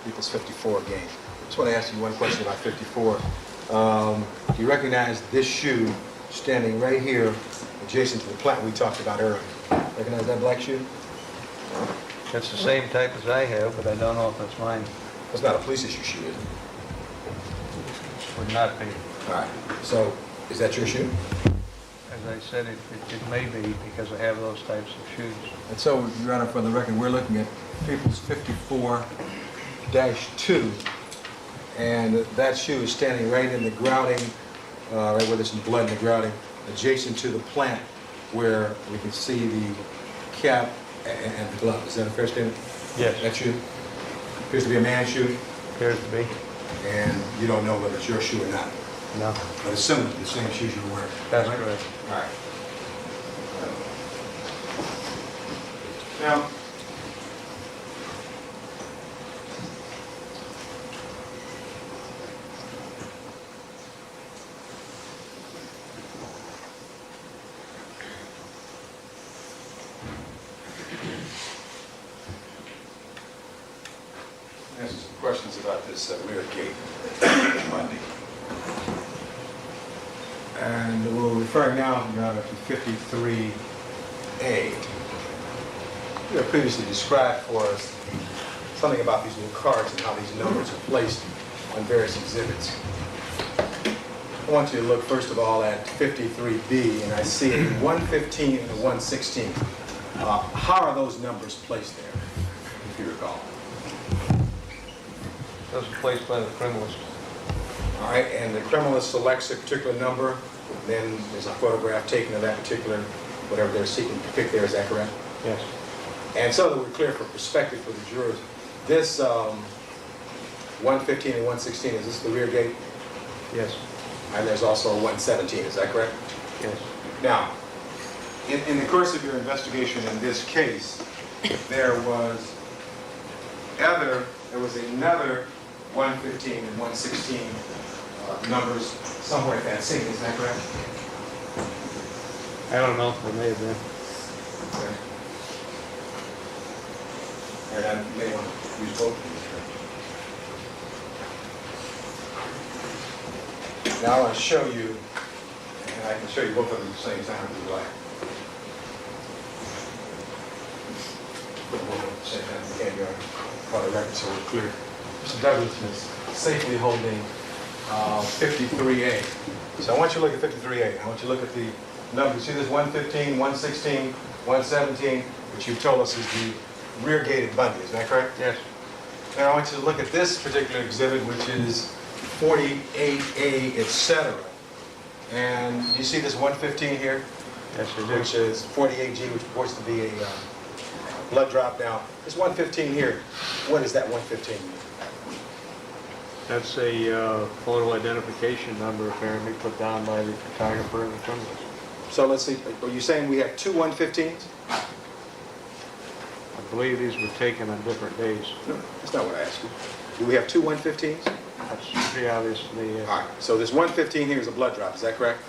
People's 54 game. Just want to ask you one question about 54. Do you recognize this shoe standing right here adjacent to the plant we talked about earlier? Recognize that black shoe? It's the same type as I have, but I don't know if that's mine. That's not a police issue shoe, is it? Would not be. All right. So, is that your shoe? As I said, it may be because I have those types of shoes. And so, Your Honor, for the record, we're looking at People's 54-2, and that shoe is standing right in the grouting, right where there's some blood in the grouting, adjacent to the plant where we can see the cap and the glove. Is that a fair statement? Yes. That shoe appears to be a man's shoe, Appears to be. and you don't know whether it's your shoe or not. No. But it's similar to the same shoes you're wearing. That's right? correct. All right. Now, ask some questions about this rear gate. Monday. And we're referring now, Your Honor, to 53A. You have previously described for us something about these new cards and how these numbers are placed on various exhibits. I want you to look first of all at 53B, and I see a 115 and a 116. How are those numbers placed there, if you recall? Those are placed by the criminalist. All right, and the criminalist selects a particular number, then there's a photograph taken of that particular, whatever they're seeking to pick there, is that correct? Yes. And so that we're clear for perspective for the jurors, this 115 and 116, is this the rear gate? Yes. And there's also a 117, is that correct? Yes. Now, in the course of your investigation in this case, there was another 115 and 116 numbers somewhere at that scene, is that correct? I don't know, it may have been. Okay. And I may want to use both of these. Now I want to show you, and I can show you both of them at the same time if you like. Both of them at the same time. You can't go for the record so we're clear. Mr. Douglas is safely holding 53A. So I want you to look at 53A. I want you to look at the numbers. See this 115, 116, 117, which you've told us is the rear gated Bundy. Is that correct? Yes. Now I want you to look at this particular exhibit, which is 48A, etc. And you see this 115 here? Yes, I do. Which is 48G, which purports to be a blood drop. Now, this 115 here, what is that 115 mean? That's a photo identification number apparently put down by the photographer in the journalist. So let's see, are you saying we have two 115s? I believe these were taken on different days. No, that's not what I asked you. Do we have two 115s? That's pretty obvious to me. All right, so this 115 here is a blood drop, is that correct?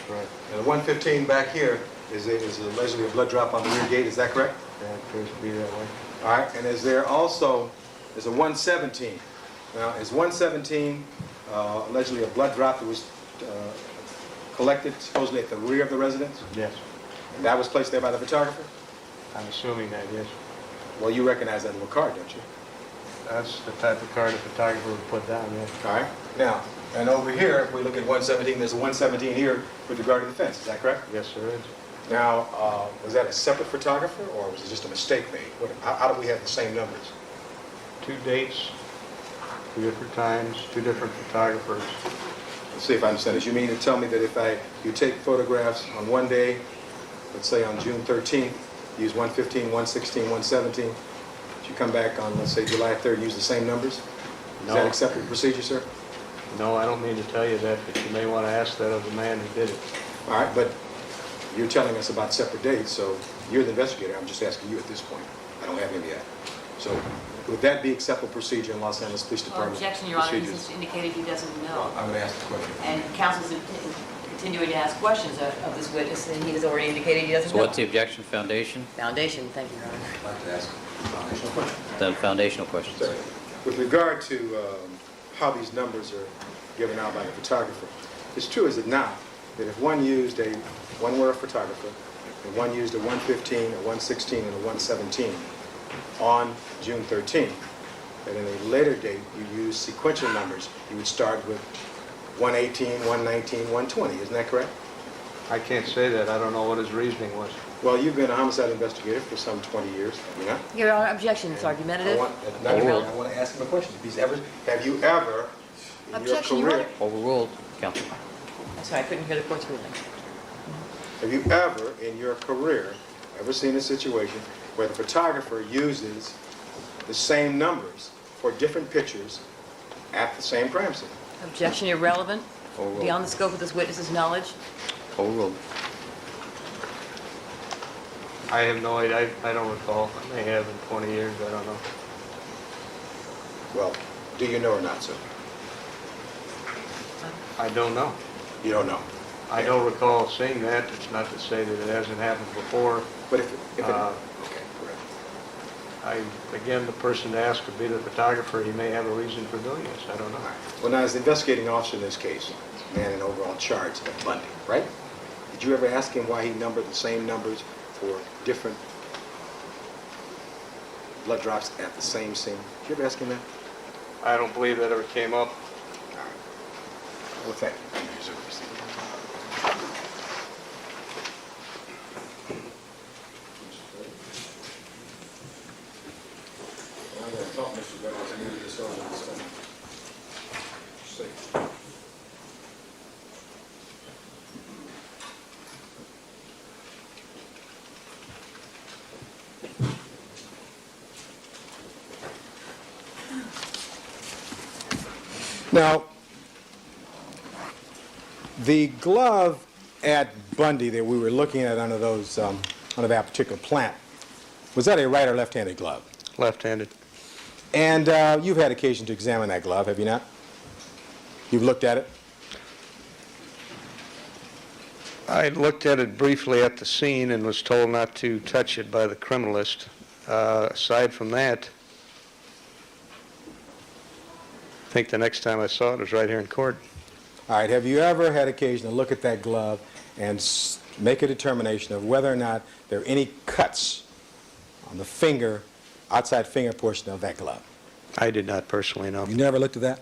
Right. And the 115 back here is allegedly a blood drop on the rear gate, is that correct? That appears to be that way. All right, and is there also, there's a 117. Now, is 117 allegedly a blood drop that was collected supposedly at the rear of the residence? Yes. And that was placed there by the photographer? I'm assuming that, yes. Well, you recognize that little card, don't you? That's the type of card a photographer would put down, yes. All right. Now, and over here, if we look at 117, there's a 117 here with regard to the fence. Is that correct? Yes, there is. Now, was that a separate photographer, or was it just a mistake made? How do we have the same numbers? 2 dates, 2 different times, 2 different photographers. Let's see if I understand this. You mean to tell me that if you take photographs on one day, let's say on June 13th, use 115, 116, 117, you come back on, let's say, July 3rd, use the same numbers? Is No. that acceptable procedure, sir? No, I don't mean to tell you that, but you may want to ask that of the man who did it. All right, but you're telling us about separate dates, so you're the investigator. I'm just asking you at this point. I don't have any yet. So would that be acceptable procedure in Los Angeles Police Well, Department? objection, Your Honor, procedures? he's indicated he doesn't know. I'm going to ask the question. And counsel's continuing to ask questions of this witness, and he has already indicated he doesn't So know. what's the objection, foundation? Foundation, thank you, Your Honor. I'd like to ask a foundational question. The foundational questions. Sir, with regard to how these numbers are given out by the photographer, it's true, is it not, that if one were a photographer, and one used a 115, a 116, and a 117 on June 13th, that in a later date you use sequential numbers, you would start with 118, 119, 120, isn't that correct? I can't say that. I don't know what his reasoning was. Well, you've been a homicide investigator for some 20 years, have you not? Your Honor, objection, it's argumentative. I want to ask him a question. Have you ever, in your Objection, Your career, Honor. Overruled, Counsel. I'm sorry, I couldn't hear the court's ruling. have you ever, in your career, ever seen a situation where the photographer uses the same numbers for different pictures at the same crime scene? Objection irrelevant, Overruled. beyond the scope of this witness's knowledge. Overruled. I have no idea. I don't recall. I may have in 20 years. I don't know. Well, do you know or not, sir? I don't know. You don't know. I don't recall seeing that. It's not to say that it hasn't happened before. But if it... Uh, Okay, correct. Again, the person to ask would be the photographer. He may have a reason for doing this. I don't know. All right. Well, now, as the investigating officer in this case, man in overall charge of Bundy, right? Did you ever ask him why he numbered the same numbers for different blood drops at the same scene? Did you ever ask him that? I don't believe that ever came up. All right. Well, thank you. Now, the glove at Bundy that we were looking at under those under that particular plant, was that a right or left-handed glove? Left-handed. And you've had occasion to examine that glove, have you not? You've looked at it? I looked at it briefly at the scene and was told not to touch it by the criminalist. Aside from that, I think the next time I saw it was right here in court. All right, have you ever had occasion to look at that glove and make a determination of whether or not there are any cuts on the finger, outside finger portion of that glove? I did not personally know. You never looked at that?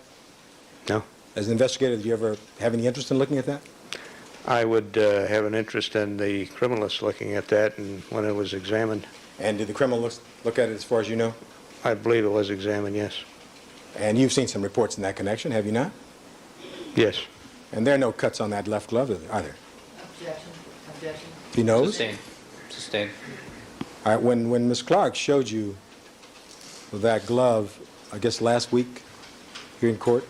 No. As an investigator, did you ever have any interest in looking at that? I would have an interest in the criminalist looking at that and when it was examined. And did the criminal look at it as far as you know? I believe it was examined, yes. And you've seen some reports in that connection, have you not? Yes. And there are no cuts on that left glove, are there? Objection, objection. He knows? Sustained. Sustained. All right, when Ms. Clark showed you that glove, I guess last week here in court,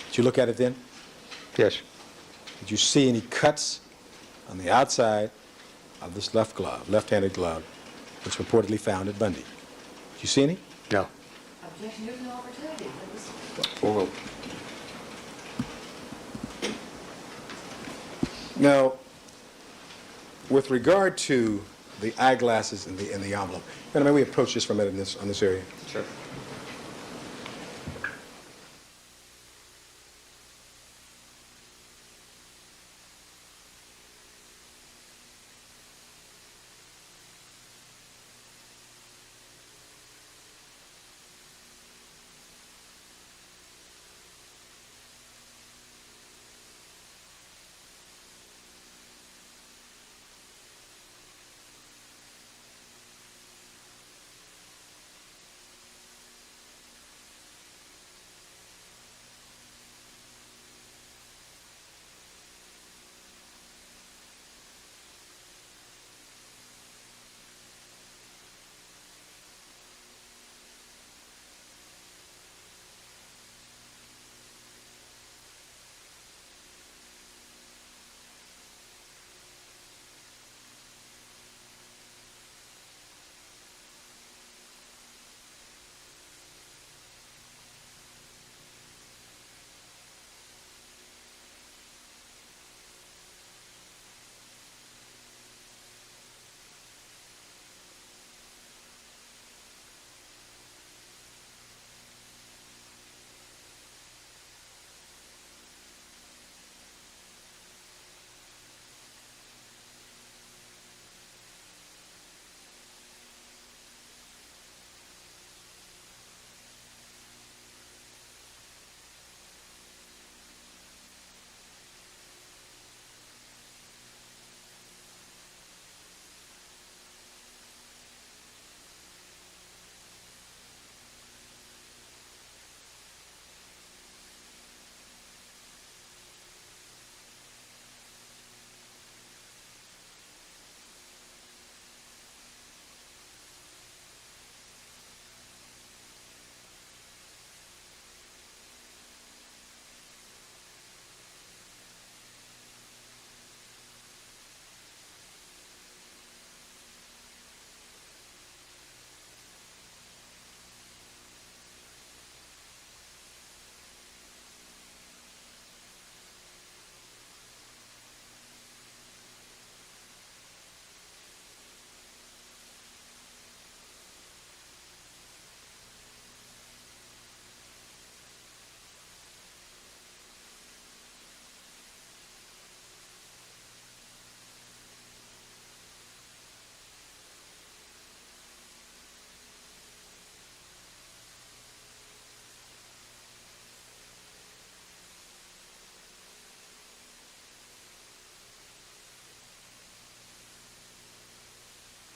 did you look at it then? Yes. Did you see any cuts on the outside of this left glove, left-handed glove, which reportedly found at Bundy? Did you see any? No. Objection, there's no opportunity. Or now, with regard to the eyeglasses in the envelope, may we approach this for a minute on this area? Sure.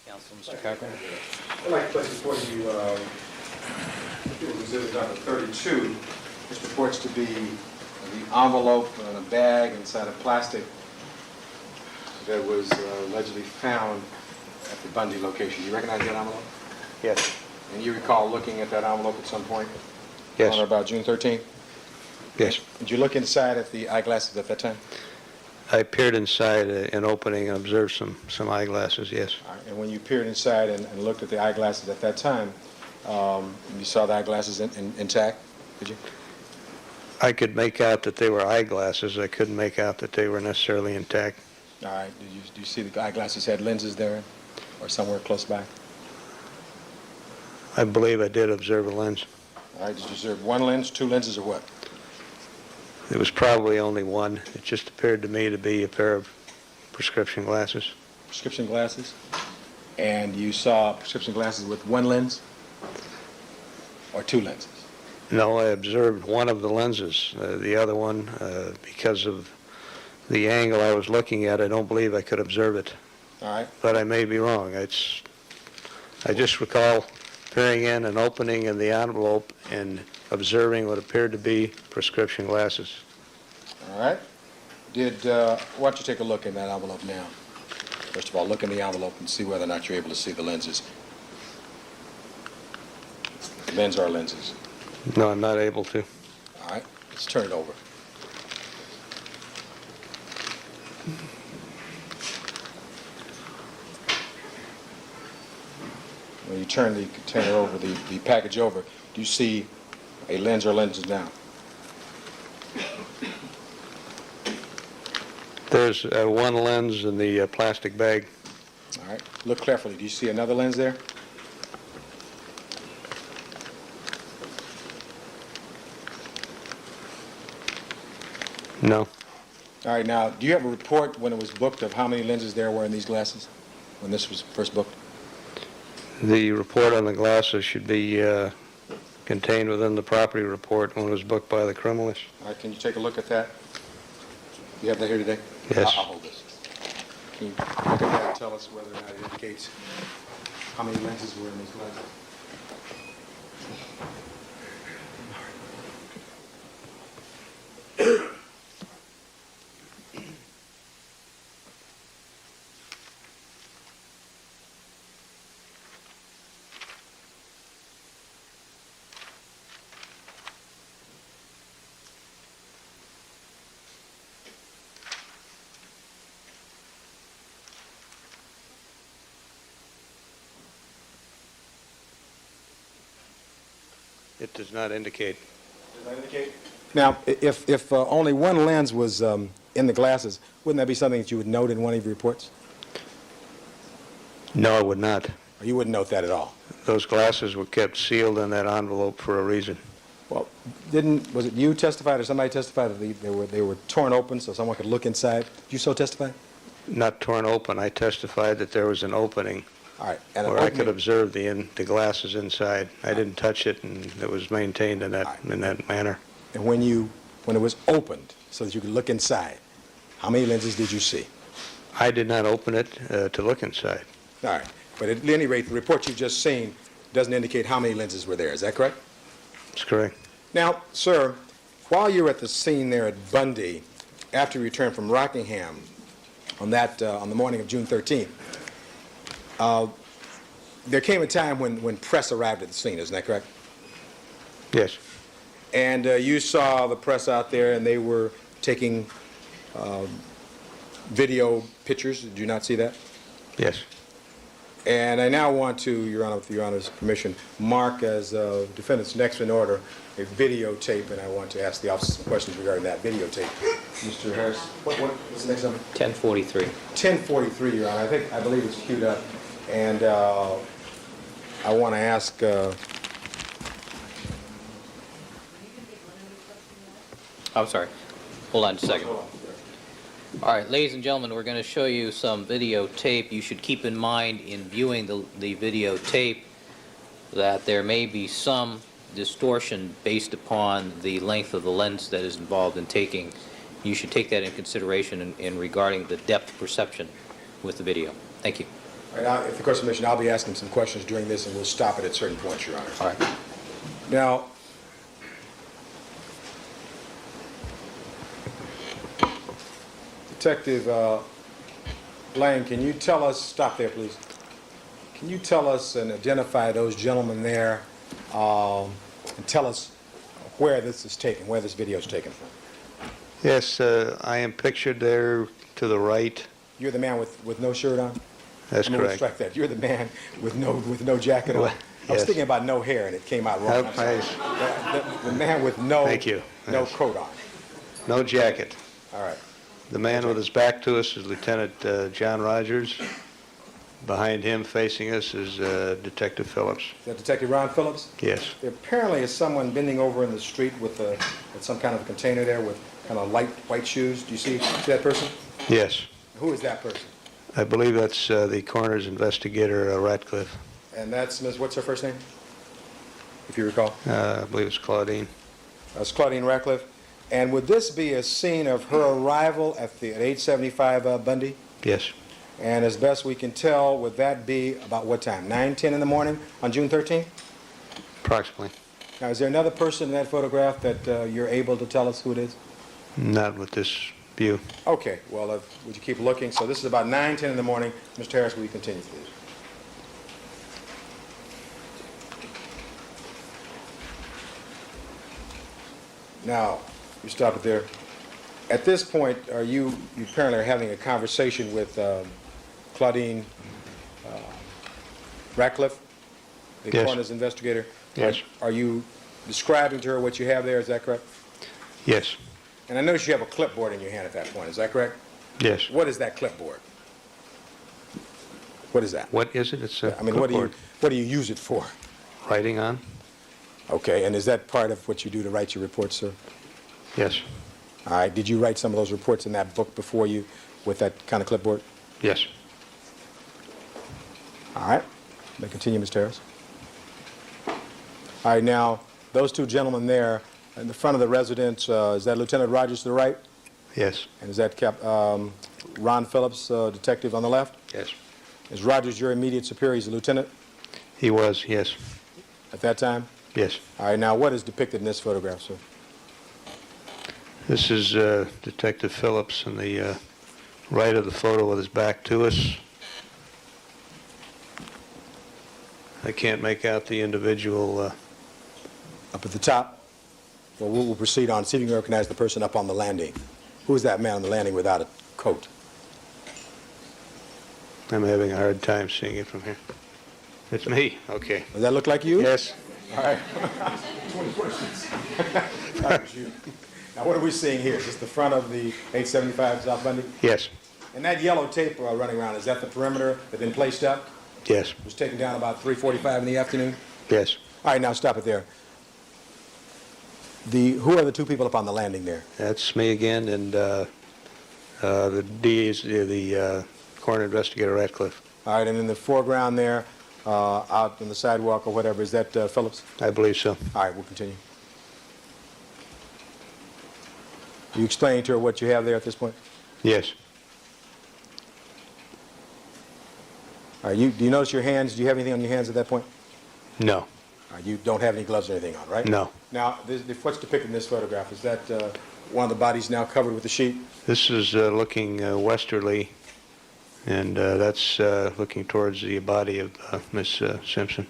Counsel, Mr. Cochran. I'd like to place before you exhibit number 32. This purports to be the envelope in a bag inside of plastic that was allegedly found at the Bundy location. Do you recognize that envelope? Yes. And you recall looking at that envelope at some point? Yes. On or about June 13th? Yes. Did you look inside at the eyeglasses at that time? I peered inside an opening and observed some eyeglasses, yes. All right. And when you peered inside and looked at the eyeglasses at that time, you saw the eyeglasses intact, did you? I could make out that they were eyeglasses. I couldn't make out that they were necessarily intact. All right. Do you see the eyeglasses had lenses there or somewhere close by? I believe I did observe a lens. All right. Did you observe one lens, two lenses, or what? It was probably only one. It just appeared to me to be a pair of prescription glasses. Prescription glasses? And you saw prescription glasses with one lens or two lenses? No, I observed one of the lenses. The other one, because of the angle I was looking at, I don't believe I could observe it. All right. But I may be wrong. I just recall peering in and opening in the envelope and observing what appeared to be prescription glasses. All right. Why don't you take a look in that envelope now? First of all, look in the envelope and see whether or not you're able to see the lenses. Lens or lenses. No, I'm not able to. All right. Let's turn it over. When you turn the container over, the package over, do you see a lens or lenses now? There's one lens in the plastic bag. All right. Look carefully. Do you see another lens there? No. All right. Now, do you have a report when it was booked of how many lenses there were in these glasses when this was first booked? The report on the glasses should be contained within the property report when it was booked by the criminalist. All right. Can you take a look at that? You have that here today? Yes. I'll hold this. Can you look at that and tell us whether or not it indicates how many lenses were in these glasses? It does not indicate. Does that indicate? Now, if only one lens was in the glasses, wouldn't that be something that you would note in one of your reports? No, I would not. Or you wouldn't note that at all? Those glasses were kept sealed in that envelope for a reason. Well, was it you testified or somebody testified that they were torn open so someone could look inside? Did you so testify? Not torn open. I testified that there was an opening All right. And an where I could opening- observe the glasses inside. I didn't touch it, and it was maintained in that manner. And when it was opened so that you could look inside, how many lenses did you see? I did not open it to look inside. All right. But at any rate, the report you've just seen doesn't indicate how many lenses were there. Is that correct? That's correct. Now, sir, while you were at the scene there at Bundy, after you returned from Rockingham on the morning of June 13th, there came a time when press arrived at the scene. Isn't that correct? Yes. And you saw the press out there, and they were taking video pictures. Did you not see that? Yes. And I now want to, Your Honor, with Your Honor's permission, mark as defendant's next in order a videotape, and I want to ask the officer some questions regarding that videotape. Mr. Harris, what's the next number? 1043. 1043, Your Honor. I believe it's queued up, and I want to ask. I'm sorry. Hold on just a second. All right, ladies and gentlemen, we're going to show you some videotape. You should keep in mind in viewing the videotape that there may be some distortion based upon the length of the lens that is involved in taking. You should take that in consideration in regarding the depth perception with the video. Thank you. All right, now, if the court's permission, I'll be asking some questions during this, and we'll stop it at certain points, Your Honor. All right. Now, Detective Blaine, can you tell us, stop there please, can you tell us and identify those gentlemen there and tell us where this is taken, where this video is taken from? Yes, I am pictured there to the right. You're the man with no shirt on? That's I'm gonna correct. strike that. You're the man with no jacket on. Well, I was yes. thinking about no hair and it came out wrong. I'm sorry. The man with no Thank you. no Yes. coat on. No jacket. All right. The man with his back to us is Lieutenant John Rogers. Behind him, facing us, is Detective Phillips. Is that Detective Ron Phillips? Yes. There apparently is someone bending over in the street with some kind of a container there with kind of light white shoes. Do you see that person? Yes. Who is that person? I believe that's the coroner's investigator, Ratcliffe. And that's Ms., what's her first name? If you recall. I believe it's Claudine. That's Claudine Ratcliffe. And would this be a scene of her arrival at 875 Bundy? Yes. And as best we can tell, would that be about what time? 9, 10 in the morning on June 13th? Approximately. Now, is there another person in that photograph that you're able to tell us who it is? Not with this view. Okay, well, would you keep looking? So this is about 9, 10 in the morning. Mr. Harris, will you continue, please? Now, you stop it there. At this point, you apparently are having a conversation with Claudine Ratcliffe, the Yes. coroner's investigator? Yes. Are you describing to her what you have there, is that correct? Yes. And I notice you have a clipboard in your hand at that point, is that correct? Yes. What is that clipboard? What is that? What is it? It's a I mean, clipboard. what do you use it for? Writing on? Okay, and is that part of what you do to write your reports, sir? Yes. All right, did you write some of those reports in that book before you with that kind of clipboard? Yes. All right, may continue, Mr. Harris. All right, now, those two gentlemen there in the front of the residence, is that Lieutenant Rogers to the right? Yes. And is that Ron Phillips, detective, on the left? Yes. Is Rogers your immediate superior? He's a lieutenant He was, yes. at that time? Yes. All right, now, what is depicted in this photograph, sir? This is Detective Phillips on the right of the photo with his back to us. I can't make out the individual. Up at the top? Well, we'll proceed on. See if you can recognize the person up on the landing. Who is that man on the landing without a coat? I'm having a hard time seeing it from here. It's me. Okay. Does that look like you? Yes. All right. 20 questions. That was you. Now, what are we seeing here? Is this the front of the 875 South Bundy? Yes. And that yellow tape running around, is that the perimeter that been placed up? Yes. It was taken down about 3:45 in the afternoon? Yes. All right, now stop it there. Who are the two people up on the landing there? That's me again, and the D is the coroner investigator Ratcliffe. All right, and in the foreground there, out on the sidewalk or whatever, is that Phillips? I believe so. All right, we'll continue. You explain to her what you have there at this point? Yes. All right, do you notice your hands? Do you have anything on your hands at that point? No. You don't have any gloves or anything on, right? No. Now, what's depicted in this photograph? Is that one of the bodies now covered with a sheet? This is looking westerly, and that's looking towards the body of Miss Simpson.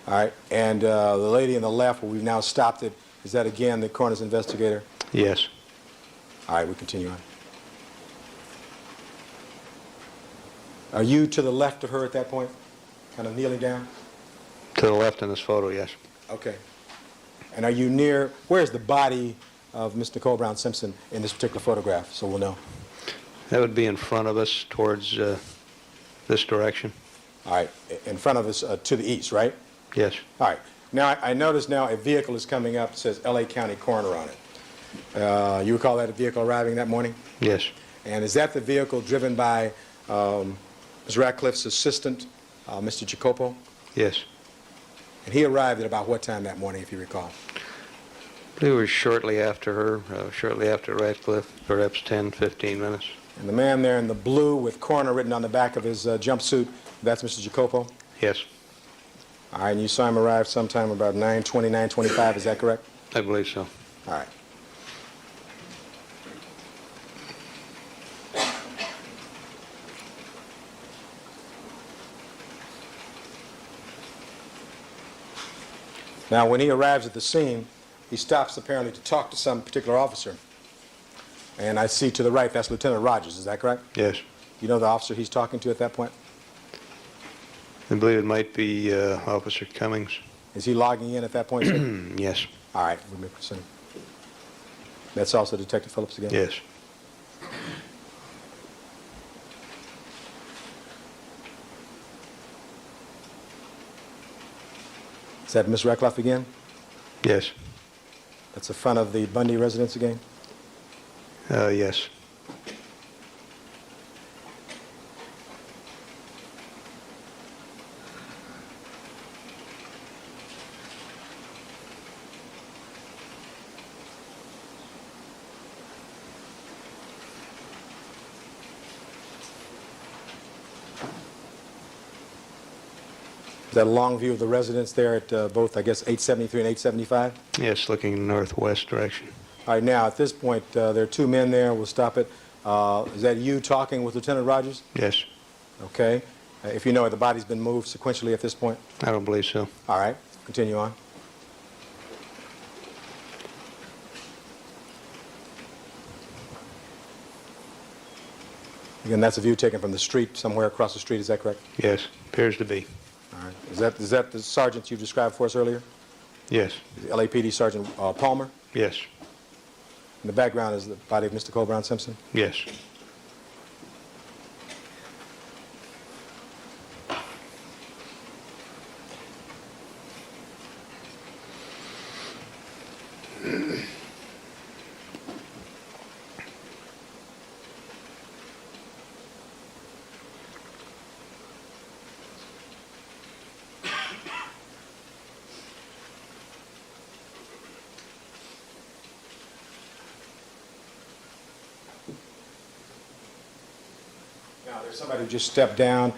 All right, and the lady on the left, where we've now stopped it, is that again the coroner's investigator? Yes. All right, we continue on. Are you to the left of her at that point, kind of kneeling down? To the left in this photo, yes. Okay. And are you near, where's the body of Miss Nicole Brown Simpson in this particular photograph, so we'll know? That would be in front of us towards this direction. All right, in front of us to the east, right? Yes. All right. Now, I notice now a vehicle is coming up, it says L.A. County Coroner on it. You recall that a vehicle arriving that morning? Yes. And is that the vehicle driven by Ms. Ratcliffe's assistant, Mr. Jacopo? Yes. And he arrived at about what time that morning, if you recall? We were shortly after her, shortly after Ratcliffe, perhaps 10, 15 minutes. And the man there in the blue with coroner written on the back of his jumpsuit, that's Mr. Jacopo? Yes. All right, and you saw him arrive sometime about 9:20, 9:25, is that correct? I believe so. All right. Now, when he arrives at the scene, he stops apparently to talk to some particular officer. And I see to the right, that's Lieutenant Rogers, is that correct? Yes. You know the officer he's talking to at that point? I believe it might be Officer Cummings. Is he logging in at that point, sir? Yes. All right, we may proceed. That's also Detective Phillips again? Yes. Is that Ms. Reckloff again? Yes. That's the front of the Bundy residence again? Yes. Is that a long view of the residence there at both, I guess, 873 and 875? Yes, looking northwest direction. All right, now, at this point, there are two men there. We'll stop it. Is that you talking with Lieutenant Rogers? Yes. Okay. If you know it, the body's been moved sequentially at this point? I don't believe so. All right. Continue on. Again, that's a view taken from the street, somewhere across the street. Is that correct? Yes, appears to be. All right. Is that the sergeant you described for us earlier? Yes. LAPD Sergeant Palmer? Yes. In the background is the body of Mr. Nicole Brown Simpson? Yes. Now, there's somebody who just stepped down.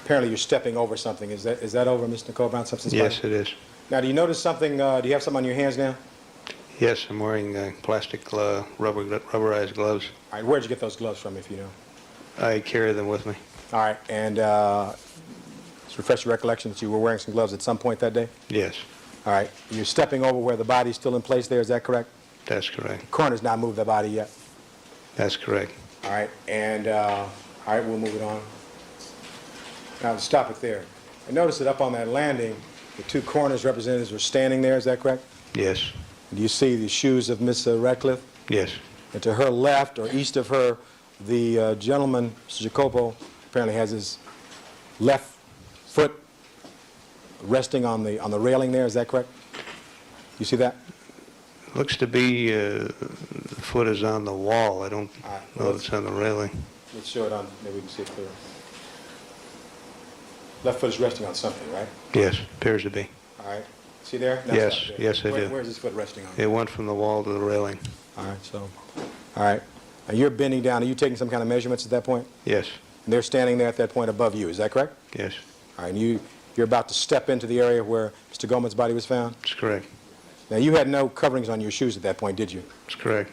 Apparently, you're stepping over something. Is that over Mr. Nicole Brown Simpson's body? Yes, it is. Now, do you notice something? Do you have something on your hands now? Yes, I'm wearing plastic rubberized gloves. All right, where'd you get those gloves from, if you know? I carry them with me. All right, and just refresh your recollection that you were wearing some gloves at some point that day? Yes, All right, you're stepping over where the body's still in place there, is that correct? that's correct. The coroner's not moved the body yet. That's correct. All right, and, all right, we'll move it on. Now, stop it there. I noticed that up on that landing, the two coroner's representatives were standing there, is that correct? Yes, Do you see the shoes of Miss Ratcliffe? yes, And to her left, or east of her, the gentleman, Mr. Jacopo, apparently has his left foot resting on the railing there, is that correct? You see that? looks to be the foot is on the wall. I don't All right, know if it's on the railing. Let's show it on, maybe we can see it clearer. Left foot is resting on something, right? Yes, appears to be. All right. See there? Now Yes, stop there. yes, I do. Where's his foot resting on? It went from the wall to the railing. All right, so, all right. Now you're bending down. Are you taking some kind of measurements at that point? Yes, And they're standing there at that point above you, is that correct? yes, All right, and you're about to step into the area where Mr. Goldman's body was found? that's correct. Now, you had no coverings on your shoes at that point, did you? That's correct.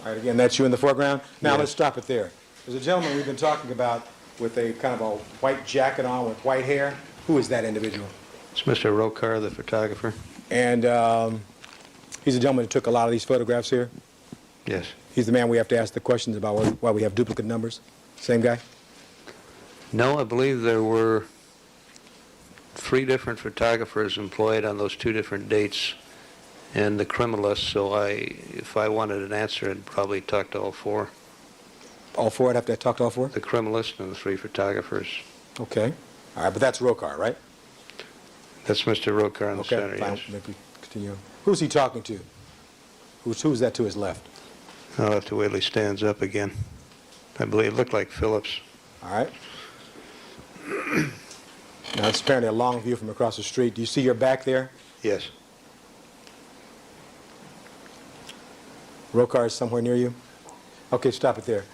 All right, again, that's you in the foreground? Now, Yes. let's stop it there. There's a gentleman we've been talking about with a kind of a white jacket on with white hair. Who is that individual? It's Mr. Rokar, the photographer. And he's a gentleman who took a lot of these photographs here. Yes. He's the man we have to ask the questions about why we have duplicate numbers. Same guy? No, I believe there were 3 different photographers employed on those 2 different dates and the criminalist, so if I wanted an answer, I'd probably talk to all 4. All four? I'd have to talk to all 4? The criminalist and the 3 photographers. Okay. All right, but that's Rokar, right? That's Mr. Rokar in the Okay, center, fine. yes. Maybe continue on. Who's he talking to? Who's that to his left? I'll have to wait till he stands up again. I believe it looked like Phillips. All right. Now, it's apparently a long view from across the street. Do you see your back there? Yes. Rokar is somewhere near you? Okay, stop it there.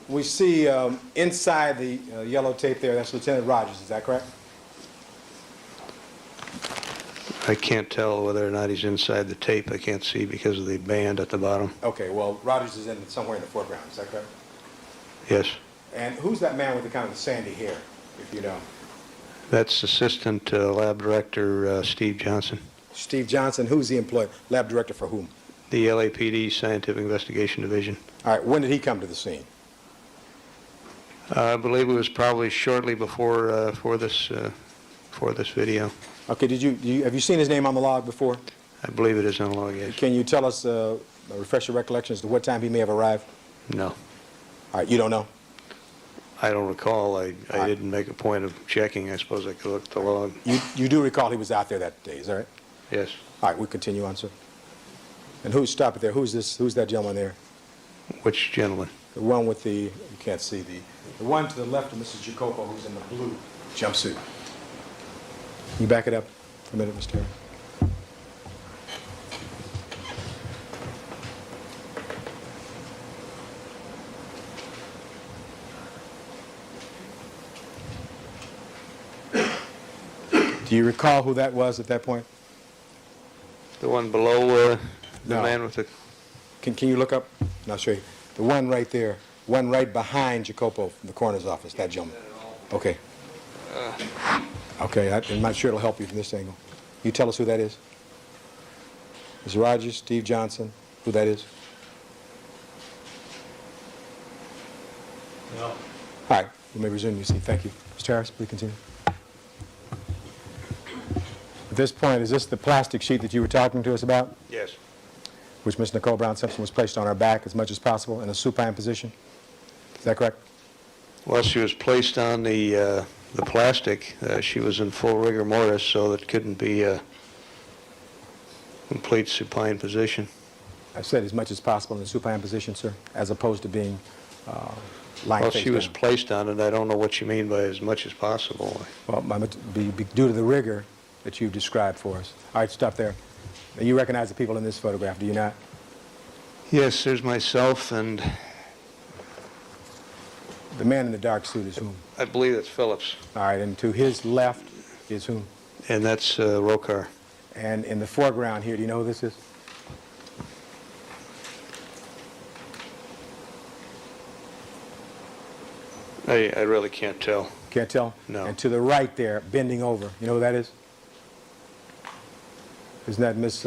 We see inside the yellow tape there, that's Lieutenant Rogers, is that correct? I can't tell whether or not he's inside the tape. I can't see because of the band at the bottom. Okay, well, Rogers is somewhere in the foreground, is that correct? Yes. And who's that man with the kind of the sandy hair, if you know? That's Assistant Lab Director Steve Johnson, Steve Johnson, who's the employee? Lab director for whom? The LAPD Scientific Investigation Division. All right, when did he come to the scene? I believe it was probably shortly before for this video. Okay, have you seen his name on the log before? I believe it is on log, yes. Can you tell us, refresh your recollection as to what time he may have arrived? No, All right, you don't know? I don't recall. I didn't make a point of checking. I suppose I could look at the log. You do recall he was out there that day, is that right? Yes. All right, we'll continue on, sir. And stop it there, who's that gentleman there? Which gentleman? The one with you can't see, the one to the left of Mrs. Jacopo who's in the blue jumpsuit. Can you back it up for a minute, Mr. Harris? Do you recall who that was at that point? The one below the No. man with the... Can you look up? And I'll show you. The one right there, one right behind Jacopo from the coroner's office, that gentleman. Okay. Okay, I'm not sure it'll help you from this angle. You tell us who that is. Ms. Rogers, Steve Johnson, who that is? No. All right, you may resume your seat. Thank you. Mr. Harris, please continue. At this point, is this the plastic sheet that you were talking to us about, Yes. which Ms. Nicole Brown Simpson was placed on her back as much as possible in a supine position? Is that correct? Well, she was placed on the plastic. She was in full rigor mortis, so that couldn't be a complete supine position. I said as much as possible in a supine position, sir, as opposed to being lying Well, face she was down. placed on it. I don't know what you mean by as much as possible. Well, due to the rigor that you've described for us. All right, stop there. Now, you recognize the people in this photograph, do you not? Yes, there's myself, and The man in the dark suit is whom? I believe it's Phillips, All right, and to his left is whom? and that's Rokar. And in the foreground here, do you know who this is? I really can't tell. Can't tell? No. And to the right there, bending over, you know who that is? Isn't that Miss...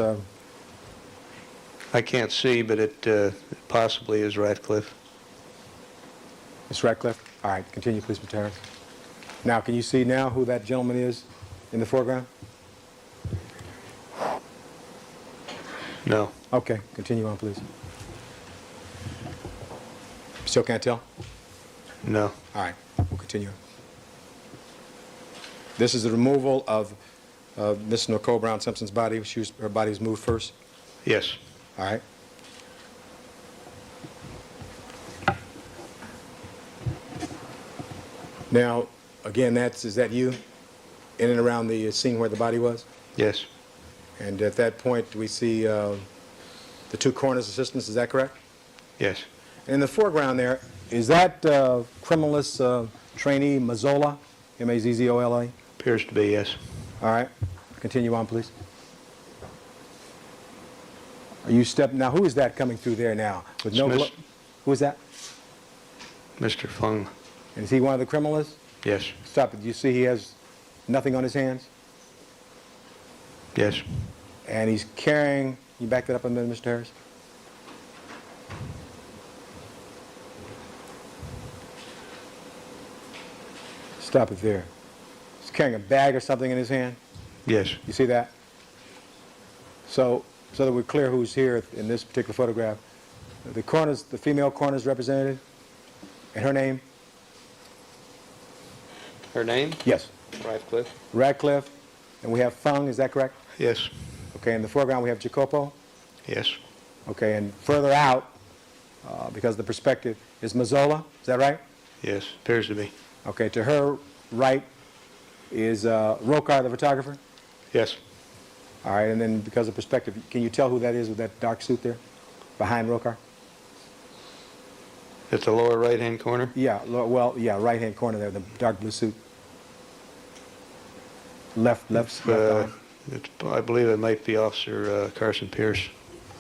I can't see, but it possibly is Ratcliffe. Miss Ratcliffe? All right, continue, please, Mr. Harris. Now, can you see now who that gentleman is in the foreground? No. Okay, continue on, please. Still can't tell? No. All right, we'll continue. This is the removal of Miss Nicole Brown Simpson's body. Her body was moved first. Yes. All right. Now, again, is that you in and around the scene where the body was? Yes. And at that point, we see the two coroner's assistants, is that correct? Yes. In the foreground there, is that criminalist trainee Mazzola, M-A-Z-Z-O-L-A? Appears to be, yes. All right, continue on, please. Now, who is that coming through there now? With no Smith. Who is that? Mr. Fung. And is he one of the criminalists? Yes. Stop it. Do you see he has nothing on his hands? Yes. And he's carrying, can you back that up a minute, Mr. Harris? Stop it there. He's carrying a bag or something in his hand. Yes. You see that? So that we're clear who's here in this particular photograph, the female coroner's representative, and her name? Her name? Yes. Ratcliffe. Radcliffe, and we have Fung, is that correct? Yes. Okay, in the foreground we have Jacopo. Yes. Okay, and further out, because of the perspective, is Mazzola, is that right? Yes. Appears to be. Okay, to her right is Rokar, the photographer. Yes. All right, and then because of perspective, can you tell who that is with that dark suit there, behind Rokar? At the lower right-hand corner? Yeah, yeah, right-hand corner there, the dark blue suit. Left behind. I believe it might be Officer Carson Pierce.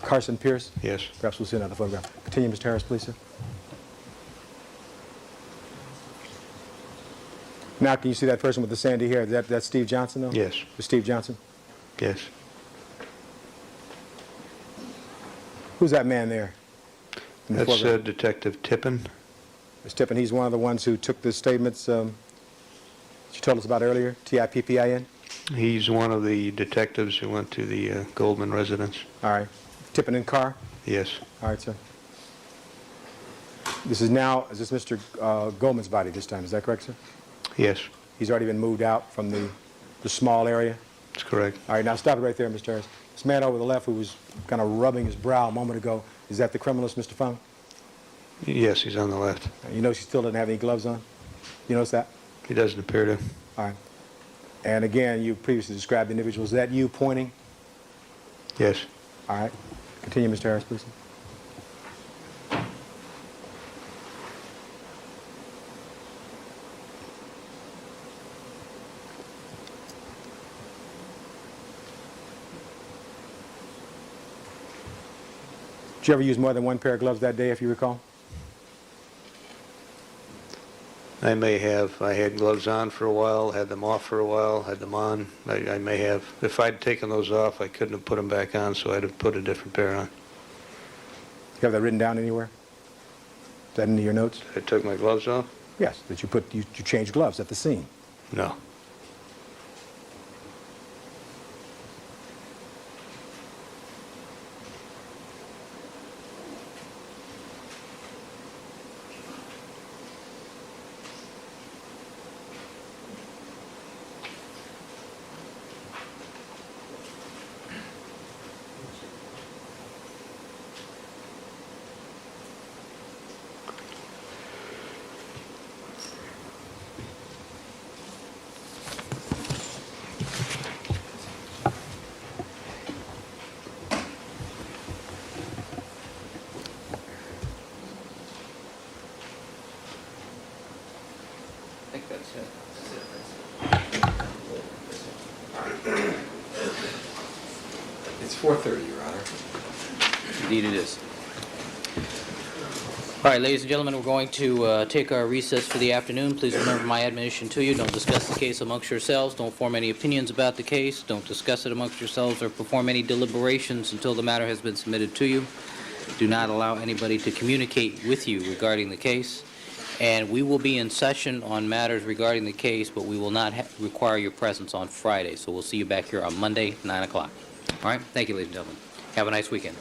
Carson Pierce? Yes. Perhaps we'll see another photograph. Continue, Mr. Harris, please, sir. Now, can you see that person with the sandy hair? That's Steve Johnson, though? Yes. Steve Johnson? Yes. Who's that man there? In the That's foreground? Detective Tippin. Mr. Tippin, he's one of the ones who took the statements that you told us about earlier, T-I-P-P-I-N? He's one of the detectives who went to the Goldman residence. All right. Tippin and Carr? Yes. All right, sir. Is this Mr. Goldman's body this time, is that correct, sir? Yes, He's already been moved out from the small area? that's correct. All right, now stop it right there, Mr. Harris. This man over the left who was kind of rubbing his brow a moment ago, is that the criminalist, Mr. Fung? Yes, he's on the left. You notice he still doesn't have any gloves on? You notice that? He doesn't appear to. All right. And again, you previously described the individual. Is that you pointing? Yes. All right. Continue, Mr. Harris, please. Did you ever use more than one pair of gloves that day, if you recall? I may have. I had gloves on for a while, had them off for a while, had them on. I may have. If I'd taken those off, I couldn't have put them back on, so I'd have put a different pair on. You have that written down anywhere? Is that in your notes? I took my gloves off? Yes, that you changed gloves at the scene. No. I think that's it. It's 4:30, Your Honor. Indeed it is. All right, ladies and gentlemen, we're going to take our recess for the afternoon. Please remember my admonition to you. Don't discuss the case amongst yourselves. Don't form any opinions about the case. Don't discuss it amongst yourselves or perform any deliberations until the matter has been submitted to you. Do not allow anybody to communicate with you regarding the case. And we will be in session on matters regarding the case, but we will not require your presence on Friday. So we'll see you back here on Monday, 9 o'clock. All right? Thank you, ladies and gentlemen. Have a nice weekend.